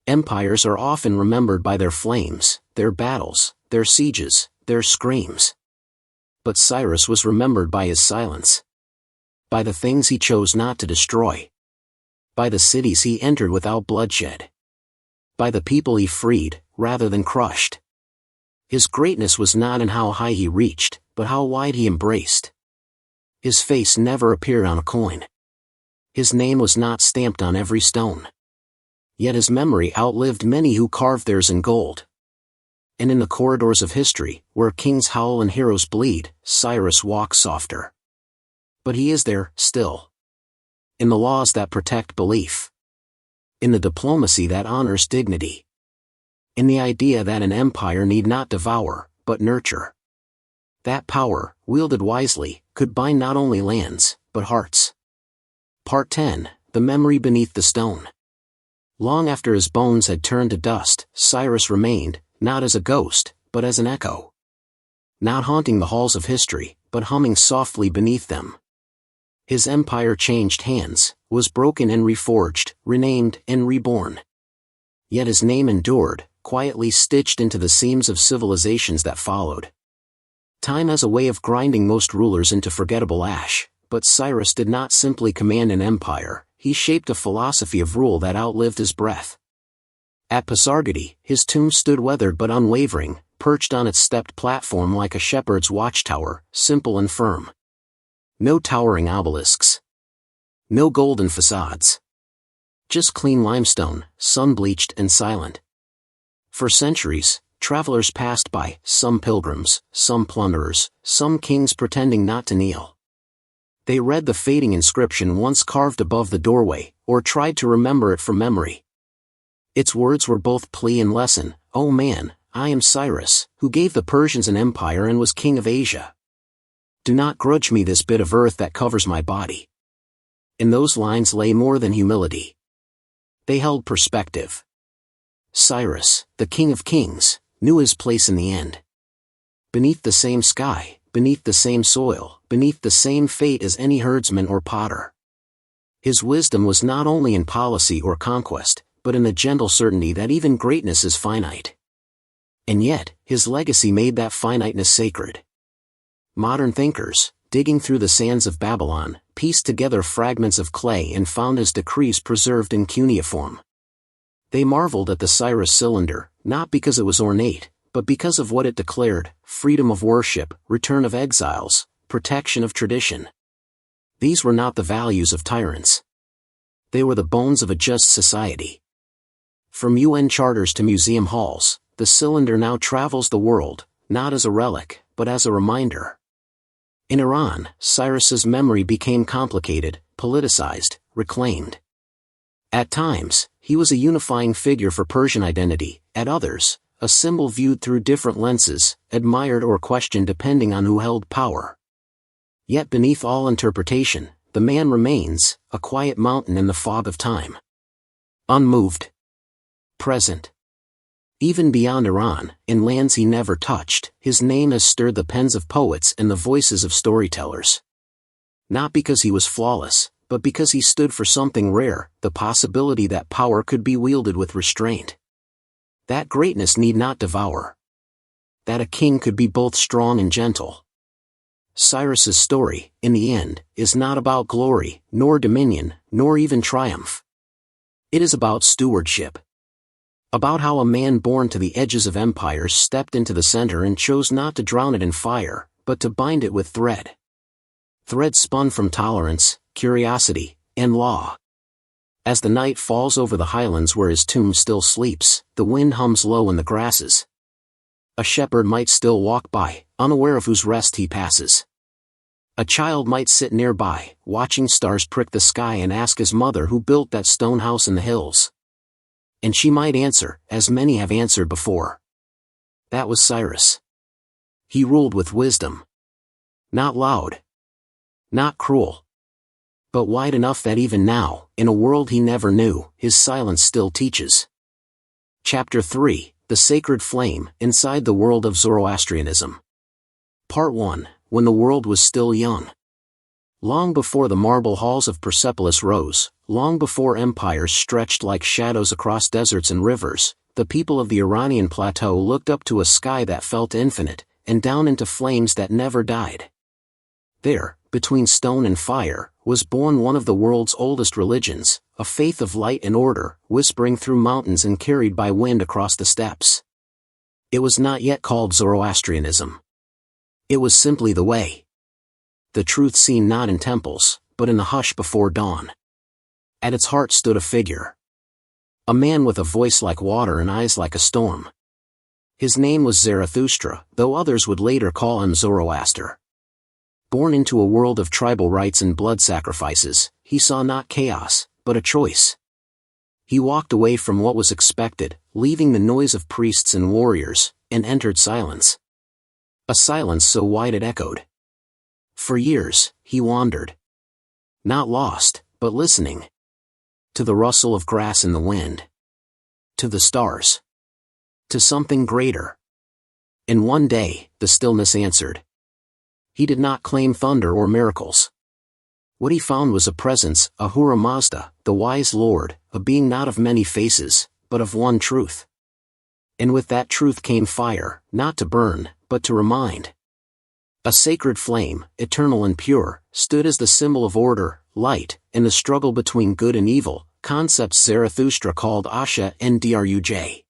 Empires are often remembered by their flames, their battles, their sieges, their screams. But Cyrus was remembered by his silence. By the things he chose not to destroy. By the cities he entered without bloodshed. By the people he freed, rather than crushed. His greatness was not in how high he reached, but how wide he embraced. His face never appeared on a coin. His name was not stamped on every stone. Yet his memory outlived many who carved theirs in gold. And in the corridors of history, where kings howl and heroes bleed, Cyrus walks softer. But he is there, still. In the laws that protect belief. In the diplomacy that honors dignity. In the idea that an empire need not devour, but nurture. That power, wielded wisely, could bind not only lands, but hearts. Part 10, The Memory Beneath the Stone. Long after his bones had turned to dust, Cyrus remained, not as a ghost, but as an echo. Not haunting the halls of history, but humming softly beneath them. His empire changed hands, was broken and reforged, renamed and reborn. Yet his name endured, quietly stitched into the seams of civilizations that followed. Time has a way of grinding most rulers into forgettable ash, but Cyrus did not simply command an empire, he shaped a philosophy of rule that outlived his breath. At Pasargadae, his tomb stood weathered but unwavering, perched on its stepped platform like a shepherd's watchtower, simple and firm. No towering obelisks. No golden facades. Just clean limestone, sun-bleached and silent. For centuries, travelers passed by, some pilgrims, some plunderers, some kings pretending not to kneel. They read the fading inscription once carved above the doorway, or tried to remember it from memory. Its words were both plea and lesson. "O man, I am Cyrus, who gave the Persians an empire and was king of Asia. Do not grudge me this bit of earth that covers my body." In those lines lay more than humility. They held perspective. Cyrus, the king of kings, knew his place in the end. Beneath the same sky, beneath the same soil, beneath the same fate as any herdsman or potter. His wisdom was not only in policy or conquest, but in the gentle certainty that even greatness is finite. And yet, his legacy made that finiteness sacred. Modern thinkers, digging through the sands of Babylon, pieced together fragments of clay and found his decrees preserved in cuneiform. They marveled at the Cyrus cylinder, not because it was ornate, but because of what it declared: freedom of worship, return of exiles, protection of tradition. These were not the values of tyrants. They were the bones of a just society. From UN charters to museum halls, the cylinder now travels the world, not as a relic, but as a reminder. In Iran, Cyrus's memory became complicated, politicized, reclaimed. At times, he was a unifying figure for Persian identity, at others, a symbol viewed through different lenses, admired or questioned depending on who held power. Yet beneath all interpretation, the man remains, a quiet mountain in the fog of time. Unmoved. Present. Even beyond Iran, in lands he never touched, his name has stirred the pens of poets and the voices of storytellers. Not because he was flawless, but because he stood for something rare, the possibility that power could be wielded with restraint. That greatness need not devour. That a king could be both strong and gentle. Cyrus's story, in the end, is not about glory, nor dominion, nor even triumph. It is about stewardship. About how a man born to the edges of empires stepped into the center and chose not to drown it in fire, but to bind it with thread. Thread spun from tolerance, curiosity, and law. As the night falls over the highlands where his tomb still sleeps, the wind hums low in the grasses. A shepherd might still walk by, unaware of whose rest he passes. A child might sit nearby, watching stars prick the sky and ask his mother who built that stone house in the hills. And she might answer, as many have answered before. That was Cyrus. He ruled with wisdom. Not loud. Not cruel. But wide enough that even now, in a world he never knew, his silence still teaches. Chapter 3, The Sacred Flame, Inside the World of Zoroastrianism. Part 1, When the World Was Still Young. Long before the marble halls of Persepolis rose, long before empires stretched like shadows across deserts and rivers, the people of the Iranian plateau looked up to a sky that felt infinite, and down into flames that never died. There, between stone and fire, was born one of the world's oldest religions, a faith of light and order, whispering through mountains and carried by wind across the steppes. It was not yet called Zoroastrianism. It was simply the way. The truth seen not in temples, but in the hush before dawn. At its heart stood a figure. A man with a voice like water and eyes like a storm. His name was Zarathustra, though others would later call him Zoroaster. Born into a world of tribal rites and blood sacrifices, he saw not chaos, but a choice. He walked away from what was expected, leaving the noise of priests and warriors, and entered silence. A silence so wide it echoed. For years, he wandered. Not lost, but listening. To the rustle of grass in the wind. To the stars. To something greater. And one day, the stillness answered. He did not claim thunder or miracles. What he found was a presence, Ahura Mazda, the wise Lord, a being not of many faces, but of one truth. And with that truth came fire, not to burn, but to remind. A sacred flame, eternal and pure, stood as the symbol of order, light, in the struggle between good and evil, concepts Zarathustra called Asha and Druj.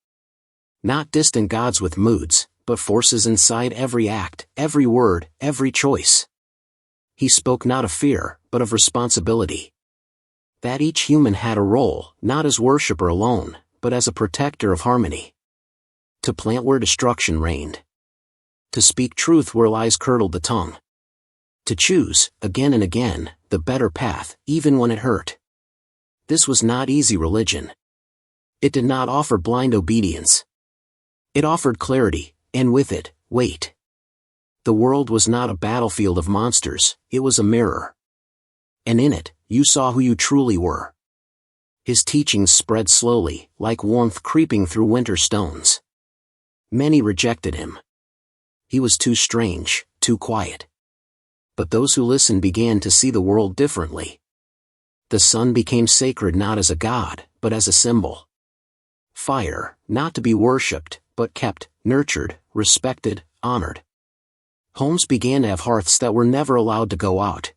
Not distant gods with moods, but forces inside every act, every word, every choice. He spoke not of fear, but of responsibility. That each human had a role, not as worshipper alone, but as a protector of harmony. To plant where destruction reigned. To speak truth where lies curdled the tongue. To choose, again and again, the better path, even when it hurt. This was not easy religion. It did not offer blind obedience. It offered clarity, and with it, weight. The world was not a battlefield of monsters, it was a mirror. And in it, you saw who you truly were. His teachings spread slowly, like warmth creeping through winter stones. Many rejected him. He was too strange, too quiet. But those who listened began to see the world differently. The sun became sacred not as a god, but as a symbol. Fire, not to be worshipped, but kept, nurtured, respected, honored. Homes began to have hearths that were never allowed to go out.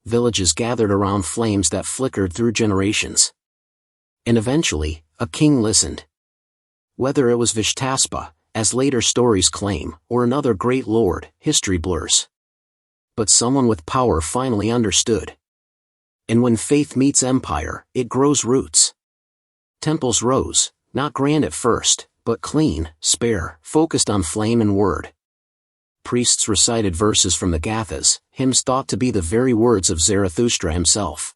Villages gathered around flames that flickered through generations. And eventually, a king listened. Whether it was Vishtaspa, as later stories claim, or another great lord, history blurs. But someone with power finally understood. And when faith meets empire, it grows roots. Temples rose, not grand at first, but clean, spare, focused on flame and word. Priests recited verses from the Gathas, hymns thought to be the very words of Zarathustra himself.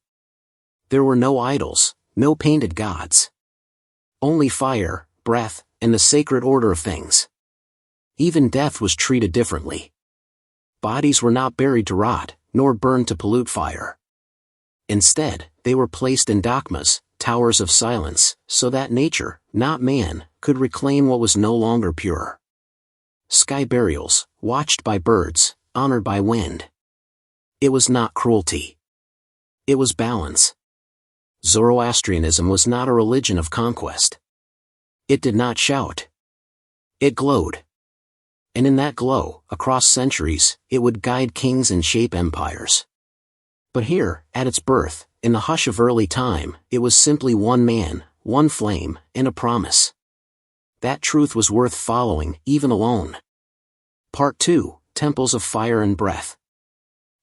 There were no idols, no painted gods. Only fire, breath, and the sacred order of things. Even death was treated differently. Bodies were not buried to rot, nor burned to pollute fire. Instead, they were placed in dakmas, towers of silence, so that nature, not man, could reclaim what was no longer pure. Sky burials, watched by birds, honored by wind. It was not cruelty. It was balance. Zoroastrianism was not a religion of conquest. It did not shout. It glowed. And in that glow, across centuries, it would guide kings and shape empires. But here, at its birth, in the hush of early time, it was simply one man, one flame, and a promise. That truth was worth following, even alone. Part 2, Temples of Fire and Breath.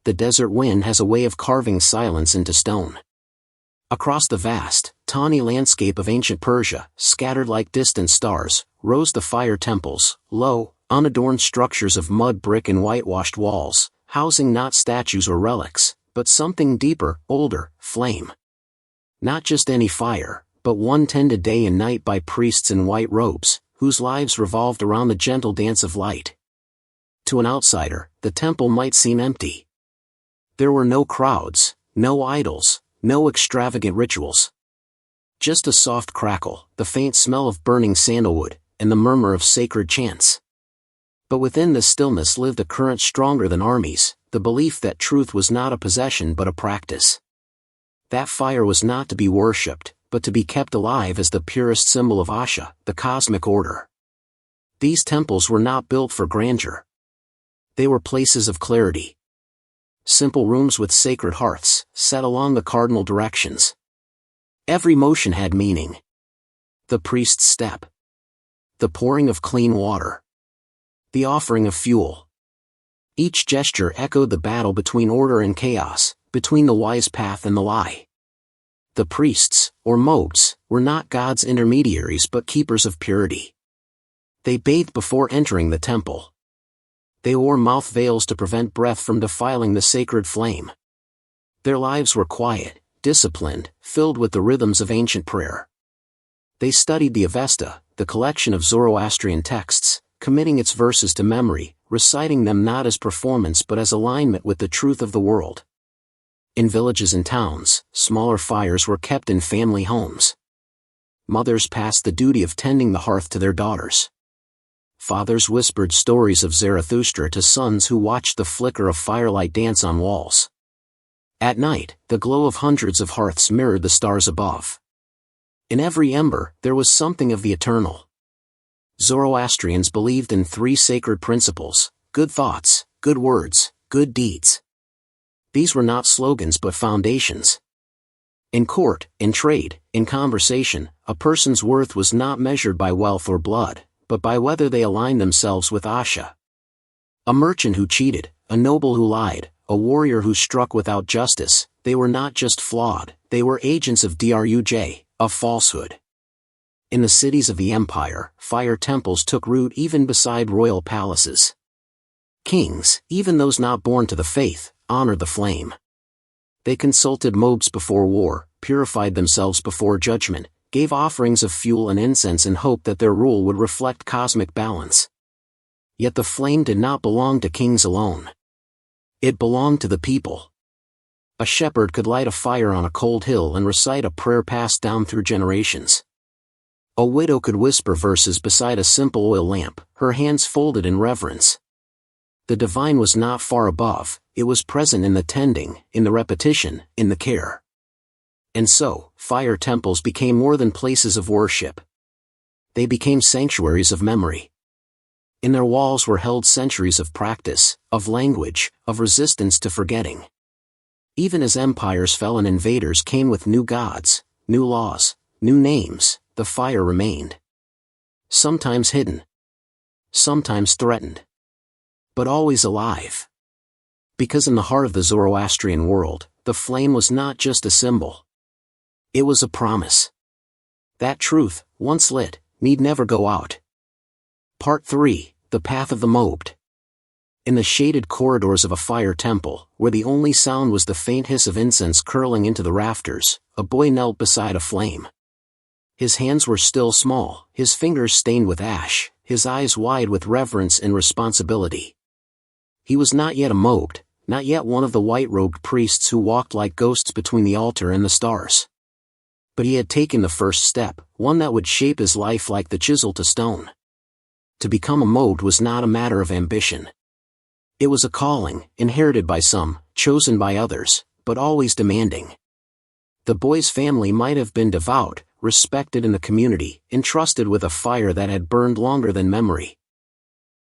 The desert wind has a way of carving silence into stone. Across the vast, tawny landscape of ancient Persia, scattered like distant stars, rose the fire temples, low, unadorned structures of mud brick and whitewashed walls, housing not statues or relics, but something deeper, older, flame. Not just any fire, but one tended day and night by priests in white robes, whose lives revolved around the gentle dance of light. To an outsider, the temple might seem empty. There were no crowds, no idols, no extravagant rituals. Just a soft crackle, the faint smell of burning sandalwood, and the murmur of sacred chants. But within this stillness lived a current stronger than armies, the belief that truth was not a possession but a practice. That fire was not to be worshipped, but to be kept alive as the purest symbol of Asha, the cosmic order. These temples were not built for grandeur. They were places of clarity. Simple rooms with sacred hearths, set along the cardinal directions. Every motion had meaning. The priest's step. The pouring of clean water. The offering of fuel. Each gesture echoed the battle between order and chaos, between the wise path and the lie. The priests, or moguls, were not God's intermediaries but keepers of purity. They bathed before entering the temple. They wore mouth veils to prevent breath from defiling the sacred flame. Their lives were quiet, disciplined, filled with the rhythms of ancient prayer. They studied the Avesta, the collection of Zoroastrian texts, committing its verses to memory, reciting them not as performance but as alignment with the truth of the world. In villages and towns, smaller fires were kept in family homes. Mothers passed the duty of tending the hearth to their daughters. Fathers whispered stories of Zarathustra to sons who watched the flicker of firelight dance on walls. At night, the glow of hundreds of hearths mirrored the stars above. In every ember, there was something of the eternal. Zoroastrians believed in three sacred principles: good thoughts, good words, good deeds. These were not slogans but foundations. In court, in trade, in conversation, a person's worth was not measured by wealth or blood, but by whether they aligned themselves with Asha. A merchant who cheated, a noble who lied, a warrior who struck without justice, they were not just flawed, they were agents of druj, of falsehood. In the cities of the empire, fire temples took root even beside royal palaces. Kings, even those not born to the faith, honored the flame. They consulted moguls before war, purified themselves before judgment, gave offerings of fuel and incense in hope that their rule would reflect cosmic balance. Yet the flame did not belong to kings alone. It belonged to the people. A shepherd could light a fire on a cold hill and recite a prayer passed down through generations. A widow could whisper verses beside a simple oil lamp, her hands folded in reverence. The divine was not far above, it was present in the tending, in the repetition, in the care. And so, fire temples became more than places of worship. They became sanctuaries of memory. In their walls were held centuries of practice, of language, of resistance to forgetting. Even as empires fell and invaders came with new gods, new laws, new names, the fire remained. Sometimes hidden. Sometimes threatened. But always alive. Because in the heart of the Zoroastrian world, the flame was not just a symbol. It was a promise. That truth, once lit, need never go out. Part 3, The Path of the Moguls. In the shaded corridors of a fire temple, where the only sound was the faint hiss of incense curling into the rafters, a boy knelt beside a flame. His hands were still small, his fingers stained with ash, his eyes wide with reverence and responsibility. He was not yet a mogul, not yet one of the white-robed priests who walked like ghosts between the altar and the stars. But he had taken the first step, one that would shape his life like the chisel to stone. To become a mode was not a matter of ambition. It was a calling, inherited by some, chosen by others, but always demanding. The boy's family might have been devout, respected in the community, entrusted with a fire that had burned longer than memory.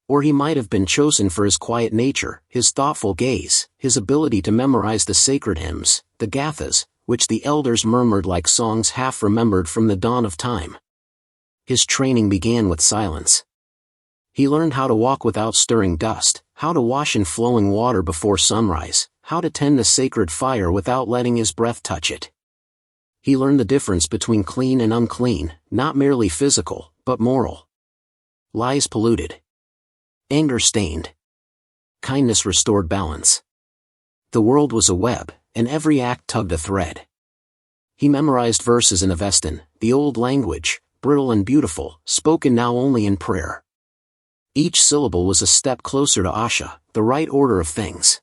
Or he might have been chosen for his quiet nature, his thoughtful gaze, his ability to memorize the sacred hymns, the gathas, which the elders murmured like songs half remembered from the dawn of time. His training began with silence. He learned how to walk without stirring dust, how to wash in flowing water before sunrise, how to tend the sacred fire without letting his breath touch it. He learned the difference between clean and unclean, not merely physical, but moral. Lies polluted. Anger stained. Kindness restored balance. The world was a web, and every act tugged a thread. He memorized verses in Avestan, the old language, brittle and beautiful, spoken now only in prayer. Each syllable was a step closer to Asha, the right order of things.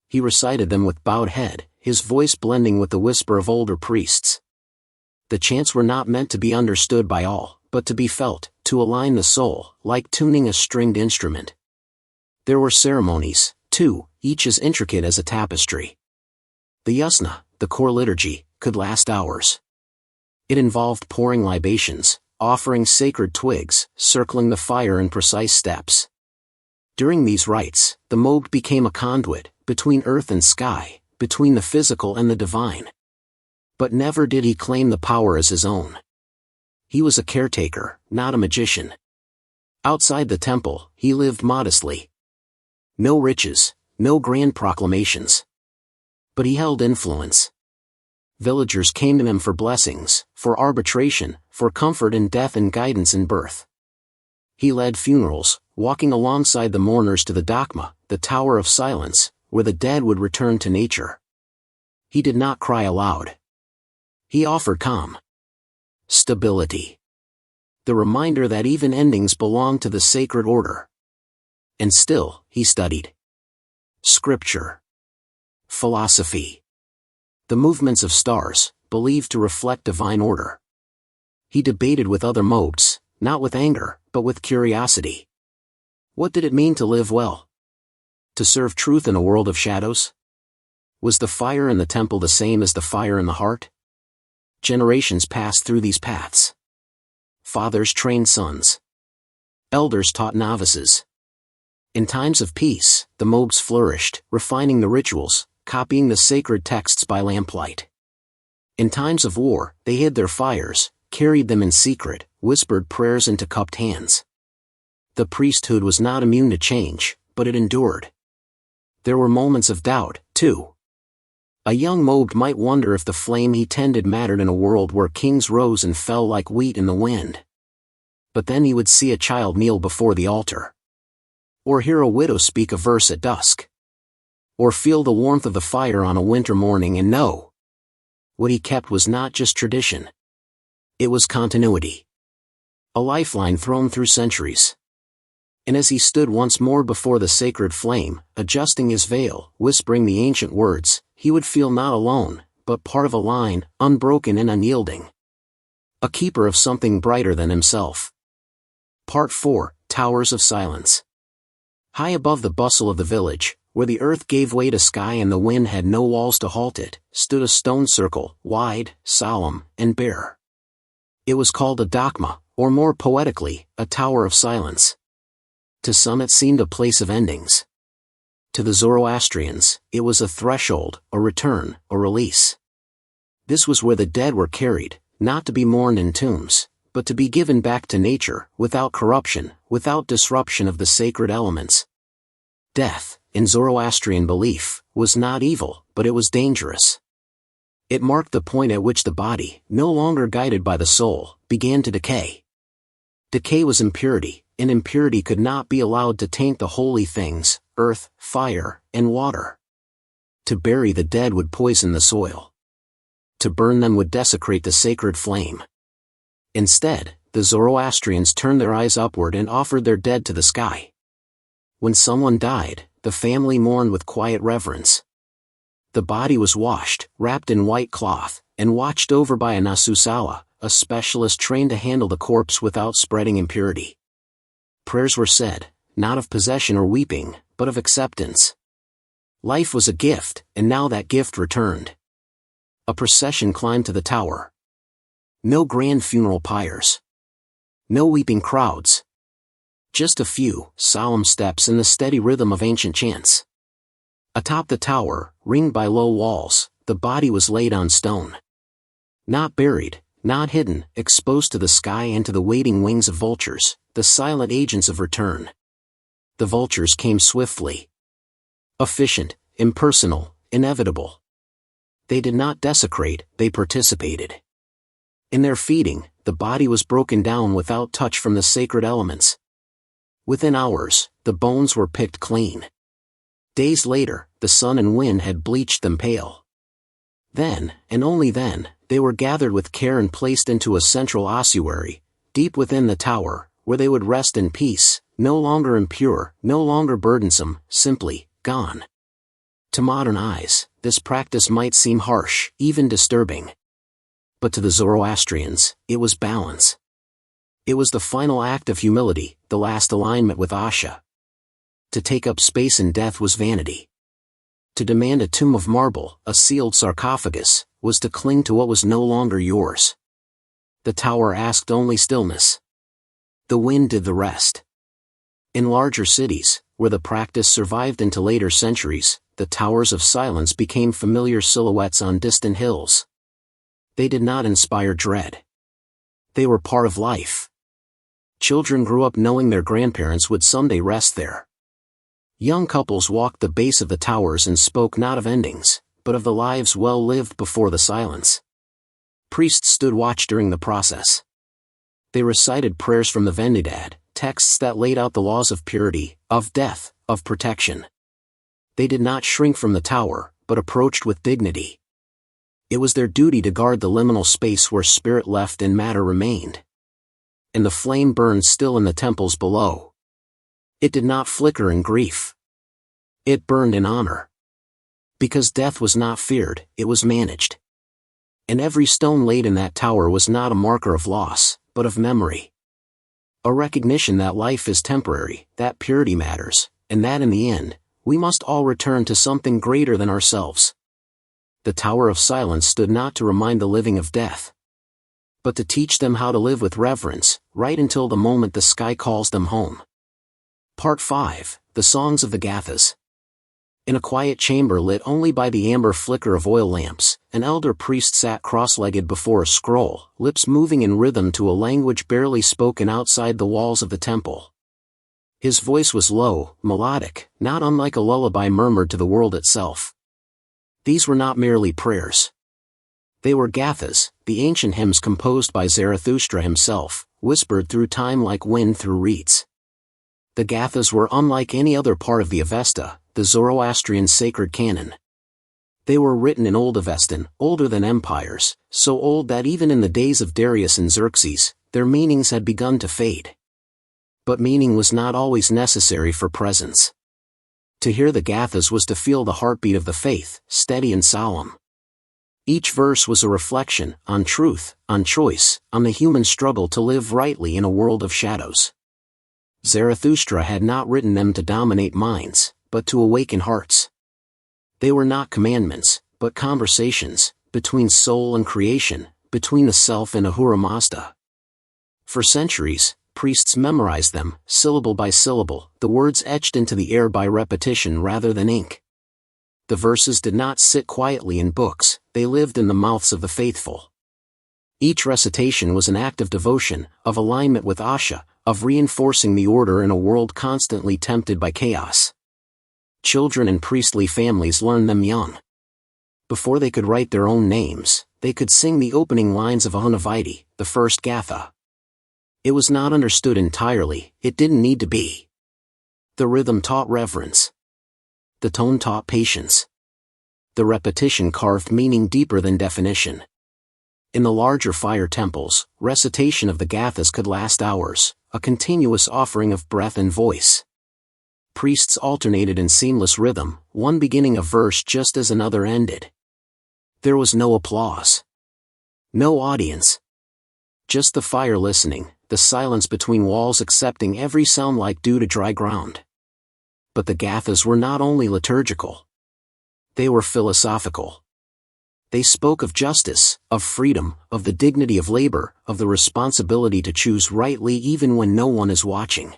He recited them with bowed head, his voice blending with the whisper of older priests. The chants were not meant to be understood by all, but to be felt, to align the soul, like tuning a stringed instrument. There were ceremonies, too, each as intricate as a tapestry. The yasna, the core liturgy, could last hours. It involved pouring libations, offering sacred twigs, circling the fire in precise steps. During these rites, the moog became a conduit, between earth and sky, between the physical and the divine. But never did he claim the power as his own. He was a caretaker, not a magician. Outside the temple, he lived modestly. No riches, no grand proclamations. But he held influence. Villagers came to him for blessings, for arbitration, for comfort in death and guidance in birth. He led funerals, walking alongside the mourners to the Dakma, the Tower of Silence, where the dead would return to nature. He did not cry aloud. He offered calm. Stability. The reminder that even endings belong to the sacred order. And still, he studied. Scripture. Philosophy. The movements of stars, believed to reflect divine order. He debated with other modes, not with anger, but with curiosity. What did it mean to live well? To serve truth in a world of shadows? Was the fire in the temple the same as the fire in the heart? Generations passed through these paths. Fathers trained sons. Elders taught novices. In times of peace, the mogs flourished, refining the rituals, copying the sacred texts by lamplight. In times of war, they hid their fires, carried them in secret, whispered prayers into cupped hands. The priesthood was not immune to change, but it endured. There were moments of doubt, too. A young Moog might wonder if the flame he tended mattered in a world where kings rose and fell like wheat in the wind. But then he would see a child kneel before the altar. Or hear a widow speak a verse at dusk. Or feel the warmth of the fire on a winter morning and know. What he kept was not just tradition. It was continuity. A lifeline thrown through centuries. And as he stood once more before the sacred flame, adjusting his veil, whispering the ancient words, he would feel not alone, but part of a line, unbroken and unyielding. A keeper of something brighter than himself. Part 4, Towers of Silence. High above the bustle of the village, where the earth gave way to sky and the wind had no walls to halt it, stood a stone circle, wide, solemn, and bare. It was called a Dakma, or more poetically, a Tower of Silence. To some it seemed a place of endings. To the Zoroastrians, it was a threshold, a return, a release. This was where the dead were carried, not to be mourned in tombs, but to be given back to nature, without corruption, without disruption of the sacred elements. Death, in Zoroastrian belief, was not evil, but it was dangerous. It marked the point at which the body, no longer guided by the soul, began to decay. Decay was impurity, and impurity could not be allowed to taint the holy things, earth, fire, and water. To bury the dead would poison the soil. To burn them would desecrate the sacred flame. Instead, the Zoroastrians turned their eyes upward and offered their dead to the sky. When someone died, the family mourned with quiet reverence. The body was washed, wrapped in white cloth, and watched over by a nasusala, a specialist trained to handle the corpse without spreading impurity. Prayers were said, not of possession or weeping, but of acceptance. Life was a gift, and now that gift returned. A procession climbed to the tower. No grand funeral pyres. No weeping crowds. Just a few solemn steps in the steady rhythm of ancient chants. Atop the tower, ringed by low walls, the body was laid on stone. Not buried, not hidden, exposed to the sky and to the waiting wings of vultures, the silent agents of return. The vultures came swiftly. Efficient, impersonal, inevitable. They did not desecrate, they participated. In their feeding, the body was broken down without touch from the sacred elements. Within hours, the bones were picked clean. Days later, the sun and wind had bleached them pale. Then, and only then, they were gathered with care and placed into a central ossuary, deep within the tower, where they would rest in peace, no longer impure, no longer burdensome, simply, gone. To modern eyes, this practice might seem harsh, even disturbing. But to the Zoroastrians, it was balance. It was the final act of humility, the last alignment with Asha. To take up space in death was vanity. To demand a tomb of marble, a sealed sarcophagus, was to cling to what was no longer yours. The tower asked only stillness. The wind did the rest. In larger cities, where the practice survived into later centuries, the towers of silence became familiar silhouettes on distant hills. They did not inspire dread. They were part of life. Children grew up knowing their grandparents would someday rest there. Young couples walked the base of the towers and spoke not of endings, but of the lives well lived before the silence. Priests stood watch during the process. They recited prayers from the Vendidad, texts that laid out the laws of purity, of death, of protection. They did not shrink from the tower, but approached with dignity. It was their duty to guard the liminal space where spirit left and matter remained. And the flame burned still in the temples below. It did not flicker in grief. It burned in honor. Because death was not feared, it was managed. And every stone laid in that tower was not a marker of loss, but of memory. A recognition that life is temporary, that purity matters, and that in the end, we must all return to something greater than ourselves. The Tower of Silence stood not to remind the living of death, but to teach them how to live with reverence, right until the moment the sky calls them home. Part 5, The Songs of the Gathas. In a quiet chamber lit only by the amber flicker of oil lamps, an elder priest sat cross-legged before a scroll, lips moving in rhythm to a language barely spoken outside the walls of the temple. His voice was low, melodic, not unlike a lullaby murmured to the world itself. These were not merely prayers. They were gathas, the ancient hymns composed by Zarathustra himself, whispered through time like wind through reeds. The gathas were unlike any other part of the Avesta, the Zoroastrian sacred canon. They were written in Old Avestan, older than empires, so old that even in the days of Darius and Xerxes, their meanings had begun to fade. But meaning was not always necessary for presence. To hear the gathas was to feel the heartbeat of the faith, steady and solemn. Each verse was a reflection, on truth, on choice, on the human struggle to live rightly in a world of shadows. Zarathustra had not written them to dominate minds, but to awaken hearts. They were not commandments, but conversations, between soul and creation, between the self and Ahura Mazda. For centuries, priests memorized them, syllable by syllable, the words etched into the air by repetition rather than ink. The verses did not sit quietly in books, they lived in the mouths of the faithful. Each recitation was an act of devotion, of alignment with Asha, of reinforcing the order in a world constantly tempted by chaos. Children and priestly families learned them young. Before they could write their own names, they could sing the opening lines of Ahunaviti, the first Gatha. It was not understood entirely, it didn't need to be. The rhythm taught reverence. The tone taught patience. The repetition carved meaning deeper than definition. In the larger fire temples, recitation of the Gathas could last hours, a continuous offering of breath and voice. Priests alternated in seamless rhythm, one beginning a verse just as another ended. There was no applause. No audience. Just the fire listening, the silence between walls accepting every sound like dew to dry ground. But the Gathas were not only liturgical. They were philosophical. They spoke of justice, of freedom, of the dignity of labor, of the responsibility to choose rightly even when no one is watching.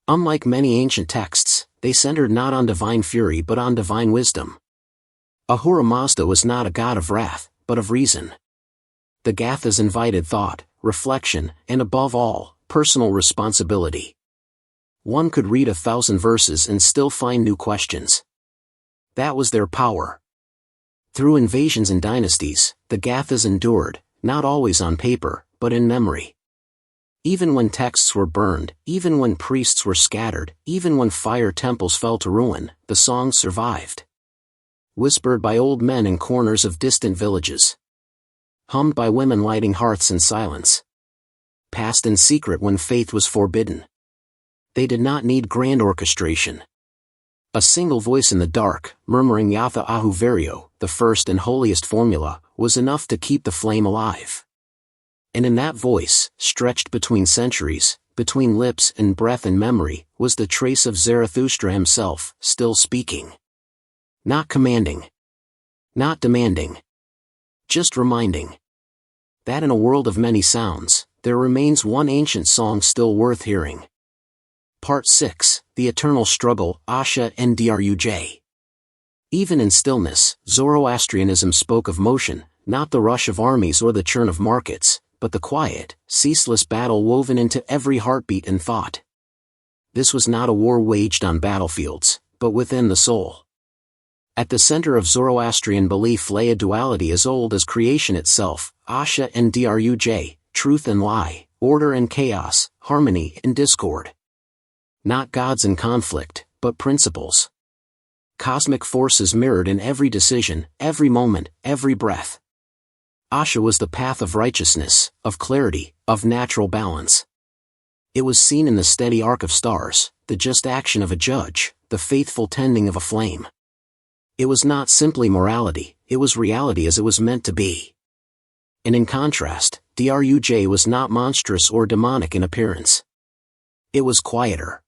Unlike many ancient texts, they centered not on divine fury but on divine wisdom. Ahura Mazda was not a god of wrath, but of reason. The Gathas invited thought, reflection, and above all, personal responsibility. One could read 1,000 verses and still find new questions. That was their power. Through invasions and dynasties, the Gathas endured, not always on paper, but in memory. Even when texts were burned, even when priests were scattered, even when fire temples fell to ruin, the songs survived. Whispered by old men in corners of distant villages. Hummed by women lighting hearths in silence. Passed in secret when faith was forbidden. They did not need grand orchestration. A single voice in the dark, murmuring Yatha Ahu Vario, the first and holiest formula, was enough to keep the flame alive. And in that voice, stretched between centuries, between lips and breath and memory, was the trace of Zarathustra himself, still speaking. Not commanding. Not demanding. Just reminding. That in a world of many sounds, there remains one ancient song still worth hearing. Part 6, The Eternal Struggle, Asha and Druj. Even in stillness, Zoroastrianism spoke of motion, not the rush of armies or the churn of markets, but the quiet, ceaseless battle woven into every heartbeat and thought. This was not a war waged on battlefields, but within the soul. At the center of Zoroastrian belief lay a duality as old as creation itself, Asha and Druj, truth and lie, order and chaos, harmony and discord. Not gods in conflict, but principles. Cosmic forces mirrored in every decision, every moment, every breath. Asha was the path of righteousness, of clarity, of natural balance. It was seen in the steady arc of stars, the just action of a judge, the faithful tending of a flame. It was not simply morality, it was reality as it was meant to be. And in contrast, Druj was not monstrous or demonic in appearance. It was quieter.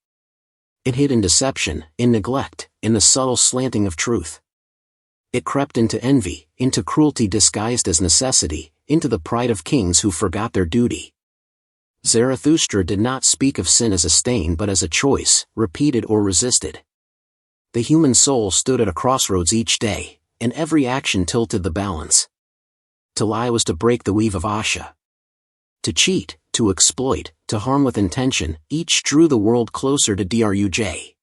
It hid in deception, in neglect, in the subtle slanting of truth. It crept into envy, into cruelty disguised as necessity, into the pride of kings who forgot their duty. Zarathustra did not speak of sin as a stain but as a choice, repeated or resisted. The human soul stood at a crossroads each day, and every action tilted the balance. To lie was to break the weave of Asha. To cheat, to exploit, to harm with intention, each drew the world closer to Druj.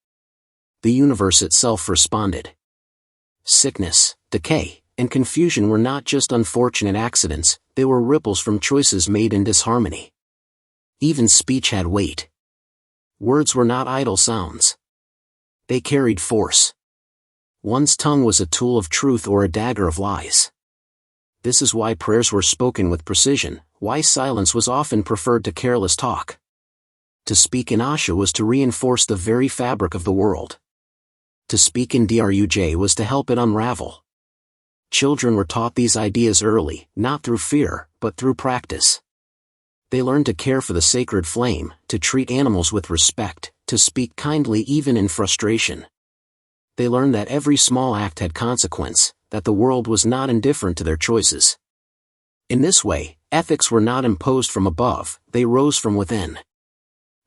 The universe itself responded. Sickness, decay, and confusion were not just unfortunate accidents, they were ripples from choices made in disharmony. Even speech had weight. Words were not idle sounds. They carried force. One's tongue was a tool of truth or a dagger of lies. This is why prayers were spoken with precision, why silence was often preferred to careless talk. To speak in Asha was to reinforce the very fabric of the world. To speak in Druj was to help it unravel. Children were taught these ideas early, not through fear, but through practice. They learned to care for the sacred flame, to treat animals with respect, to speak kindly even in frustration. They learned that every small act had consequence, that the world was not indifferent to their choices. In this way, ethics were not imposed from above, they rose from within.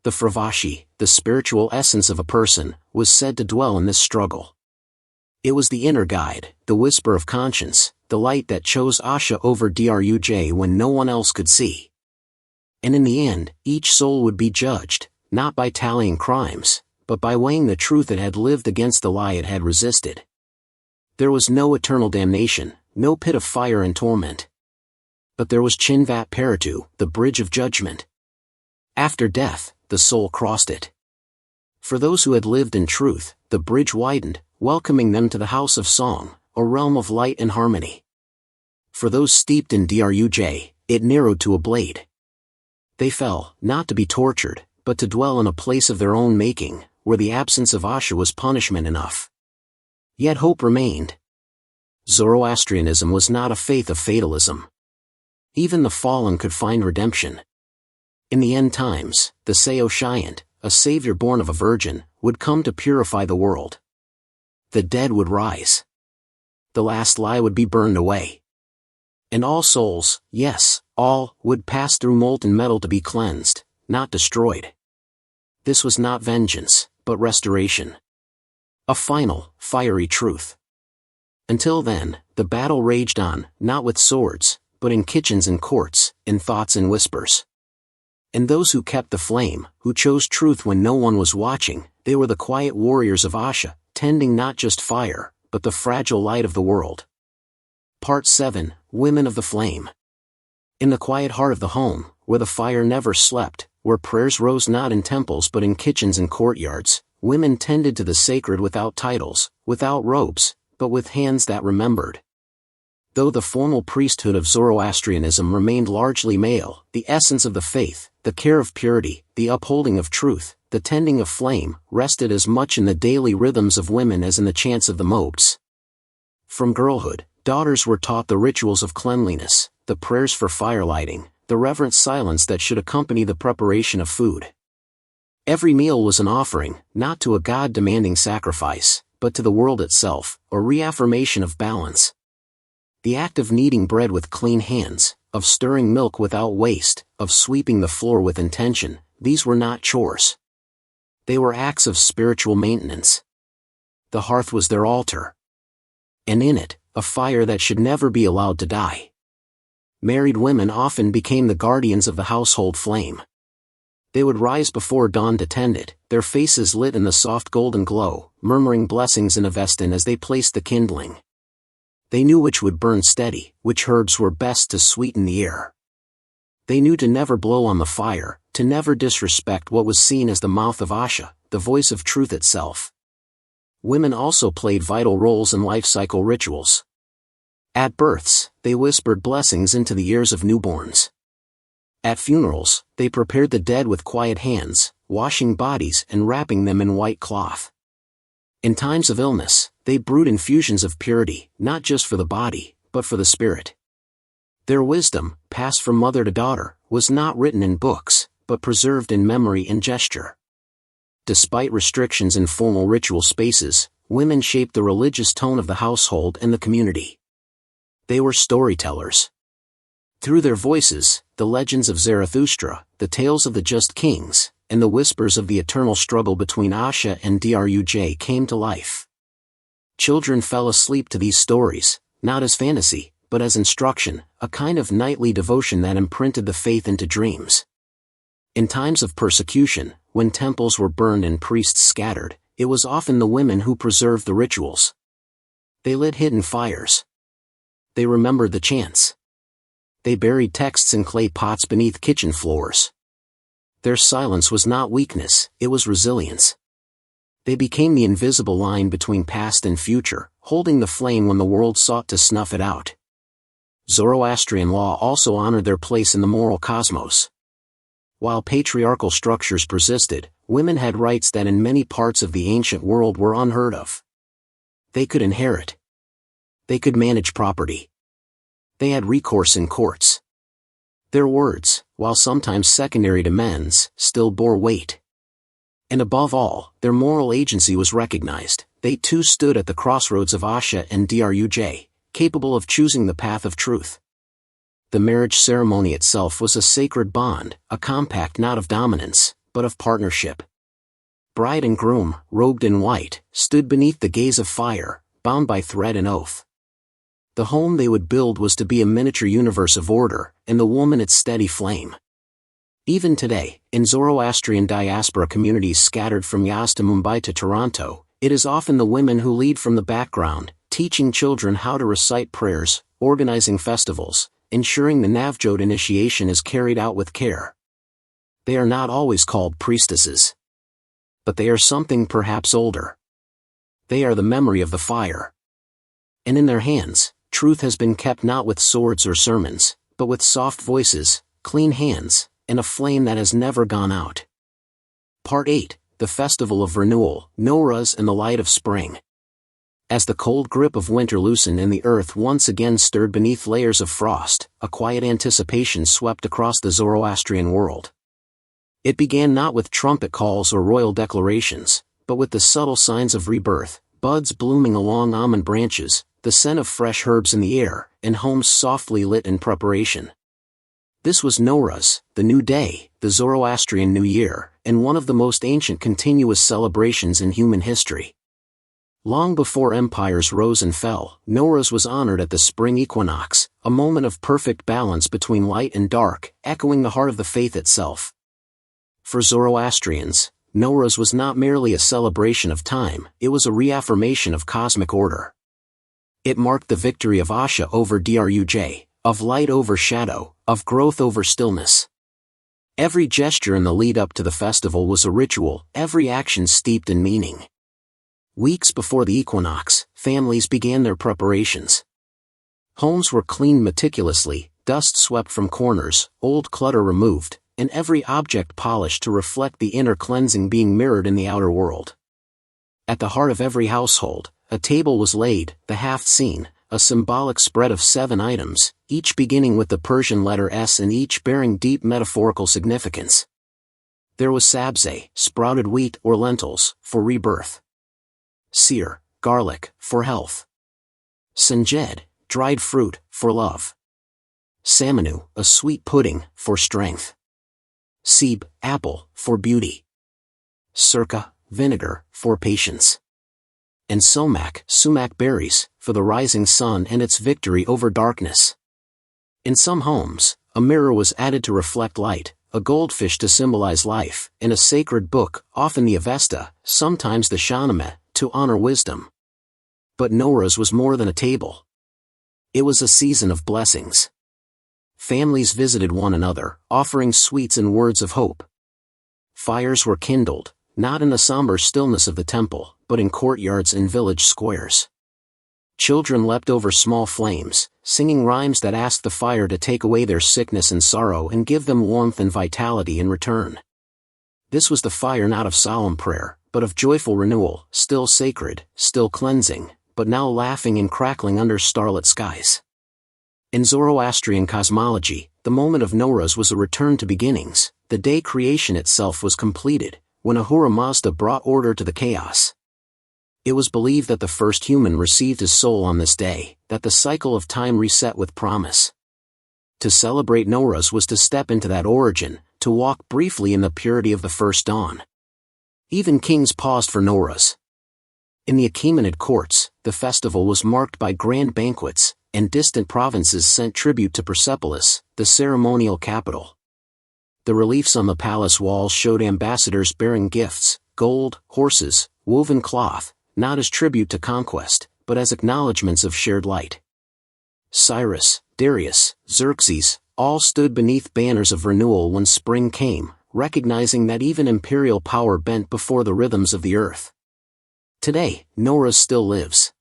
The Fravashi, the spiritual essence of a person, was said to dwell in this struggle. It was the inner guide, the whisper of conscience, the light that chose Asha over Druj when no one else could see. And in the end, each soul would be judged, not by tallying crimes, but by weighing the truth it had lived against the lie it had resisted. There was no eternal damnation, no pit of fire and torment. But there was Chinvat Paritu, the bridge of judgment. After death, the soul crossed it. For those who had lived in truth, the bridge widened, welcoming them to the house of song, a realm of light and harmony. For those steeped in Druj, it narrowed to a blade. They fell, not to be tortured, but to dwell in a place of their own making, where the absence of Asha was punishment enough. Yet hope remained. Zoroastrianism was not a faith of fatalism. Even the fallen could find redemption. In the end times, the Saoshyant, a savior born of a virgin, would come to purify the world. The dead would rise. The last lie would be burned away. And all souls, yes, all, would pass through molten metal to be cleansed, not destroyed. This was not vengeance, but restoration. A final, fiery truth. Until then, the battle raged on, not with swords, but in kitchens and courts, in thoughts and whispers. And those who kept the flame, who chose truth when no one was watching, they were the quiet warriors of Asha, tending not just fire, but the fragile light of the world. Part 7, Women of the Flame. In the quiet heart of the home, where the fire never slept, where prayers rose not in temples but in kitchens and courtyards, women tended to the sacred without titles, without robes, but with hands that remembered. Though the formal priesthood of Zoroastrianism remained largely male, the essence of the faith, the care of purity, the upholding of truth, the tending of flame, rested as much in the daily rhythms of women as in the chants of the mobs. From girlhood, daughters were taught the rituals of cleanliness, the prayers for fire lighting, the reverent silence that should accompany the preparation of food. Every meal was an offering, not to a god demanding sacrifice, but to the world itself, a reaffirmation of balance. The act of kneading bread with clean hands, of stirring milk without waste, of sweeping the floor with intention, these were not chores. They were acts of spiritual maintenance. The hearth was their altar. And in it, a fire that should never be allowed to die. Married women often became the guardians of the household flame. They would rise before dawn to tend it, their faces lit in the soft golden glow, murmuring blessings in Avestan as they placed the kindling. They knew which would burn steady, which herbs were best to sweeten the air. They knew to never blow on the fire, to never disrespect what was seen as the mouth of Asha, the voice of truth itself. Women also played vital roles in life cycle rituals. At births, they whispered blessings into the ears of newborns. At funerals, they prepared the dead with quiet hands, washing bodies and wrapping them in white cloth. In times of illness, they brewed infusions of purity, not just for the body, but for the spirit. Their wisdom, passed from mother to daughter, was not written in books, but preserved in memory and gesture. Despite restrictions in formal ritual spaces, women shaped the religious tone of the household and the community. They were storytellers. Through their voices, the legends of Zarathustra, the tales of the just kings, and the whispers of the eternal struggle between Asha and Druj came to life. Children fell asleep to these stories, not as fantasy, but as instruction, a kind of nightly devotion that imprinted the faith into dreams. In times of persecution, when temples were burned and priests scattered, it was often the women who preserved the rituals. They lit hidden fires. They remembered the chants. They buried texts in clay pots beneath kitchen floors. Their silence was not weakness, it was resilience. They became the invisible line between past and future, holding the flame when the world sought to snuff it out. Zoroastrian law also honored their place in the moral cosmos. While patriarchal structures persisted, women had rights that in many parts of the ancient world were unheard of. They could inherit. They could manage property. They had recourse in courts. Their words, while sometimes secondary to men's, still bore weight. And above all, their moral agency was recognized. They too stood at the crossroads of Asha and Druj, capable of choosing the path of truth. The marriage ceremony itself was a sacred bond, a compact not of dominance, but of partnership. Bride and groom, robed in white, stood beneath the gaze of fire, bound by thread and oath. The home they would build was to be a miniature universe of order, and the woman its steady flame. Even today, in Zoroastrian diaspora communities scattered from Yazd to Mumbai to Toronto, it is often the women who lead from the background, teaching children how to recite prayers, organizing festivals, ensuring the Navjot initiation is carried out with care. They are not always called priestesses. But they are something perhaps older. They are the memory of the fire. And in their hands, truth has been kept not with swords or sermons, but with soft voices, clean hands, and a flame that has never gone out. Part 8, the festival of renewal, Nowruz in the light of spring. As the cold grip of winter loosened and the earth once again stirred beneath layers of frost, a quiet anticipation swept across the Zoroastrian world. It began not with trumpet calls or royal declarations, but with the subtle signs of rebirth, buds blooming along almond branches, the scent of fresh herbs in the air, and homes softly lit in preparation. This was Nowruz, the new day, the Zoroastrian New Year, and one of the most ancient continuous celebrations in human history. Long before empires rose and fell, Nowruz was honored at the spring equinox, a moment of perfect balance between light and dark, echoing the heart of the faith itself. For Zoroastrians, Nowruz was not merely a celebration of time, it was a reaffirmation of cosmic order. It marked the victory of Asha over Druj, of light over shadow, of growth over stillness. Every gesture in the lead-up to the festival was a ritual, every action steeped in meaning. Weeks before the equinox, families began their preparations. Homes were cleaned meticulously, dust swept from corners, old clutter removed, and every object polished to reflect the inner cleansing being mirrored in the outer world. At the heart of every household, a table was laid, the half-seen, a symbolic spread of 7 items, each beginning with the Persian letter S and each bearing deep metaphorical significance. There was sabze, sprouted wheat or lentils, for rebirth. Seer, garlic, for health. Sanjed, dried fruit, for love. Samanu, a sweet pudding, for strength. Seb, apple, for beauty. Sirka, vinegar, for patience. And sumac berries, for the rising sun and its victory over darkness. In some homes, a mirror was added to reflect light, a goldfish to symbolize life, and a sacred book, often the Avesta, sometimes the Shahnameh, to honor wisdom. But Nowruz was more than a table. It was a season of blessings. Families visited one another, offering sweets and words of hope. Fires were kindled, not in the somber stillness of the temple, but in courtyards and village squares. Children leapt over small flames, singing rhymes that asked the fire to take away their sickness and sorrow and give them warmth and vitality in return. This was the fire not of solemn prayer, but of joyful renewal, still sacred, still cleansing, but now laughing and crackling under starlit skies. In Zoroastrian cosmology, the moment of Nowruz was a return to beginnings, the day creation itself was completed, when Ahura Mazda brought order to the chaos. It was believed that the first human received his soul on this day, that the cycle of time reset with promise. To celebrate Nowruz was to step into that origin, to walk briefly in the purity of the first dawn. Even kings paused for Nowruz. In the Achaemenid courts, the festival was marked by grand banquets, and distant provinces sent tribute to Persepolis, the ceremonial capital. The reliefs on the palace walls showed ambassadors bearing gifts, gold, horses, woven cloth, not as tribute to conquest, but as acknowledgments of shared light. Cyrus, Darius, Xerxes, all stood beneath banners of renewal when spring came, recognizing that even imperial power bent before the rhythms of the earth. Today, Nowruz still lives.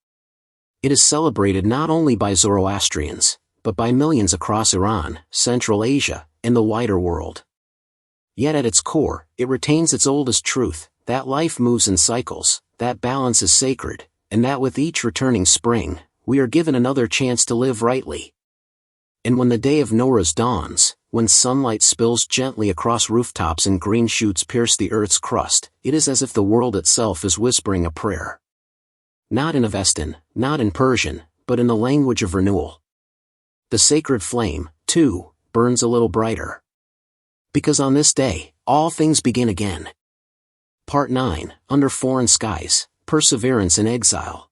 It is celebrated not only by Zoroastrians, but by millions across Iran, Central Asia, and the wider world. Yet at its core, it retains its oldest truth, that life moves in cycles, that balance is sacred, and that with each returning spring, we are given another chance to live rightly. And when the day of Nowruz dawns, when sunlight spills gently across rooftops and green shoots pierce the earth's crust, it is as if the world itself is whispering a prayer. Not in Avestan, not in Persian, but in the language of renewal. The sacred flame, too, burns a little brighter. Because on this day, all things begin again. Part 9, Under Foreign Skies, Perseverance in Exile.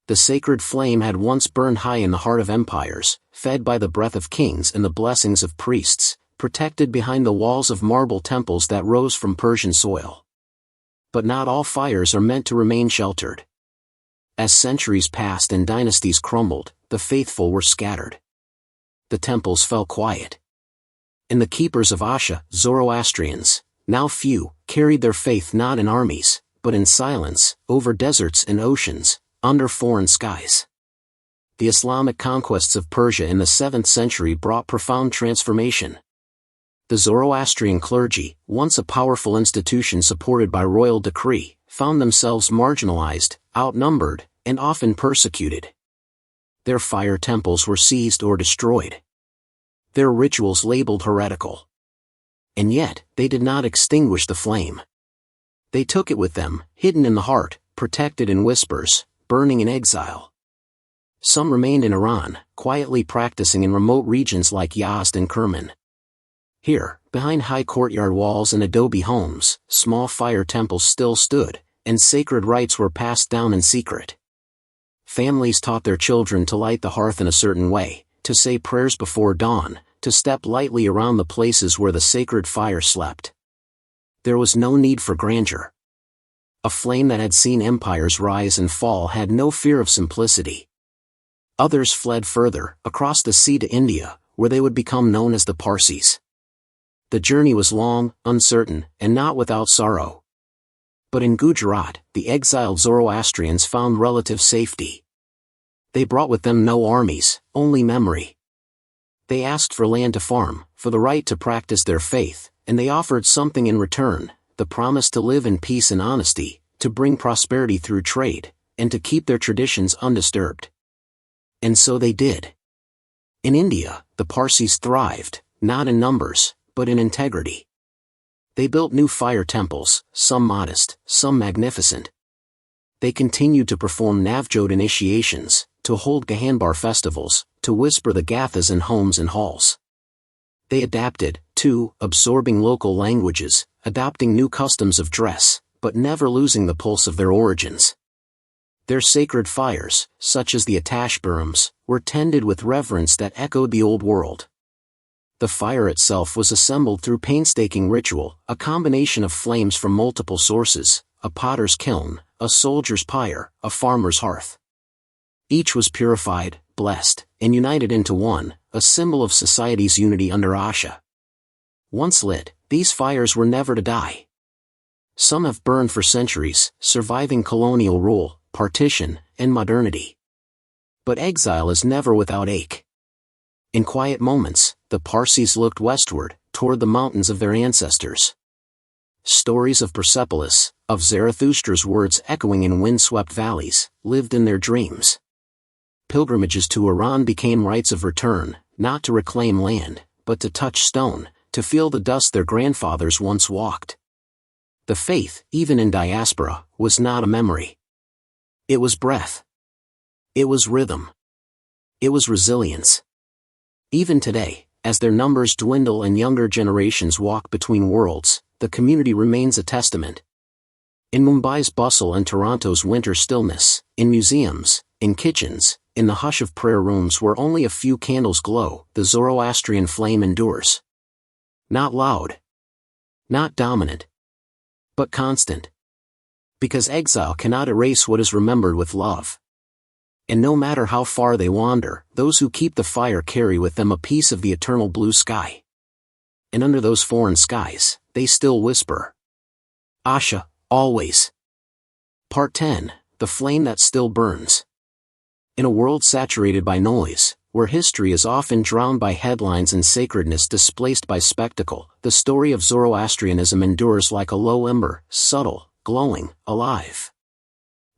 The sacred flame had once burned high in the heart of empires, fed by the breath of kings and the blessings of priests, protected behind the walls of marble temples that rose from Persian soil. But not all fires are meant to remain sheltered. As centuries passed and dynasties crumbled, the faithful were scattered. The temples fell quiet. And the keepers of Asha, Zoroastrians, now few, carried their faith not in armies, but in silence, over deserts and oceans, under foreign skies. The Islamic conquests of Persia in the 7th century brought profound transformation. The Zoroastrian clergy, once a powerful institution supported by royal decree, found themselves marginalized, outnumbered, and often persecuted. Their fire temples were seized or destroyed. Their rituals labeled heretical. And yet, they did not extinguish the flame. They took it with them, hidden in the heart, protected in whispers, burning in exile. Some remained in Iran, quietly practicing in remote regions like Yazd and Kerman. Here, behind high courtyard walls and adobe homes, small fire temples still stood, and sacred rites were passed down in secret. Families taught their children to light the hearth in a certain way, to say prayers before dawn, to step lightly around the places where the sacred fire slept. There was no need for grandeur. A flame that had seen empires rise and fall had no fear of simplicity. Others fled further, across the sea to India, where they would become known as the Parsis. The journey was long, uncertain, and not without sorrow. But in Gujarat, the exiled Zoroastrians found relative safety. They brought with them no armies, only memory. They asked for land to farm, for the right to practice their faith, and they offered something in return, the promise to live in peace and honesty, to bring prosperity through trade, and to keep their traditions undisturbed. And so they did. In India, the Parsis thrived, not in numbers, but in integrity. They built new fire temples, some modest, some magnificent. They continued to perform Navjot initiations, to hold Gahanbar festivals, to whisper the Gathas in homes and halls. They adapted, too, absorbing local languages, adopting new customs of dress, but never losing the pulse of their origins. Their sacred fires, such as the Atashburams, were tended with reverence that echoed the old world. The fire itself was assembled through painstaking ritual, a combination of flames from multiple sources, a potter's kiln, a soldier's pyre, a farmer's hearth. Each was purified, blessed, and united into one, a symbol of society's unity under Asha. Once lit, these fires were never to die. Some have burned for centuries, surviving colonial rule, partition, and modernity. But exile is never without ache. In quiet moments, the Parsis looked westward, toward the mountains of their ancestors. Stories of Persepolis, of Zarathustra's words echoing in wind-swept valleys, lived in their dreams. Pilgrimages to Iran became rites of return, not to reclaim land, but to touch stone, to feel the dust their grandfathers once walked. The faith, even in diaspora, was not a memory. It was breath. It was rhythm. It was resilience. Even today, as their numbers dwindle and younger generations walk between worlds, the community remains a testament. In Mumbai's bustle and Toronto's winter stillness, in museums, in kitchens, in the hush of prayer rooms where only a few candles glow, the Zoroastrian flame endures. Not loud. Not dominant. But constant. Because exile cannot erase what is remembered with love. And no matter how far they wander, those who keep the fire carry with them a piece of the eternal blue sky. And under those foreign skies, they still whisper. Asha, always. Part 10, The Flame That Still Burns. In a world saturated by noise, where history is often drowned by headlines and sacredness displaced by spectacle, the story of Zoroastrianism endures like a low ember, subtle, glowing, alive.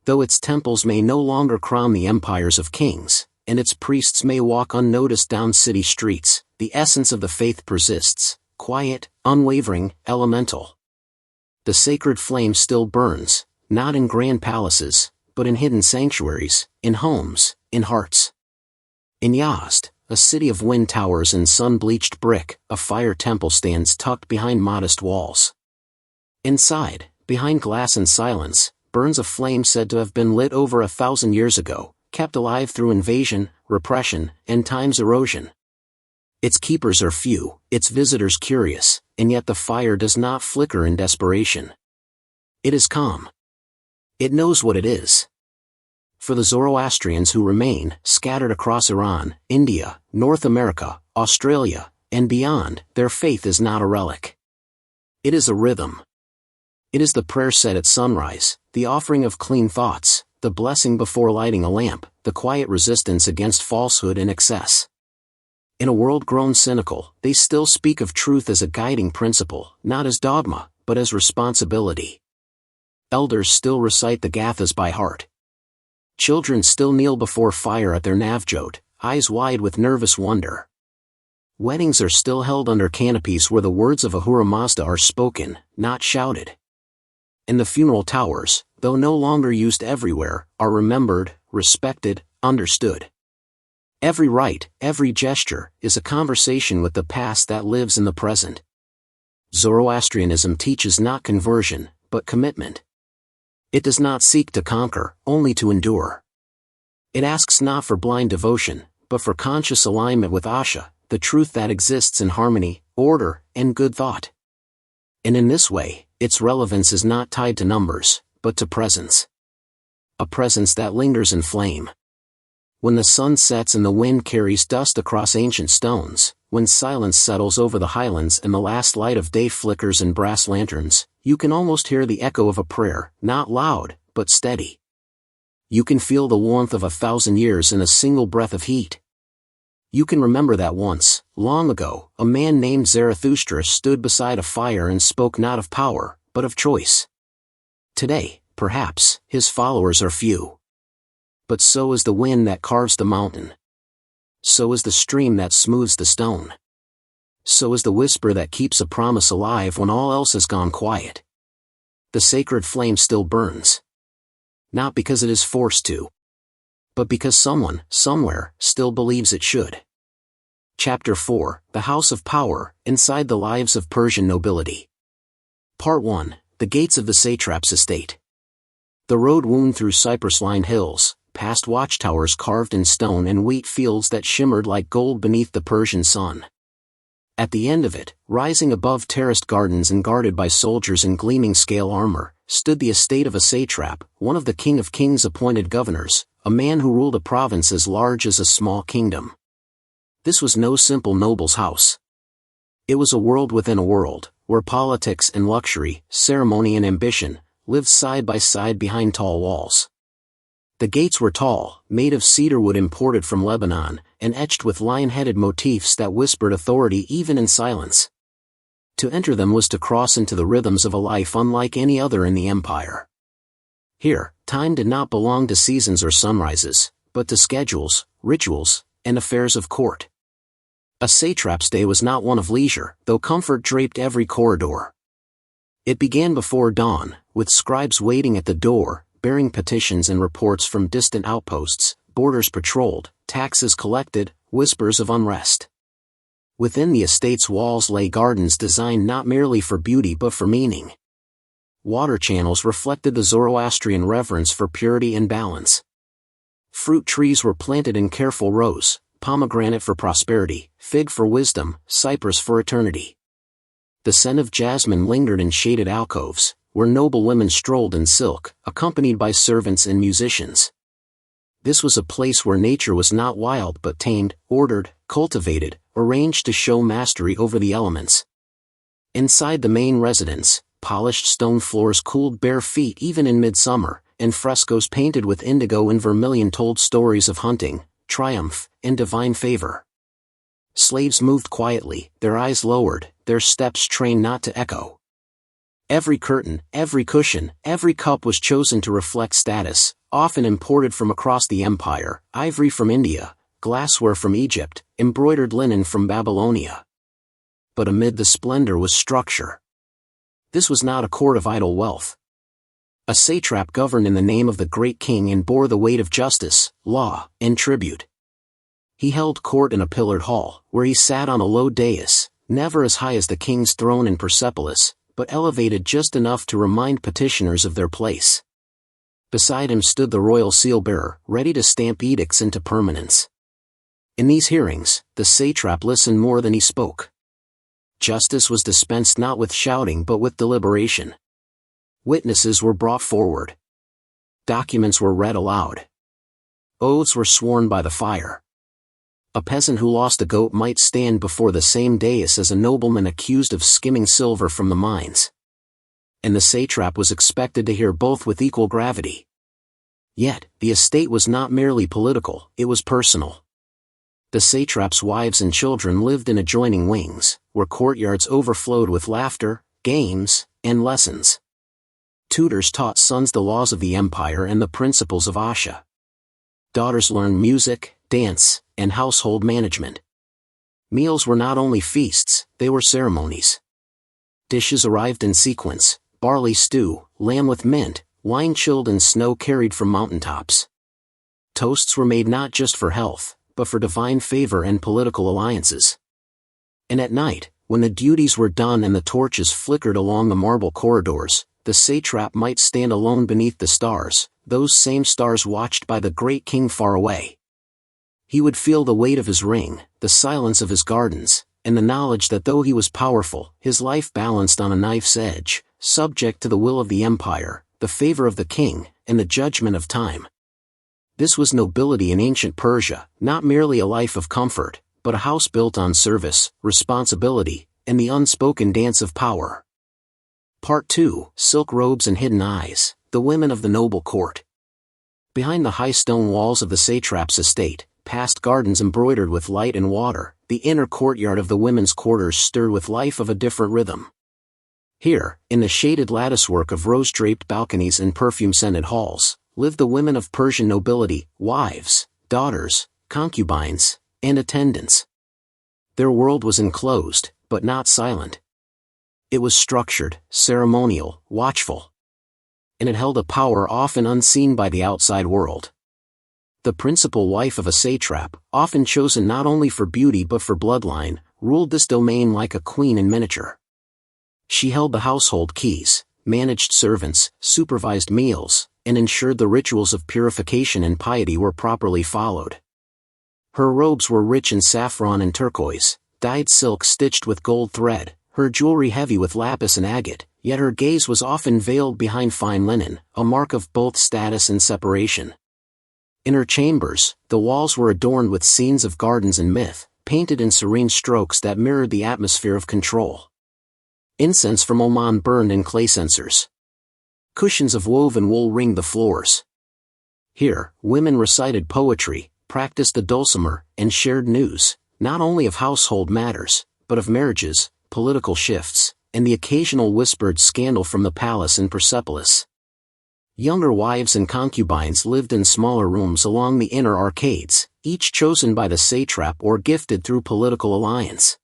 Though its temples may no longer crown the empires of kings, and its priests may walk unnoticed down city streets, the essence of the faith persists, quiet, unwavering, elemental. The sacred flame still burns, not in grand palaces, but in hidden sanctuaries, in homes, in hearts. In Yazd, a city of wind towers and sun-bleached brick, a fire temple stands tucked behind modest walls. Inside, behind glass and silence, burns a flame said to have been lit over 1,000 years ago, kept alive through invasion, repression, and time's erosion. Its keepers are few, its visitors curious, and yet the fire does not flicker in desperation. It is calm. It knows what it is. For the Zoroastrians who remain, scattered across Iran, India, North America, Australia, and beyond, their faith is not a relic. It is a rhythm. It is the prayer said at sunrise, the offering of clean thoughts, the blessing before lighting a lamp, the quiet resistance against falsehood and excess. In a world grown cynical, they still speak of truth as a guiding principle, not as dogma, but as responsibility. Elders still recite the Gathas by heart. Children still kneel before fire at their navjot, eyes wide with nervous wonder. Weddings are still held under canopies where the words of Ahura Mazda are spoken, not shouted. And the funeral towers, though no longer used everywhere, are remembered, respected, understood. Every rite, every gesture, is a conversation with the past that lives in the present. Zoroastrianism teaches not conversion, but commitment. It does not seek to conquer, only to endure. It asks not for blind devotion, but for conscious alignment with Asha, the truth that exists in harmony, order, and good thought. And in this way, its relevance is not tied to numbers, but to presence. A presence that lingers in flame. When the sun sets and the wind carries dust across ancient stones, when silence settles over the highlands and the last light of day flickers in brass lanterns, you can almost hear the echo of a prayer, not loud, but steady. You can feel the warmth of 1,000 years in a single breath of heat. You can remember that once, long ago, a man named Zarathustra stood beside a fire and spoke not of power, but of choice. Today, perhaps, his followers are few. But so is the wind that carves the mountain. So is the stream that smooths the stone. So is the whisper that keeps a promise alive when all else has gone quiet. The sacred flame still burns. Not because it is forced to, but because someone, somewhere, still believes it should. Chapter 4, The House of Power, Inside the Lives of Persian Nobility. Part 1, The Gates of the Satrap's Estate. The road wound through cypress-lined hills, past watchtowers carved in stone and wheat fields that shimmered like gold beneath the Persian sun. At the end of it, rising above terraced gardens and guarded by soldiers in gleaming scale armor, stood the estate of a satrap, one of the King of Kings' appointed governors, a man who ruled a province as large as a small kingdom. This was no simple noble's house. It was a world within a world, where politics and luxury, ceremony and ambition, lived side by side behind tall walls. The gates were tall, made of cedar wood imported from Lebanon, and etched with lion-headed motifs that whispered authority even in silence. To enter them was to cross into the rhythms of a life unlike any other in the empire. Here, time did not belong to seasons or sunrises, but to schedules, rituals, and affairs of court. A satrap's day was not one of leisure, though comfort draped every corridor. It began before dawn, with scribes waiting at the door, bearing petitions and reports from distant outposts, borders patrolled, taxes collected, whispers of unrest. Within the estate's walls lay gardens designed not merely for beauty but for meaning. Water channels reflected the Zoroastrian reverence for purity and balance. Fruit trees were planted in careful rows, pomegranate for prosperity, fig for wisdom, cypress for eternity. The scent of jasmine lingered in shaded alcoves, where noble women strolled in silk, accompanied by servants and musicians. This was a place where nature was not wild but tamed, ordered, cultivated, arranged to show mastery over the elements. Inside the main residence, polished stone floors cooled bare feet even in midsummer, and frescoes painted with indigo and vermilion told stories of hunting, triumph, and divine favor. Slaves moved quietly, their eyes lowered, their steps trained not to echo. Every curtain, every cushion, every cup was chosen to reflect status, often imported from across the empire, ivory from India, glassware from Egypt, embroidered linen from Babylonia. But amid the splendor was structure. This was not a court of idle wealth. A satrap governed in the name of the great king and bore the weight of justice, law, and tribute. He held court in a pillared hall, where he sat on a low dais, never as high as the king's throne in Persepolis, but elevated just enough to remind petitioners of their place. Beside him stood the royal seal-bearer, ready to stamp edicts into permanence. In these hearings, the satrap listened more than he spoke. Justice was dispensed not with shouting but with deliberation. Witnesses were brought forward. Documents were read aloud. Oaths were sworn by the fire. A peasant who lost a goat might stand before the same dais as a nobleman accused of skimming silver from the mines. And the satrap was expected to hear both with equal gravity. Yet, the estate was not merely political, it was personal. The satraps' wives and children lived in adjoining wings, where courtyards overflowed with laughter, games, and lessons. Tutors taught sons the laws of the empire and the principles of Asha. Daughters learned music, dance, and household management. Meals were not only feasts, they were ceremonies. Dishes arrived in sequence: barley stew, lamb with mint, wine chilled in snow carried from mountaintops. Toasts were made not just for health, but for divine favor and political alliances. And at night, when the duties were done and the torches flickered along the marble corridors, the satrap might stand alone beneath the stars, those same stars watched by the great king far away. He would feel the weight of his ring, the silence of his gardens, and the knowledge that though he was powerful, his life balanced on a knife's edge, subject to the will of the empire, the favor of the king, and the judgment of time. This was nobility in ancient Persia, not merely a life of comfort, but a house built on service, responsibility, and the unspoken dance of power. Part 2: Silk Robes and Hidden Eyes, the Women of the Noble Court. Behind the high stone walls of the satrap's estate, past gardens embroidered with light and water, the inner courtyard of the women's quarters stirred with life of a different rhythm. Here, in the shaded latticework of rose-draped balconies and perfume-scented halls, lived the women of Persian nobility, wives, daughters, concubines, and attendants. Their world was enclosed, but not silent. It was structured, ceremonial, watchful. And it held a power often unseen by the outside world. The principal wife of a satrap, often chosen not only for beauty but for bloodline, ruled this domain like a queen in miniature. She held the household keys, managed servants, supervised meals, and ensured the rituals of purification and piety were properly followed. Her robes were rich in saffron and turquoise, dyed silk stitched with gold thread, her jewelry heavy with lapis and agate, yet her gaze was often veiled behind fine linen, a mark of both status and separation. In her chambers, the walls were adorned with scenes of gardens and myth, painted in serene strokes that mirrored the atmosphere of control. Incense from Oman burned in clay censers. Cushions of woven wool ringed the floors. Here, women recited poetry, practiced the dulcimer, and shared news, not only of household matters, but of marriages, political shifts, and the occasional whispered scandal from the palace in Persepolis. Younger wives and concubines lived in smaller rooms along the inner arcades, each chosen by the satrap or gifted through political alliance.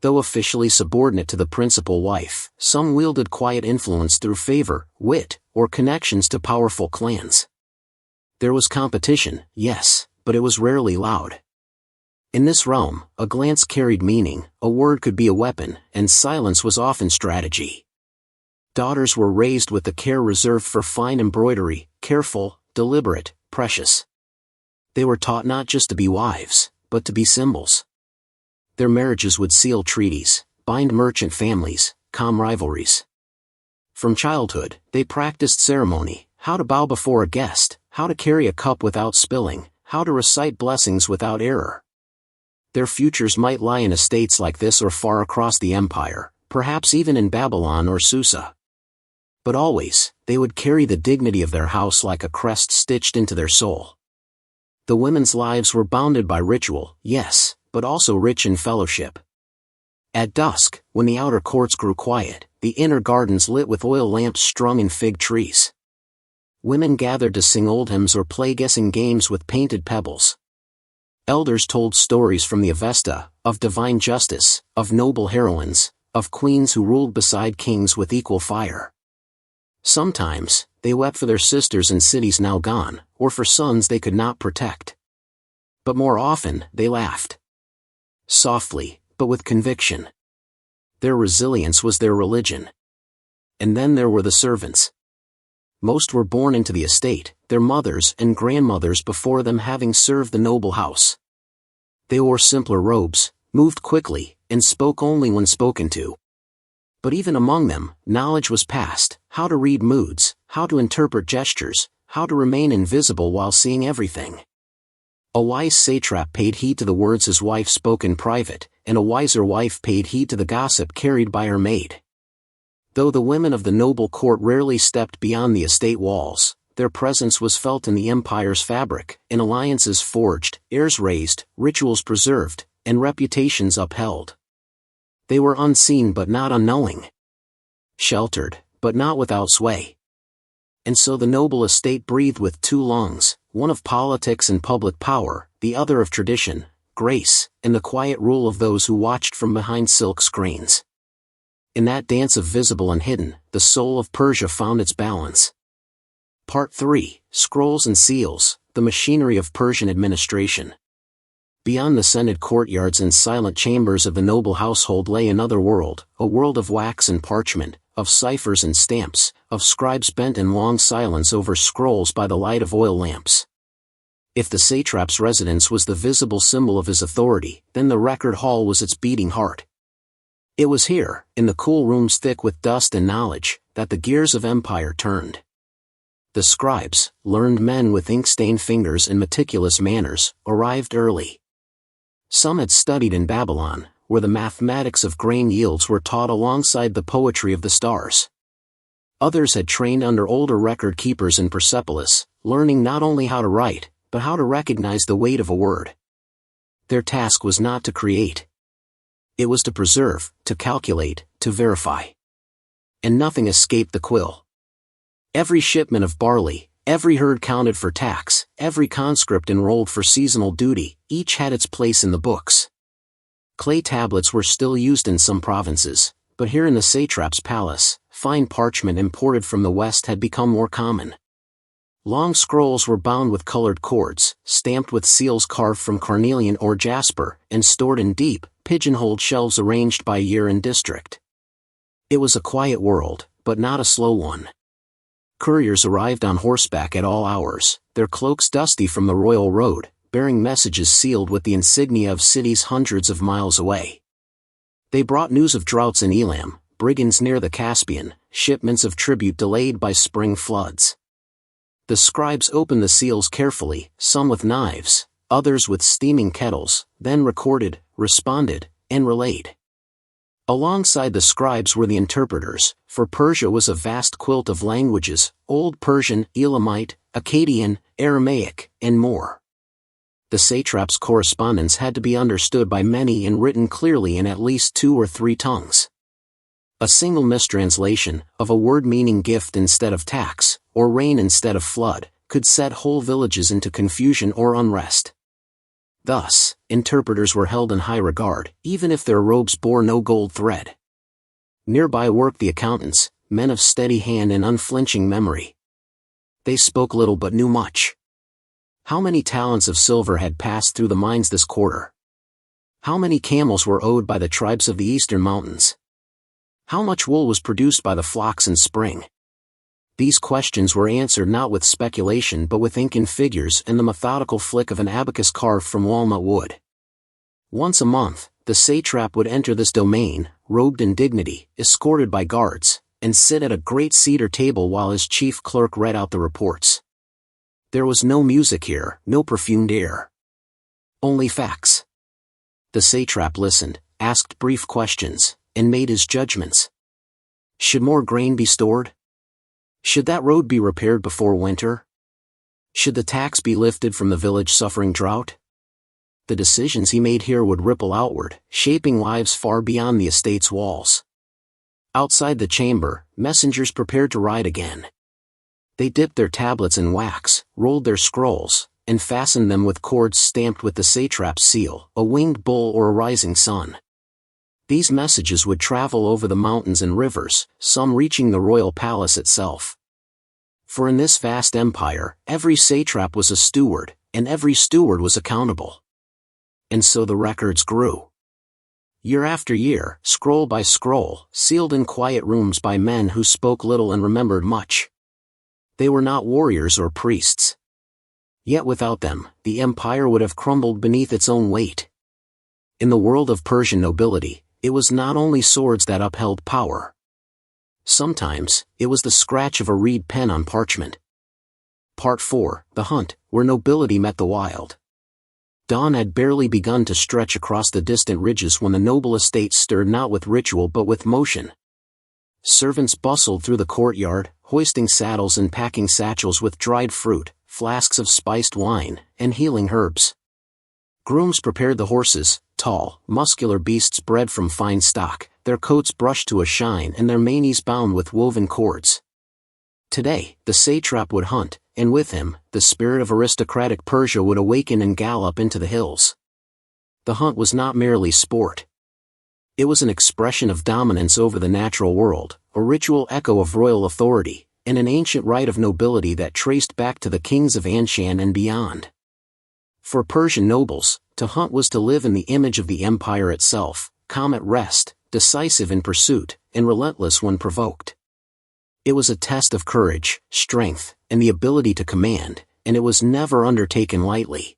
Though officially subordinate to the principal wife, some wielded quiet influence through favor, wit, or connections to powerful clans. There was competition, yes, but it was rarely loud. In this realm, a glance carried meaning, a word could be a weapon, and silence was often strategy. Daughters were raised with the care reserved for fine embroidery, careful, deliberate, precious. They were taught not just to be wives, but to be symbols. Their marriages would seal treaties, bind merchant families, calm rivalries. From childhood, they practiced ceremony, how to bow before a guest, how to carry a cup without spilling, how to recite blessings without error. Their futures might lie in estates like this or far across the empire, perhaps even in Babylon or Susa. But always, they would carry the dignity of their house like a crest stitched into their soul. The women's lives were bounded by ritual, yes, but also rich in fellowship. At dusk, when the outer courts grew quiet, the inner gardens lit with oil lamps strung in fig trees. Women gathered to sing old hymns or play guessing games with painted pebbles. Elders told stories from the Avesta, of divine justice, of noble heroines, of queens who ruled beside kings with equal fire. Sometimes, they wept for their sisters in cities now gone, or for sons they could not protect. But more often, they laughed. Softly, but with conviction. Their resilience was their religion. And then there were the servants. Most were born into the estate, their mothers and grandmothers before them having served the noble house. They wore simpler robes, moved quickly, and spoke only when spoken to. But even among them, knowledge was passed, how to read moods, how to interpret gestures, how to remain invisible while seeing everything. A wise satrap paid heed to the words his wife spoke in private, and a wiser wife paid heed to the gossip carried by her maid. Though the women of the noble court rarely stepped beyond the estate walls, their presence was felt in the empire's fabric, in alliances forged, heirs raised, rituals preserved, and reputations upheld. They were unseen but not unknowing. Sheltered, but not without sway. And so the noble estate breathed with two lungs, one of politics and public power, the other of tradition, grace, and the quiet rule of those who watched from behind silk screens. In that dance of visible and hidden, the soul of Persia found its balance. Part 3, Scrolls and Seals, the Machinery of Persian Administration. Beyond the scented courtyards and silent chambers of the noble household lay another world, a world of wax and parchment, of ciphers and stamps, of scribes bent in long silence over scrolls by the light of oil lamps. If the satrap's residence was the visible symbol of his authority, then the record hall was its beating heart. It was here, in the cool rooms thick with dust and knowledge, that the gears of empire turned. The scribes, learned men with ink-stained fingers and meticulous manners, arrived early. Some had studied in Babylon, where the mathematics of grain yields were taught alongside the poetry of the stars. Others had trained under older record-keepers in Persepolis, learning not only how to write, but how to recognize the weight of a word. Their task was not to create. It was to preserve, to calculate, to verify. And nothing escaped the quill. Every shipment of barley, every herd counted for tax, every conscript enrolled for seasonal duty, each had its place in the books. Clay tablets were still used in some provinces, but here in the satrap's palace, fine parchment imported from the west had become more common. Long scrolls were bound with colored cords, stamped with seals carved from carnelian or jasper, and stored in deep, pigeonholed shelves arranged by year and district. It was a quiet world, but not a slow one. Couriers arrived on horseback at all hours, their cloaks dusty from the royal road, bearing messages sealed with the insignia of cities hundreds of miles away. They brought news of droughts in Elam, brigands near the Caspian, shipments of tribute delayed by spring floods. The scribes opened the seals carefully, some with knives, others with steaming kettles, then recorded, responded, and relayed. Alongside the scribes were the interpreters, for Persia was a vast quilt of languages, Old Persian, Elamite, Akkadian, Aramaic, and more. The satrap's correspondence had to be understood by many and written clearly in at least 2 or 3 tongues. A single mistranslation, of a word meaning gift instead of tax, or rain instead of flood, could set whole villages into confusion or unrest. Thus, interpreters were held in high regard, even if their robes bore no gold thread. Nearby worked the accountants, men of steady hand and unflinching memory. They spoke little but knew much. How many talents of silver had passed through the mines this quarter? How many camels were owed by the tribes of the eastern mountains? How much wool was produced by the flocks in spring? These questions were answered not with speculation but with ink and figures and the methodical flick of an abacus carved from walnut wood. Once a month, the satrap would enter this domain, robed in dignity, escorted by guards, and sit at a great cedar table while his chief clerk read out the reports. There was no music here, no perfumed air. Only facts. The satrap listened, asked brief questions, and made his judgments. Should more grain be stored? Should that road be repaired before winter? Should the tax be lifted from the village suffering drought? The decisions he made here would ripple outward, shaping lives far beyond the estate's walls. Outside the chamber, messengers prepared to ride again. They dipped their tablets in wax, rolled their scrolls, and fastened them with cords stamped with the satrap's seal, a winged bull or a rising sun. These messages would travel over the mountains and rivers, some reaching the royal palace itself. For in this vast empire, every satrap was a steward, and every steward was accountable. And so the records grew. Year after year, scroll by scroll, sealed in quiet rooms by men who spoke little and remembered much. They were not warriors or priests. Yet without them, the empire would have crumbled beneath its own weight. In the world of Persian nobility, it was not only swords that upheld power. Sometimes, it was the scratch of a reed pen on parchment. Part 4, The Hunt, where nobility met the wild. Dawn had barely begun to stretch across the distant ridges when the noble estate stirred not with ritual but with motion. Servants bustled through the courtyard, hoisting saddles and packing satchels with dried fruit, flasks of spiced wine, and healing herbs. Grooms prepared the horses, tall, muscular beasts bred from fine stock, their coats brushed to a shine and their manes bound with woven cords. Today, the satrap would hunt, and with him, the spirit of aristocratic Persia would awaken and gallop into the hills. The hunt was not merely sport. It was an expression of dominance over the natural world, a ritual echo of royal authority, and an ancient rite of nobility that traced back to the kings of Anshan and beyond. For Persian nobles, to hunt was to live in the image of the empire itself, calm at rest, decisive in pursuit, and relentless when provoked. It was a test of courage, strength, and the ability to command, and it was never undertaken lightly.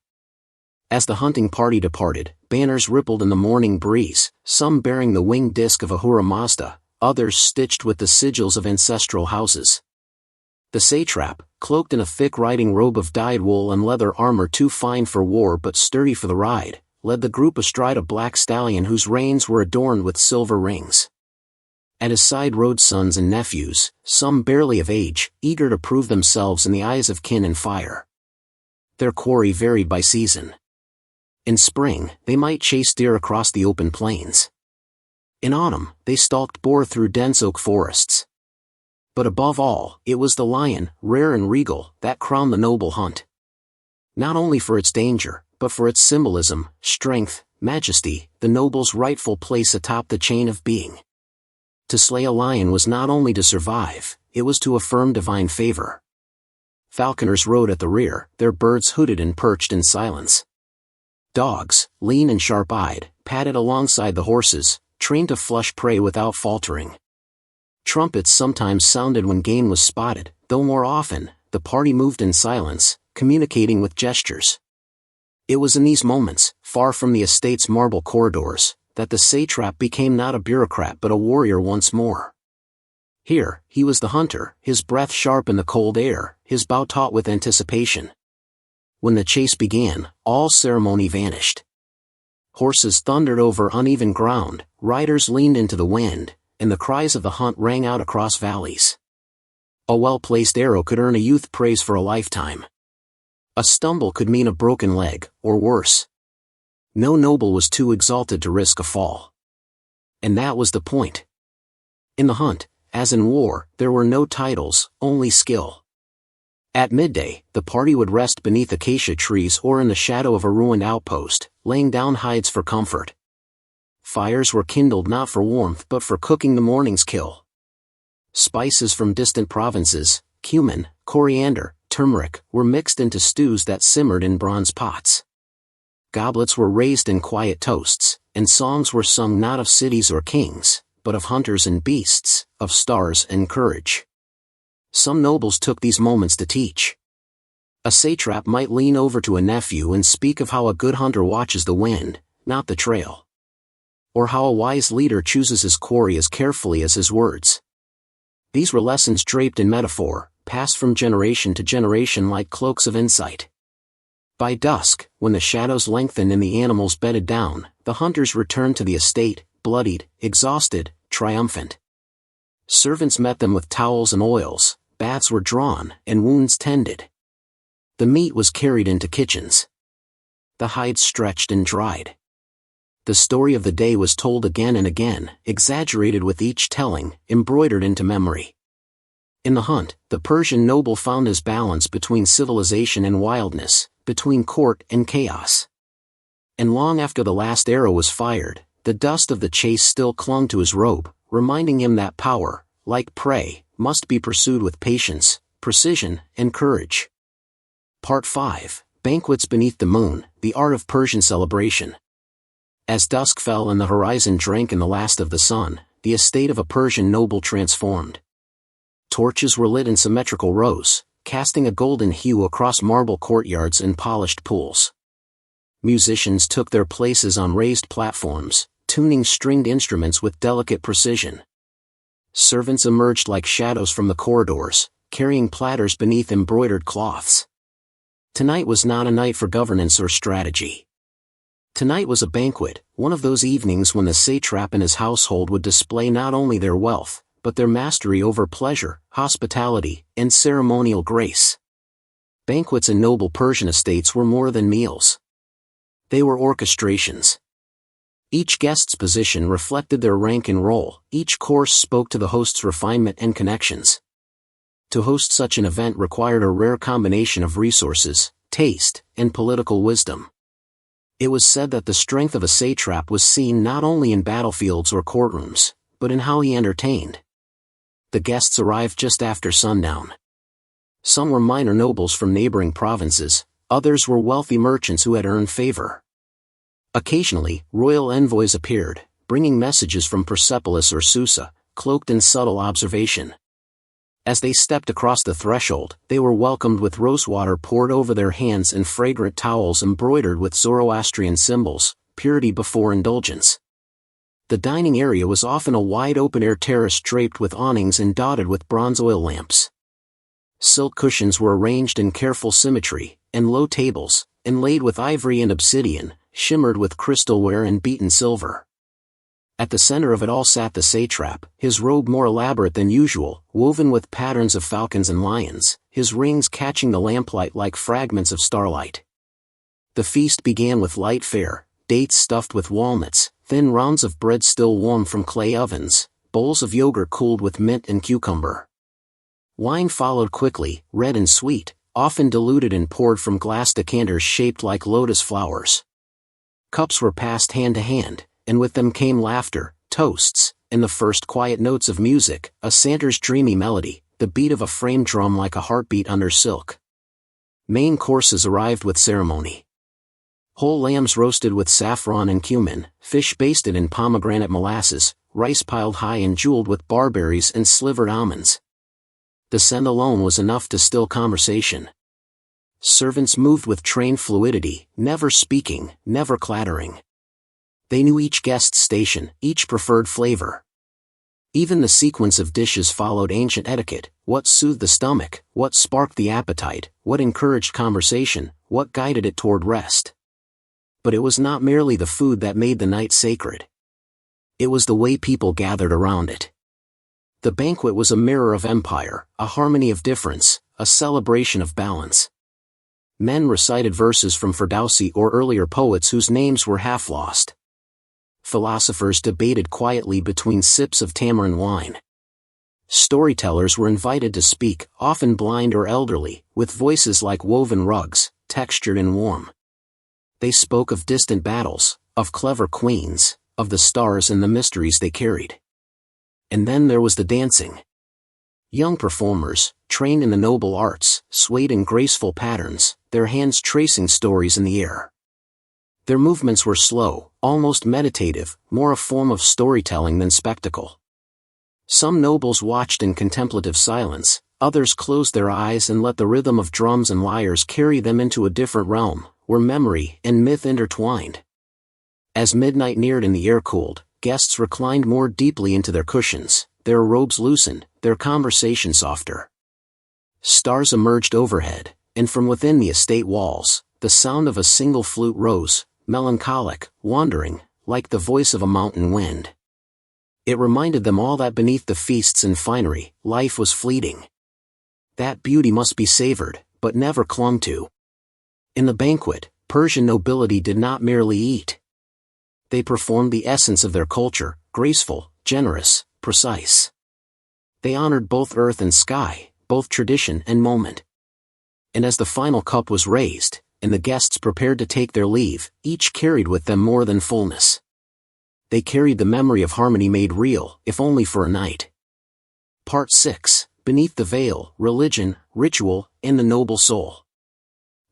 As the hunting party departed, banners rippled in the morning breeze, some bearing the winged disc of Ahura Mazda, others stitched with the sigils of ancestral houses. The satrap, cloaked in a thick riding robe of dyed wool and leather armor too fine for war but sturdy for the ride, led the group astride a black stallion whose reins were adorned with silver rings. At his side rode sons and nephews, some barely of age, eager to prove themselves in the eyes of kin and fire. Their quarry varied by season. In spring, they might chase deer across the open plains. In autumn, they stalked boar through dense oak forests. But above all, it was the lion, rare and regal, that crowned the noble hunt. Not only for its danger, but for its symbolism, strength, majesty, the noble's rightful place atop the chain of being. To slay a lion was not only to survive, it was to affirm divine favor. Falconers rode at the rear, their birds hooded and perched in silence. Dogs, lean and sharp-eyed, padded alongside the horses, trained to flush prey without faltering. Trumpets sometimes sounded when game was spotted, though more often, the party moved in silence, communicating with gestures. It was in these moments, far from the estate's marble corridors, that the satrap became not a bureaucrat but a warrior once more. Here, he was the hunter, his breath sharp in the cold air, his bow taut with anticipation. When the chase began, all ceremony vanished. Horses thundered over uneven ground, riders leaned into the wind, and the cries of the hunt rang out across valleys. A well-placed arrow could earn a youth praise for a lifetime. A stumble could mean a broken leg, or worse. No noble was too exalted to risk a fall. And that was the point. In the hunt, as in war, there were no titles, only skill. At midday, the party would rest beneath acacia trees or in the shadow of a ruined outpost, laying down hides for comfort. Fires were kindled not for warmth but for cooking the morning's kill. Spices from distant provinces, cumin, coriander, turmeric, were mixed into stews that simmered in bronze pots. Goblets were raised in quiet toasts, and songs were sung not of cities or kings, but of hunters and beasts, of stars and courage. Some nobles took these moments to teach. A satrap might lean over to a nephew and speak of how a good hunter watches the wind, not the trail. Or how a wise leader chooses his quarry as carefully as his words. These were lessons draped in metaphor, passed from generation to generation like cloaks of insight. By dusk, when the shadows lengthened and the animals bedded down, the hunters returned to the estate, bloodied, exhausted, triumphant. Servants met them with towels and oils, baths were drawn, and wounds tended. The meat was carried into kitchens. The hides stretched and dried. The story of the day was told again and again, exaggerated with each telling, embroidered into memory. In the hunt, the Persian noble found his balance between civilization and wildness, between court and chaos. And long after the last arrow was fired, the dust of the chase still clung to his robe, reminding him that power, like prey, must be pursued with patience, precision, and courage. Part 5, Banquets Beneath the Moon, the Art of Persian Celebration. As dusk fell and the horizon drank in the last of the sun, the estate of a Persian noble transformed. Torches were lit in symmetrical rows, casting a golden hue across marble courtyards and polished pools. Musicians took their places on raised platforms, tuning stringed instruments with delicate precision. Servants emerged like shadows from the corridors, carrying platters beneath embroidered cloths. Tonight was not a night for governance or strategy. Tonight was a banquet, one of those evenings when the satrap and his household would display not only their wealth, but their mastery over pleasure, hospitality, and ceremonial grace. Banquets in noble Persian estates were more than meals. They were orchestrations. Each guest's position reflected their rank and role, each course spoke to the host's refinement and connections. To host such an event required a rare combination of resources, taste, and political wisdom. It was said that the strength of a satrap was seen not only in battlefields or courtrooms, but in how he entertained. The guests arrived just after sundown. Some were minor nobles from neighboring provinces, others were wealthy merchants who had earned favor. Occasionally, royal envoys appeared, bringing messages from Persepolis or Susa, cloaked in subtle observation. As they stepped across the threshold, they were welcomed with rosewater poured over their hands and fragrant towels embroidered with Zoroastrian symbols, purity before indulgence. The dining area was often a wide open-air terrace draped with awnings and dotted with bronze oil lamps. Silk cushions were arranged in careful symmetry, and low tables, inlaid with ivory and obsidian, shimmered with crystalware and beaten silver. At the center of it all sat the satrap, his robe more elaborate than usual, woven with patterns of falcons and lions, his rings catching the lamplight like fragments of starlight. The feast began with light fare, dates stuffed with walnuts, thin rounds of bread still warm from clay ovens, bowls of yogurt cooled with mint and cucumber. Wine followed quickly, red and sweet, often diluted and poured from glass decanters shaped like lotus flowers. Cups were passed hand to hand, and with them came laughter, toasts, and the first quiet notes of music, a santer's dreamy melody, the beat of a frame drum like a heartbeat under silk. Main courses arrived with ceremony. Whole lambs roasted with saffron and cumin, fish basted in pomegranate molasses, rice piled high and jeweled with barberries and slivered almonds. The scent alone was enough to still conversation. Servants moved with trained fluidity, never speaking, never clattering. They knew each guest's station, each preferred flavor. Even the sequence of dishes followed ancient etiquette, what soothed the stomach, what sparked the appetite, what encouraged conversation, what guided it toward rest. But it was not merely the food that made the night sacred. It was the way people gathered around it. The banquet was a mirror of empire, a harmony of difference, a celebration of balance. Men recited verses from Ferdowsi or earlier poets whose names were half lost. Philosophers debated quietly between sips of tamarind wine. Storytellers were invited to speak, often blind or elderly, with voices like woven rugs, textured and warm. They spoke of distant battles, of clever queens, of the stars and the mysteries they carried. And then there was the dancing. Young performers, trained in the noble arts, swayed in graceful patterns, their hands tracing stories in the air. Their movements were slow, almost meditative, more a form of storytelling than spectacle. Some nobles watched in contemplative silence, others closed their eyes and let the rhythm of drums and lyres carry them into a different realm, where memory and myth intertwined. As midnight neared and the air cooled, guests reclined more deeply into their cushions, their robes loosened, their conversation softer. Stars emerged overhead, and from within the estate walls, the sound of a single flute rose, melancholic, wandering, like the voice of a mountain wind. It reminded them all that beneath the feasts and finery, life was fleeting. That beauty must be savored, but never clung to. In the banquet, Persian nobility did not merely eat. They performed the essence of their culture, graceful, generous, precise. They honored both earth and sky, both tradition and moment. And as the final cup was raised, and the guests prepared to take their leave, each carried with them more than fullness. They carried the memory of harmony made real, if only for a night. Part 6, Beneath the Veil, Religion, Ritual, and the Noble Soul.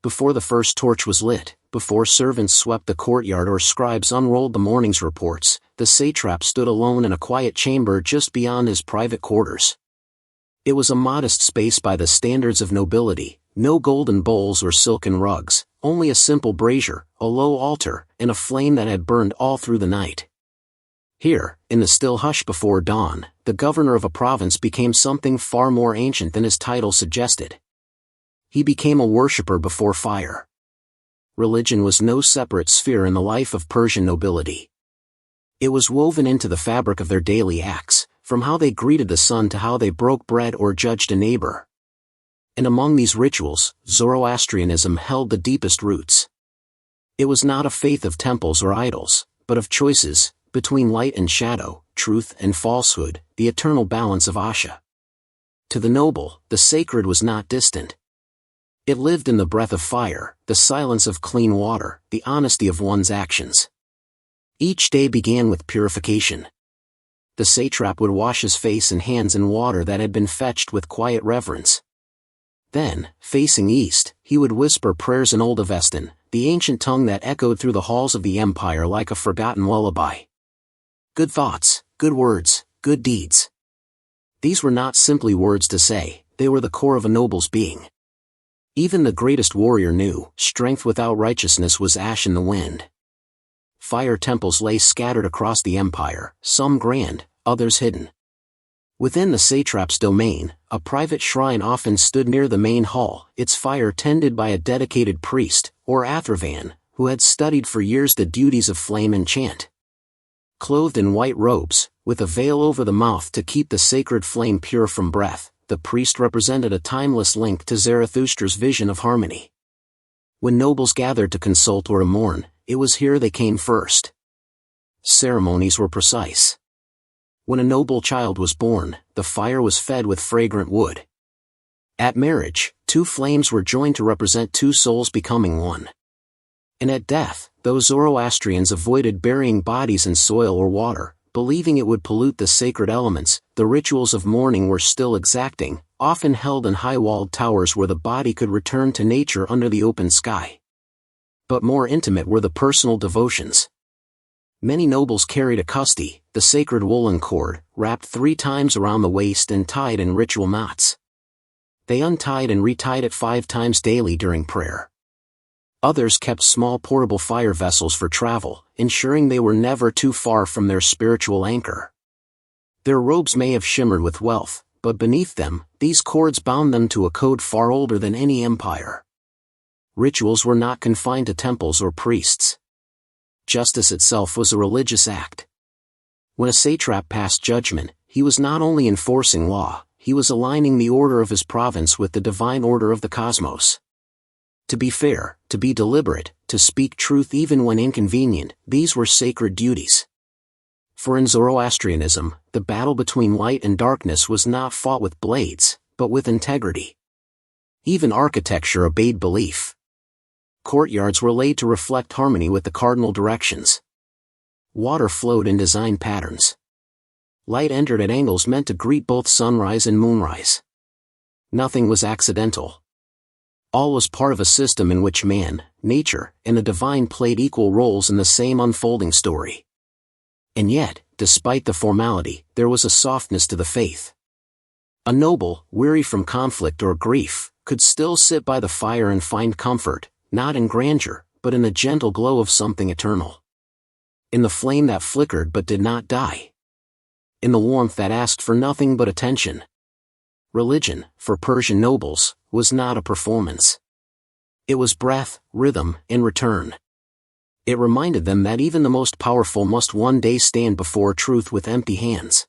Before the first torch was lit, before servants swept the courtyard or scribes unrolled the morning's reports, the satrap stood alone in a quiet chamber just beyond his private quarters. It was a modest space by the standards of nobility, no golden bowls or silken rugs, only a simple brazier, a low altar, and a flame that had burned all through the night. Here, in the still hush before dawn, the governor of a province became something far more ancient than his title suggested. He became a worshipper before fire. Religion was no separate sphere in the life of Persian nobility. It was woven into the fabric of their daily acts, from how they greeted the sun to how they broke bread or judged a neighbor. And among these rituals, Zoroastrianism held the deepest roots. It was not a faith of temples or idols, but of choices, between light and shadow, truth and falsehood, the eternal balance of Asha. To the noble, the sacred was not distant. It lived in the breath of fire, the silence of clean water, the honesty of one's actions. Each day began with purification. The satrap would wash his face and hands in water that had been fetched with quiet reverence. Then, facing east, he would whisper prayers in Old Avestan, the ancient tongue that echoed through the halls of the empire like a forgotten lullaby. Good thoughts, good words, good deeds. These were not simply words to say, they were the core of a noble's being. Even the greatest warrior knew, strength without righteousness was ash in the wind. Fire temples lay scattered across the empire, some grand, others hidden. Within the satrap's domain, a private shrine often stood near the main hall, its fire tended by a dedicated priest, or athravan, who had studied for years the duties of flame and chant. Clothed in white robes, with a veil over the mouth to keep the sacred flame pure from breath, the priest represented a timeless link to Zarathustra's vision of harmony. When nobles gathered to consult or to mourn, it was here they came first. Ceremonies were precise. When a noble child was born, the fire was fed with fragrant wood. At marriage, two flames were joined to represent two souls becoming one. And at death, those Zoroastrians avoided burying bodies in soil or water, believing it would pollute the sacred elements. The rituals of mourning were still exacting, often held in high-walled towers where the body could return to nature under the open sky. But more intimate were the personal devotions. Many nobles carried a kusti, the sacred woolen cord, wrapped 3 times around the waist and tied in ritual knots. They untied and retied it 5 times daily during prayer. Others kept small portable fire vessels for travel, ensuring they were never too far from their spiritual anchor. Their robes may have shimmered with wealth, but beneath them, these cords bound them to a code far older than any empire. Rituals were not confined to temples or priests. Justice itself was a religious act. When a satrap passed judgment, he was not only enforcing law, he was aligning the order of his province with the divine order of the cosmos. To be fair, to be deliberate, to speak truth even when inconvenient, these were sacred duties. For in Zoroastrianism, the battle between light and darkness was not fought with blades, but with integrity. Even architecture obeyed belief. Courtyards were laid to reflect harmony with the cardinal directions. Water flowed in design patterns. Light entered at angles meant to greet both sunrise and moonrise. Nothing was accidental. All was part of a system in which man, nature, and the divine played equal roles in the same unfolding story. And yet, despite the formality, there was a softness to the faith. A noble, weary from conflict or grief, could still sit by the fire and find comfort, not in grandeur, but in the gentle glow of something eternal. In the flame that flickered but did not die. In the warmth that asked for nothing but attention. Religion, for Persian nobles, was not a performance. It was breath, rhythm, and return. It reminded them that even the most powerful must one day stand before truth with empty hands.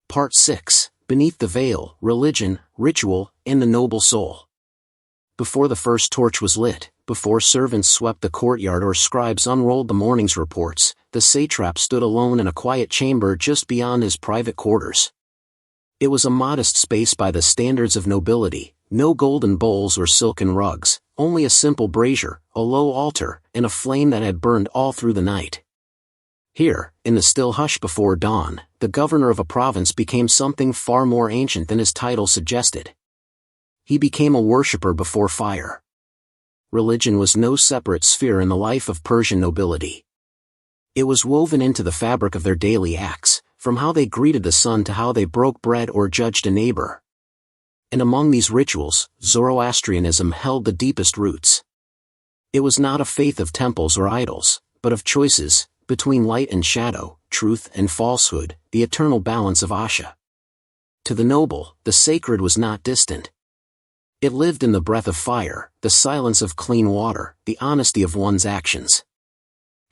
Part 6, Beneath the Veil, Religion, Ritual, and the Noble Soul. Before the first torch was lit, before servants swept the courtyard or scribes unrolled the morning's reports, the satrap stood alone in a quiet chamber just beyond his private quarters. It was a modest space by the standards of nobility, no golden bowls or silken rugs, only a simple brazier, a low altar, and a flame that had burned all through the night. Here, in the still hush before dawn, the governor of a province became something far more ancient than his title suggested. He became a worshipper before fire. Religion was no separate sphere in the life of Persian nobility. It was woven into the fabric of their daily acts, from how they greeted the sun to how they broke bread or judged a neighbor. And among these rituals, Zoroastrianism held the deepest roots. It was not a faith of temples or idols, but of choices, between light and shadow, truth and falsehood, the eternal balance of Asha. To the noble, the sacred was not distant. It lived in the breath of fire, the silence of clean water, the honesty of one's actions.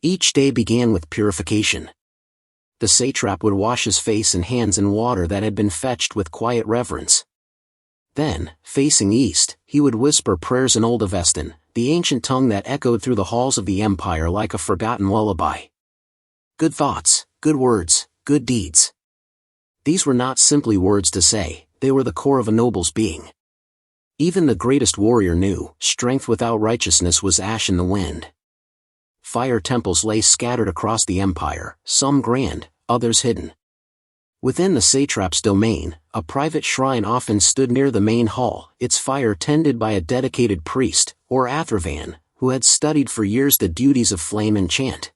Each day began with purification. The satrap would wash his face and hands in water that had been fetched with quiet reverence. Then, facing east, he would whisper prayers in Old Avestan, the ancient tongue that echoed through the halls of the empire like a forgotten lullaby. Good thoughts, good words, good deeds. These were not simply words to say, they were the core of a noble's being. Even the greatest warrior knew, strength without righteousness was ash in the wind. Fire temples lay scattered across the empire, some grand, others hidden. Within the satrap's domain, a private shrine often stood near the main hall, its fire tended by a dedicated priest, or athravan, who had studied for years the duties of flame and chant.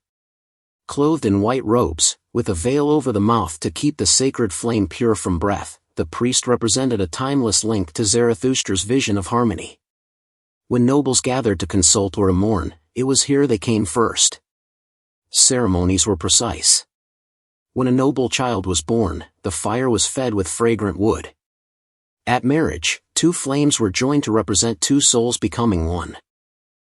Clothed in white robes, with a veil over the mouth to keep the sacred flame pure from breath, the priest represented a timeless link to Zarathustra's vision of harmony. When nobles gathered to consult or to mourn, it was here they came first. Ceremonies were precise. When a noble child was born, the fire was fed with fragrant wood. At marriage, two flames were joined to represent two souls becoming one.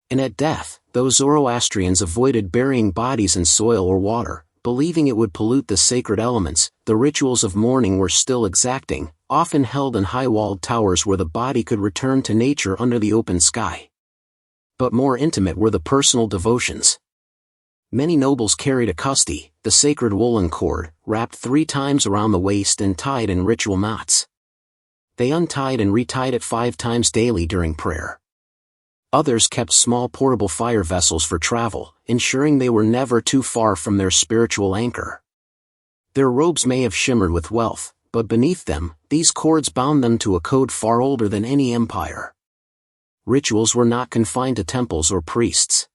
And at death, those Zoroastrians avoided burying bodies in soil or water, believing it would pollute the sacred elements. The rituals of mourning were still exacting, often held in high-walled towers where the body could return to nature under the open sky. But more intimate were the personal devotions. Many nobles carried a kusti, the sacred woolen cord, wrapped 3 times around the waist and tied in ritual knots. They untied and retied it 5 times daily during prayer. Others kept small portable fire vessels for travel, ensuring they were never too far from their spiritual anchor. Their robes may have shimmered with wealth, but beneath them, these cords bound them to a code far older than any empire. Rituals were not confined to temples or priests.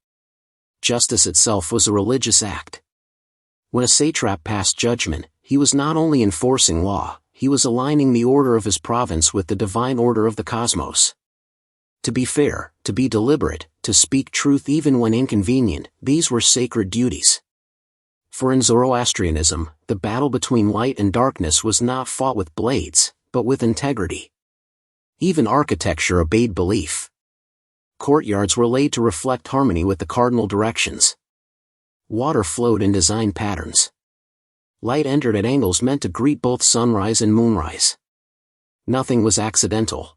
Justice itself was a religious act. When a satrap passed judgment, he was not only enforcing law, he was aligning the order of his province with the divine order of the cosmos. To be fair, to be deliberate, to speak truth even when inconvenient, these were sacred duties. For in Zoroastrianism, the battle between light and darkness was not fought with blades, but with integrity. Even architecture obeyed belief. Courtyards were laid to reflect harmony with the cardinal directions. Water flowed in design patterns. Light entered at angles meant to greet both sunrise and moonrise. Nothing was accidental.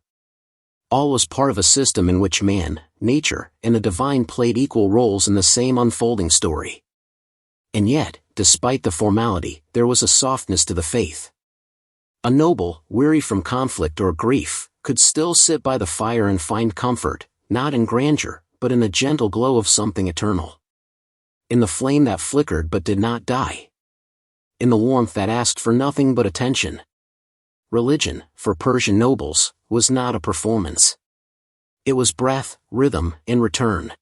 All was part of a system in which man, nature, and the divine played equal roles in the same unfolding story. And yet, despite the formality, there was a softness to the faith. A noble, weary from conflict or grief, could still sit by the fire and find comfort, not in grandeur, but in the gentle glow of something eternal. In the flame that flickered but did not die. In the warmth that asked for nothing but attention. Religion, for Persian nobles, was not a performance. It was breath, rhythm, and return.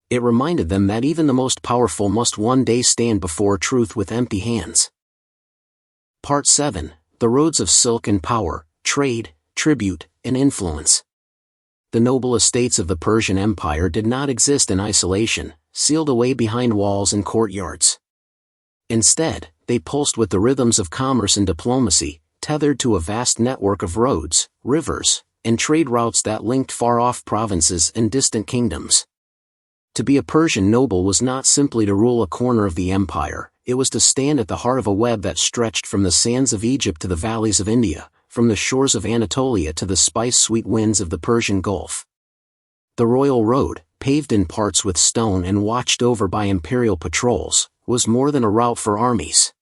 It reminded them that even the most powerful must one day stand before truth with empty hands. Part 7. The Roads of Silk and Power, Trade, Tribute, and Influence. The noble estates of the Persian Empire did not exist in isolation, sealed away behind walls and courtyards. Instead, they pulsed with the rhythms of commerce and diplomacy, tethered to a vast network of roads, rivers, and trade routes that linked far-off provinces and distant kingdoms. To be a Persian noble was not simply to rule a corner of the empire, it was to stand at the heart of a web that stretched from the sands of Egypt to the valleys of India, from the shores of Anatolia to the spice-sweet winds of the Persian Gulf. The royal road, paved in parts with stone and watched over by imperial patrols, was more than a route for armies.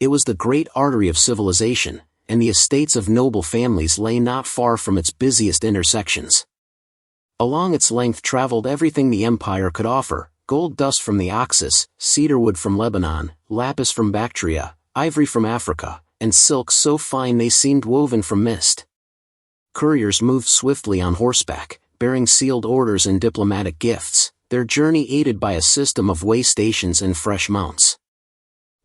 It was the great artery of civilization, and the estates of noble families lay not far from its busiest intersections. Along its length traveled everything the empire could offer: gold dust from the Oxus, cedar wood from Lebanon, lapis from Bactria, ivory from Africa, and silks so fine they seemed woven from mist. Couriers moved swiftly on horseback, bearing sealed orders and diplomatic gifts, their journey aided by a system of way stations and fresh mounts.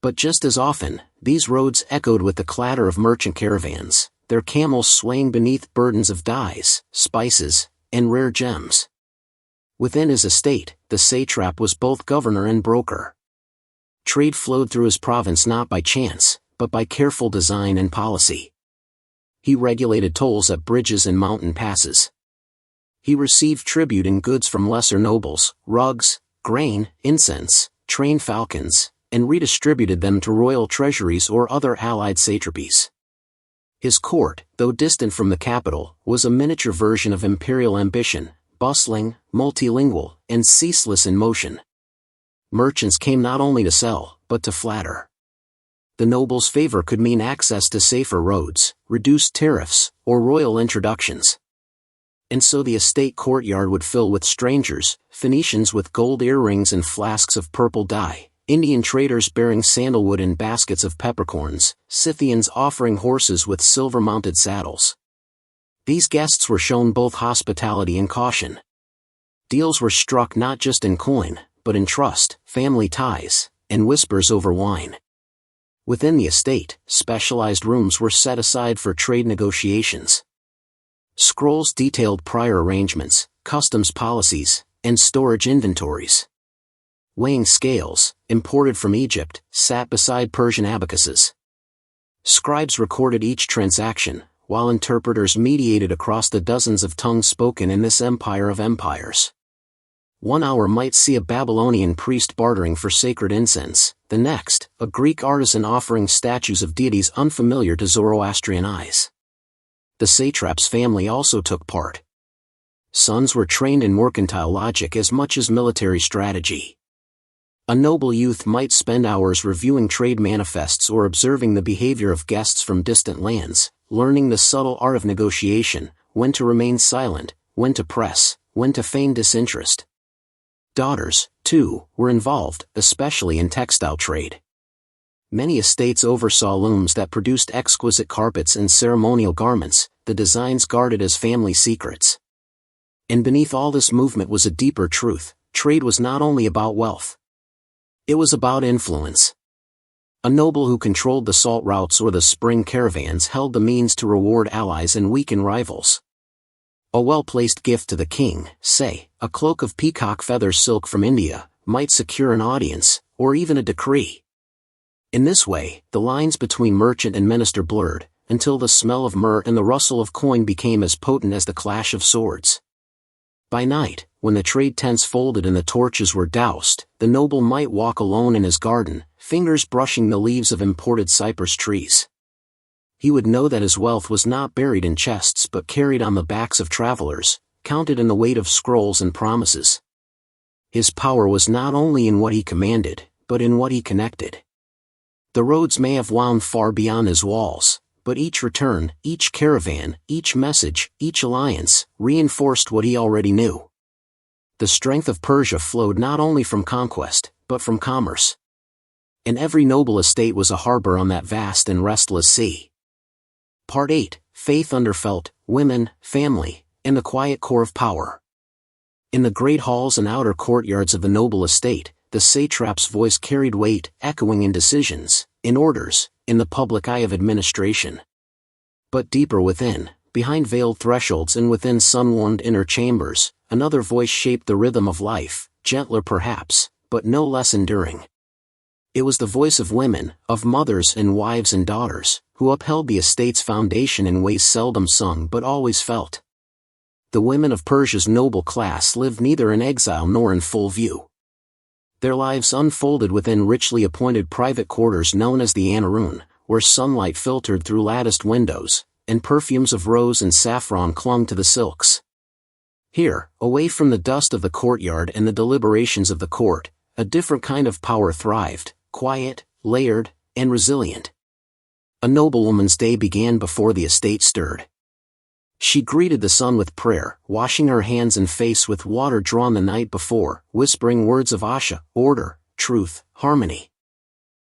But just as often, these roads echoed with the clatter of merchant caravans, their camels swaying beneath burdens of dyes, spices, and rare gems. Within his estate, the satrap was both governor and broker. Trade flowed through his province not by chance, but by careful design and policy. He regulated tolls at bridges and mountain passes. He received tribute in goods from lesser nobles: rugs, grain, incense, trained falcons, and redistributed them to royal treasuries or other allied satrapies. His court, though distant from the capital, was a miniature version of imperial ambition, bustling, multilingual, and ceaseless in motion. Merchants came not only to sell, but to flatter. The nobles' favor could mean access to safer roads, reduced tariffs, or royal introductions. And so the estate courtyard would fill with strangers, Phoenicians with gold earrings and flasks of purple dye, Indian traders bearing sandalwood and baskets of peppercorns, Scythians offering horses with silver-mounted saddles. These guests were shown both hospitality and caution. Deals were struck not just in coin, but in trust, family ties, and whispers over wine. Within the estate, specialized rooms were set aside for trade negotiations. Scrolls detailed prior arrangements, customs policies, and storage inventories. Weighing scales, imported from Egypt, sat beside Persian abacuses. Scribes recorded each transaction, while interpreters mediated across the dozens of tongues spoken in this empire of empires. 1 hour might see a Babylonian priest bartering for sacred incense, the next, a Greek artisan offering statues of deities unfamiliar to Zoroastrian eyes. The satrap's family also took part. Sons were trained in mercantile logic as much as military strategy. A noble youth might spend hours reviewing trade manifests or observing the behavior of guests from distant lands, learning the subtle art of negotiation, when to remain silent, when to press, when to feign disinterest. Daughters, too, were involved, especially in textile trade. Many estates oversaw looms that produced exquisite carpets and ceremonial garments, the designs guarded as family secrets. And beneath all this movement was a deeper truth: trade was not only about wealth. It was about influence. A noble who controlled the salt routes or the spring caravans held the means to reward allies and weaken rivals. A well-placed gift to the king, say, a cloak of peacock feather silk from India, might secure an audience, or even a decree. In this way, the lines between merchant and minister blurred, until the smell of myrrh and the rustle of coin became as potent as the clash of swords. By night, when the trade tents folded and the torches were doused, the noble might walk alone in his garden, fingers brushing the leaves of imported cypress trees. He would know that his wealth was not buried in chests but carried on the backs of travelers, counted in the weight of scrolls and promises. His power was not only in what he commanded, but in what he connected. The roads may have wound far beyond his walls, but each return, each caravan, each message, each alliance, reinforced what he already knew. The strength of Persia flowed not only from conquest, but from commerce. And every noble estate was a harbor on that vast and restless sea. Part 8, Faith Underfelt, Women, Family, and the Quiet Core of Power. In the great halls and outer courtyards of the noble estate, the satrap's voice carried weight, echoing in decisions, in orders, in the public eye of administration. But deeper within, behind veiled thresholds and within sun-warmed inner chambers, another voice shaped the rhythm of life, gentler perhaps, but no less enduring. It was the voice of women, of mothers and wives and daughters, who upheld the estate's foundation in ways seldom sung but always felt. The women of Persia's noble class lived neither in exile nor in full view. Their lives unfolded within richly appointed private quarters known as the Anaroon, where sunlight filtered through latticed windows, and perfumes of rose and saffron clung to the silks. Here, away from the dust of the courtyard and the deliberations of the court, a different kind of power thrived, quiet, layered, and resilient. A noblewoman's day began before the estate stirred. She greeted the sun with prayer, washing her hands and face with water drawn the night before, whispering words of asha, order, truth, harmony.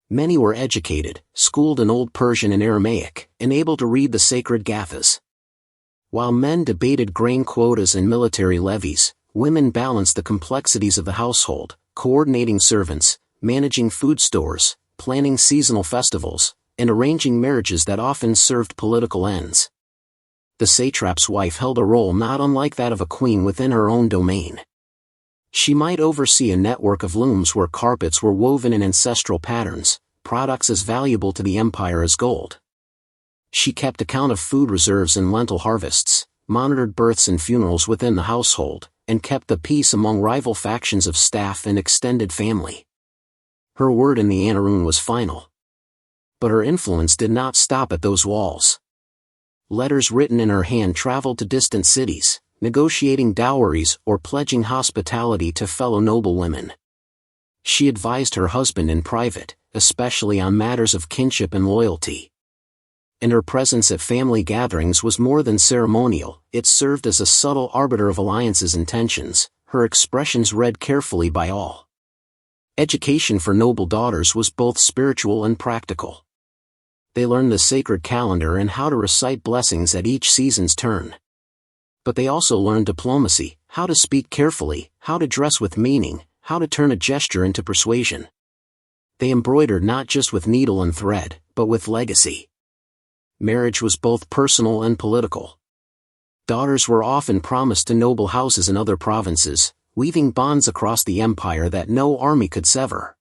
Many were educated, schooled in Old Persian and Aramaic, and able to read the sacred gathas. While men debated grain quotas and military levies, women balanced the complexities of the household, coordinating servants, managing food stores, planning seasonal festivals, and arranging marriages that often served political ends. The satrap's wife held a role not unlike that of a queen within her own domain. She might oversee a network of looms where carpets were woven in ancestral patterns, products as valuable to the empire as gold. She kept account of food reserves and lentil harvests, monitored births and funerals within the household, and kept the peace among rival factions of staff and extended family. Her word in the Anarun was final. But her influence did not stop at those walls. Letters written in her hand traveled to distant cities, negotiating dowries or pledging hospitality to fellow noblewomen. She advised her husband in private, especially on matters of kinship and loyalty. And her presence at family gatherings was more than ceremonial, it served as a subtle arbiter of alliances and tensions, her expressions read carefully by all. Education for noble daughters was both spiritual and practical. They learned the sacred calendar and how to recite blessings at each season's turn. But they also learned diplomacy, how to speak carefully, how to dress with meaning, how to turn a gesture into persuasion. They embroidered not just with needle and thread, but with legacy. Marriage was both personal and political. Daughters were often promised to noble houses in other provinces, weaving bonds across the empire that no army could sever.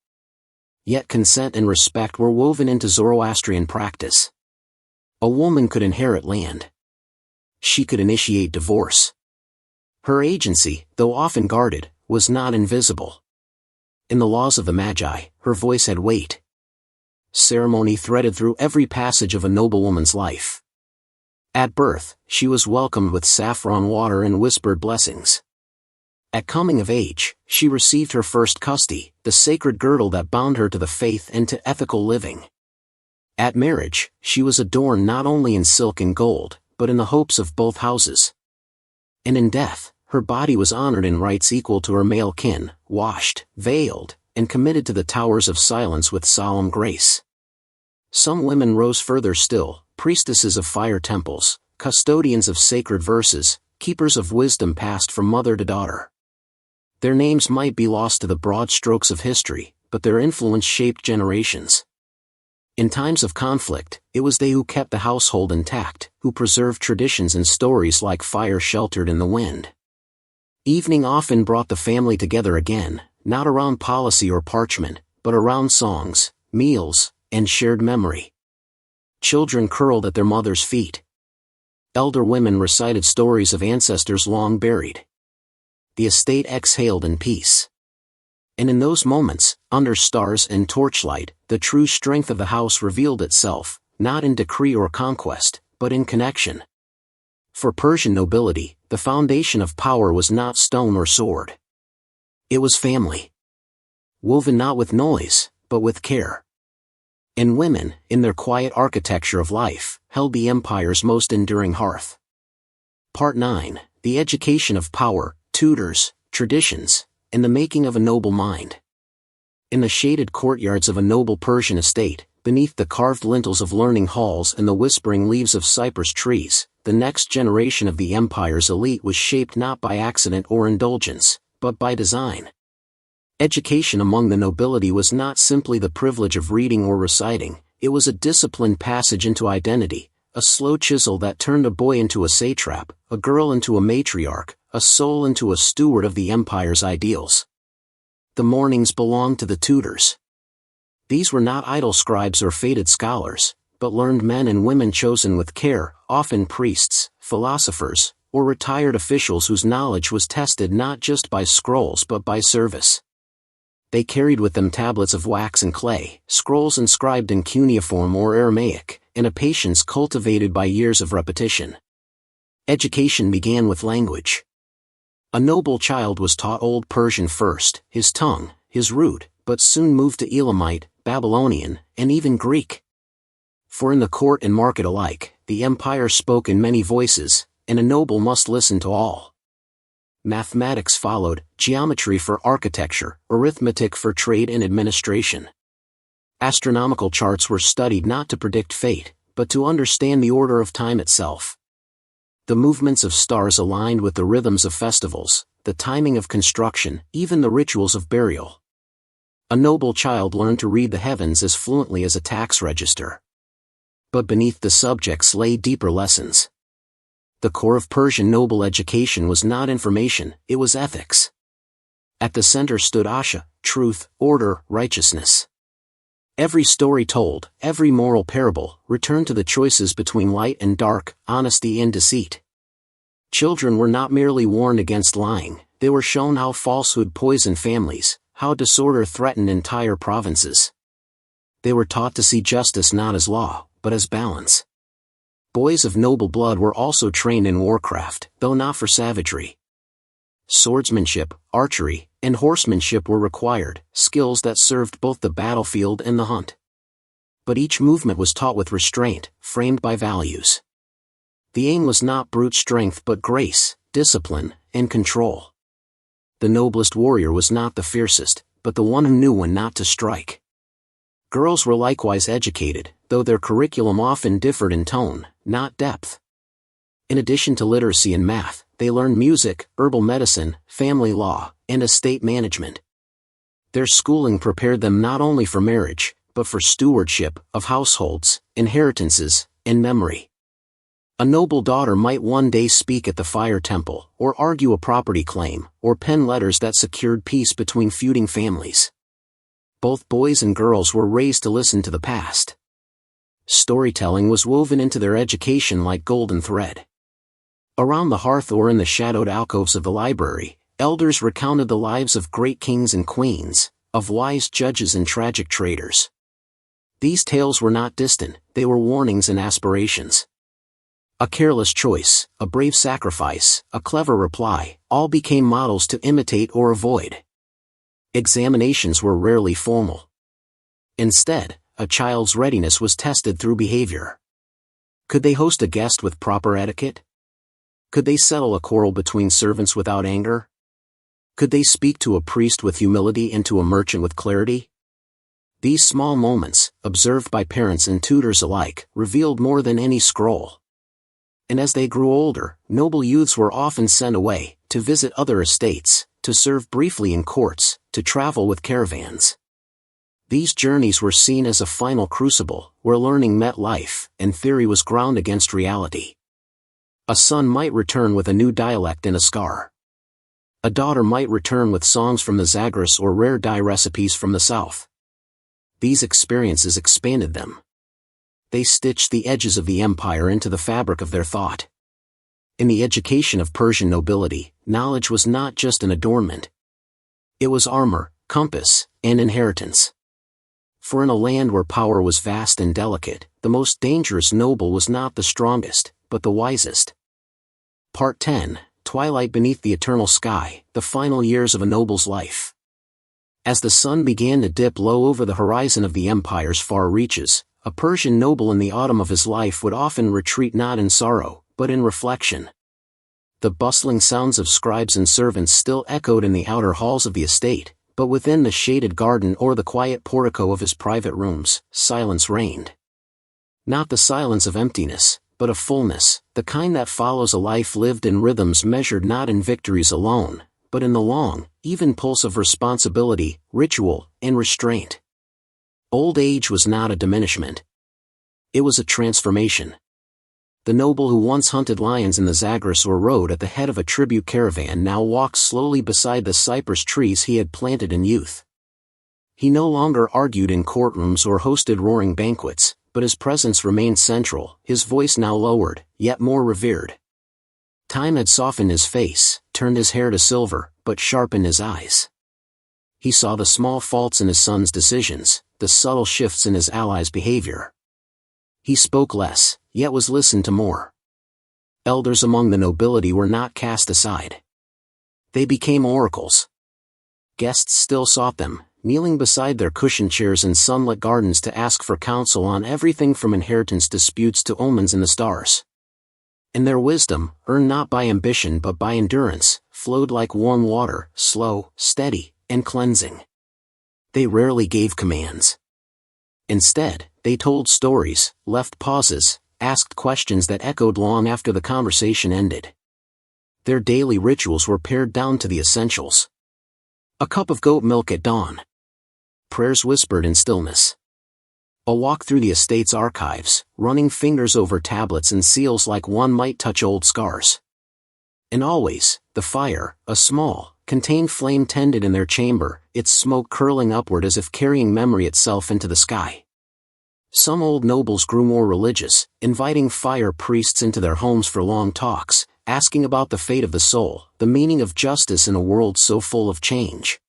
Yet consent and respect were woven into Zoroastrian practice. A woman could inherit land. She could initiate divorce. Her agency, though often guarded, was not invisible. In the laws of the Magi, her voice had weight. Ceremony threaded through every passage of a noblewoman's life. At birth, she was welcomed with saffron water and whispered blessings. At coming of age, she received her first custody, the sacred girdle that bound her to the faith and to ethical living. At marriage, she was adorned not only in silk and gold, but in the hopes of both houses. And in death, her body was honored in rites equal to her male kin, washed, veiled, and committed to the towers of silence with solemn grace. Some women rose further still, priestesses of fire temples, custodians of sacred verses, keepers of wisdom passed from mother to daughter. Their names might be lost to the broad strokes of history, but their influence shaped generations. In times of conflict, it was they who kept the household intact, who preserved traditions and stories like fire sheltered in the wind. Evening often brought the family together again, not around policy or parchment, but around songs, meals, and shared memory. Children curled at their mothers' feet. Elder women recited stories of ancestors long buried. The estate exhaled in peace. And in those moments, under stars and torchlight, the true strength of the house revealed itself, not in decree or conquest, but in connection. For Persian nobility, the foundation of power was not stone or sword. It was family. Woven not with noise, but with care. And women, in their quiet architecture of life, held the empire's most enduring hearth. Part 9, The Education of Power, Tutors, Traditions, and the Making of a Noble Mind. In the shaded courtyards of a noble Persian estate, beneath the carved lintels of learning halls and the whispering leaves of cypress trees, the next generation of the empire's elite was shaped not by accident or indulgence, but by design. Education among the nobility was not simply the privilege of reading or reciting, it was a disciplined passage into identity, a slow chisel that turned a boy into a satrap, a girl into a matriarch, a soul into a steward of the empire's ideals. The mornings belonged to the tutors. These were not idle scribes or fated scholars, but learned men and women chosen with care, often priests, philosophers, or retired officials whose knowledge was tested not just by scrolls but by service. They carried with them tablets of wax and clay, scrolls inscribed in cuneiform or Aramaic, and a patience cultivated by years of repetition. Education began with language. A noble child was taught Old Persian first, his tongue, his root, but soon moved to Elamite, Babylonian, and even Greek. For in the court and market alike, the empire spoke in many voices, and a noble must listen to all. Mathematics followed, geometry for architecture, arithmetic for trade and administration. Astronomical charts were studied not to predict fate, but to understand the order of time itself. The movements of stars aligned with the rhythms of festivals, the timing of construction, even the rituals of burial. A noble child learned to read the heavens as fluently as a tax register. But beneath the subjects lay deeper lessons. The core of Persian noble education was not information, it was ethics. At the center stood Asha, truth, order, righteousness. Every story told, every moral parable, returned to the choices between light and dark, honesty and deceit. Children were not merely warned against lying, they were shown how falsehood poisoned families, how disorder threatened entire provinces. They were taught to see justice not as law, but as balance. Boys of noble blood were also trained in warcraft, though not for savagery. Swordsmanship, archery, and horsemanship were required, skills that served both the battlefield and the hunt. But each movement was taught with restraint, framed by values. The aim was not brute strength but grace, discipline, and control. The noblest warrior was not the fiercest, but the one who knew when not to strike. Girls were likewise educated, though their curriculum often differed in tone, not depth. In addition to literacy and math, they learned music, herbal medicine, family law, and estate management. Their schooling prepared them not only for marriage, but for stewardship of households, inheritances, and memory. A noble daughter might one day speak at the fire temple, or argue a property claim, or pen letters that secured peace between feuding families. Both boys and girls were raised to listen to the past. Storytelling was woven into their education like golden thread. Around the hearth or in the shadowed alcoves of the library, elders recounted the lives of great kings and queens, of wise judges and tragic traitors. These tales were not distant, they were warnings and aspirations. A careless choice, a brave sacrifice, a clever reply, all became models to imitate or avoid. Examinations were rarely formal. Instead, a child's readiness was tested through behavior. Could they host a guest with proper etiquette? Could they settle a quarrel between servants without anger? Could they speak to a priest with humility and to a merchant with clarity? These small moments, observed by parents and tutors alike, revealed more than any scroll. And as they grew older, noble youths were often sent away, to visit other estates, to serve briefly in courts, to travel with caravans. These journeys were seen as a final crucible, where learning met life, and theory was ground against reality. A son might return with a new dialect and a scar. A daughter might return with songs from the Zagros or rare dye recipes from the south. These experiences expanded them. They stitched the edges of the empire into the fabric of their thought. In the education of Persian nobility, knowledge was not just an adornment. It was armor, compass, and inheritance. For in a land where power was vast and delicate, the most dangerous noble was not the strongest, but the wisest. Part 10, Twilight Beneath the Eternal Sky, the final years of a noble's life. As the sun began to dip low over the horizon of the empire's far reaches, a Persian noble in the autumn of his life would often retreat not in sorrow, but in reflection. The bustling sounds of scribes and servants still echoed in the outer halls of the estate, but within the shaded garden or the quiet portico of his private rooms, silence reigned. Not the silence of emptiness, but of fullness, the kind that follows a life lived in rhythms measured not in victories alone, but in the long, even pulse of responsibility, ritual, and restraint. Old age was not a diminishment. It was a transformation. The noble who once hunted lions in the Zagros or rode at the head of a tribute caravan now walked slowly beside the cypress trees he had planted in youth. He no longer argued in courtrooms or hosted roaring banquets, but his presence remained central, his voice now lowered, yet more revered. Time had softened his face, turned his hair to silver, but sharpened his eyes. He saw the small faults in his son's decisions, the subtle shifts in his allies' behavior. He spoke less, yet was listened to more. Elders among the nobility were not cast aside. They became oracles. Guests still sought them, kneeling beside their cushioned chairs in sunlit gardens to ask for counsel on everything from inheritance disputes to omens in the stars. And their wisdom, earned not by ambition but by endurance, flowed like warm water, slow, steady, and cleansing. They rarely gave commands. Instead, they told stories, left pauses, asked questions that echoed long after the conversation ended. Their daily rituals were pared down to the essentials. A cup of goat milk at dawn. Prayers whispered in stillness. A walk through the estate's archives, running fingers over tablets and seals like one might touch old scars. And always, the fire, a small, contained flame tended in their chamber, its smoke curling upward as if carrying memory itself into the sky. Some old nobles grew more religious, inviting fire priests into their homes for long talks, asking about the fate of the soul, the meaning of justice in a world so full of change.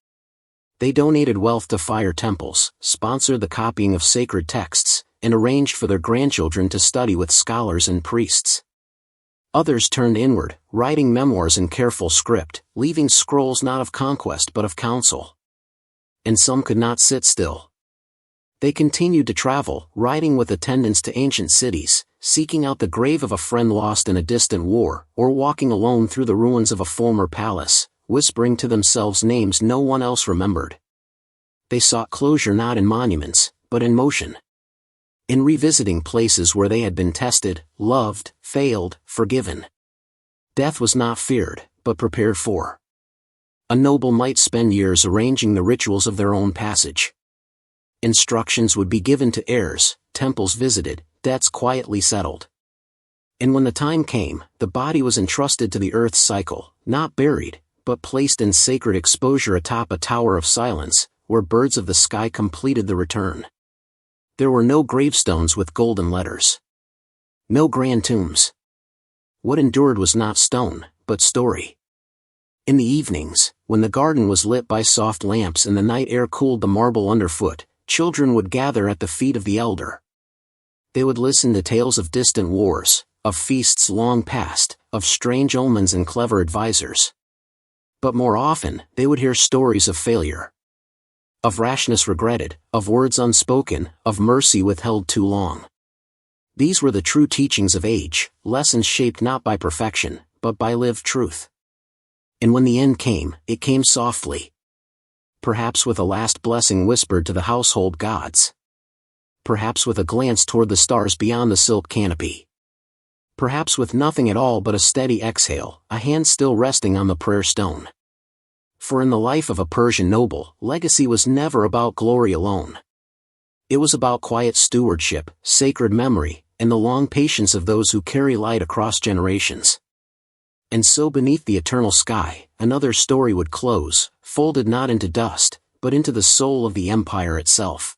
They donated wealth to fire temples, sponsored the copying of sacred texts, and arranged for their grandchildren to study with scholars and priests. Others turned inward, writing memoirs in careful script, leaving scrolls not of conquest but of counsel. And some could not sit still. They continued to travel, riding with attendants to ancient cities, seeking out the grave of a friend lost in a distant war, or walking alone through the ruins of a former palace, whispering to themselves names no one else remembered. They sought closure not in monuments, but in motion. In revisiting places where they had been tested, loved, failed, forgiven. Death was not feared, but prepared for. A noble might spend years arranging the rituals of their own passage. Instructions would be given to heirs, temples visited, debts quietly settled. And when the time came, the body was entrusted to the earth's cycle, not buried, but placed in sacred exposure atop a tower of silence, where birds of the sky completed the return. There were no gravestones with golden letters. No grand tombs. What endured was not stone, but story. In the evenings, when the garden was lit by soft lamps and the night air cooled the marble underfoot, children would gather at the feet of the elder. They would listen to tales of distant wars, of feasts long past, of strange omens and clever advisors. But more often, they would hear stories of failure. Of rashness regretted, of words unspoken, of mercy withheld too long. These were the true teachings of age, lessons shaped not by perfection, but by lived truth. And when the end came, it came softly. Perhaps with a last blessing whispered to the household gods. Perhaps with a glance toward the stars beyond the silk canopy. Perhaps with nothing at all but a steady exhale, a hand still resting on the prayer stone. For in the life of a Persian noble, legacy was never about glory alone. It was about quiet stewardship, sacred memory, and the long patience of those who carry light across generations. And so beneath the eternal sky, another story would close, folded not into dust, but into the soul of the empire itself.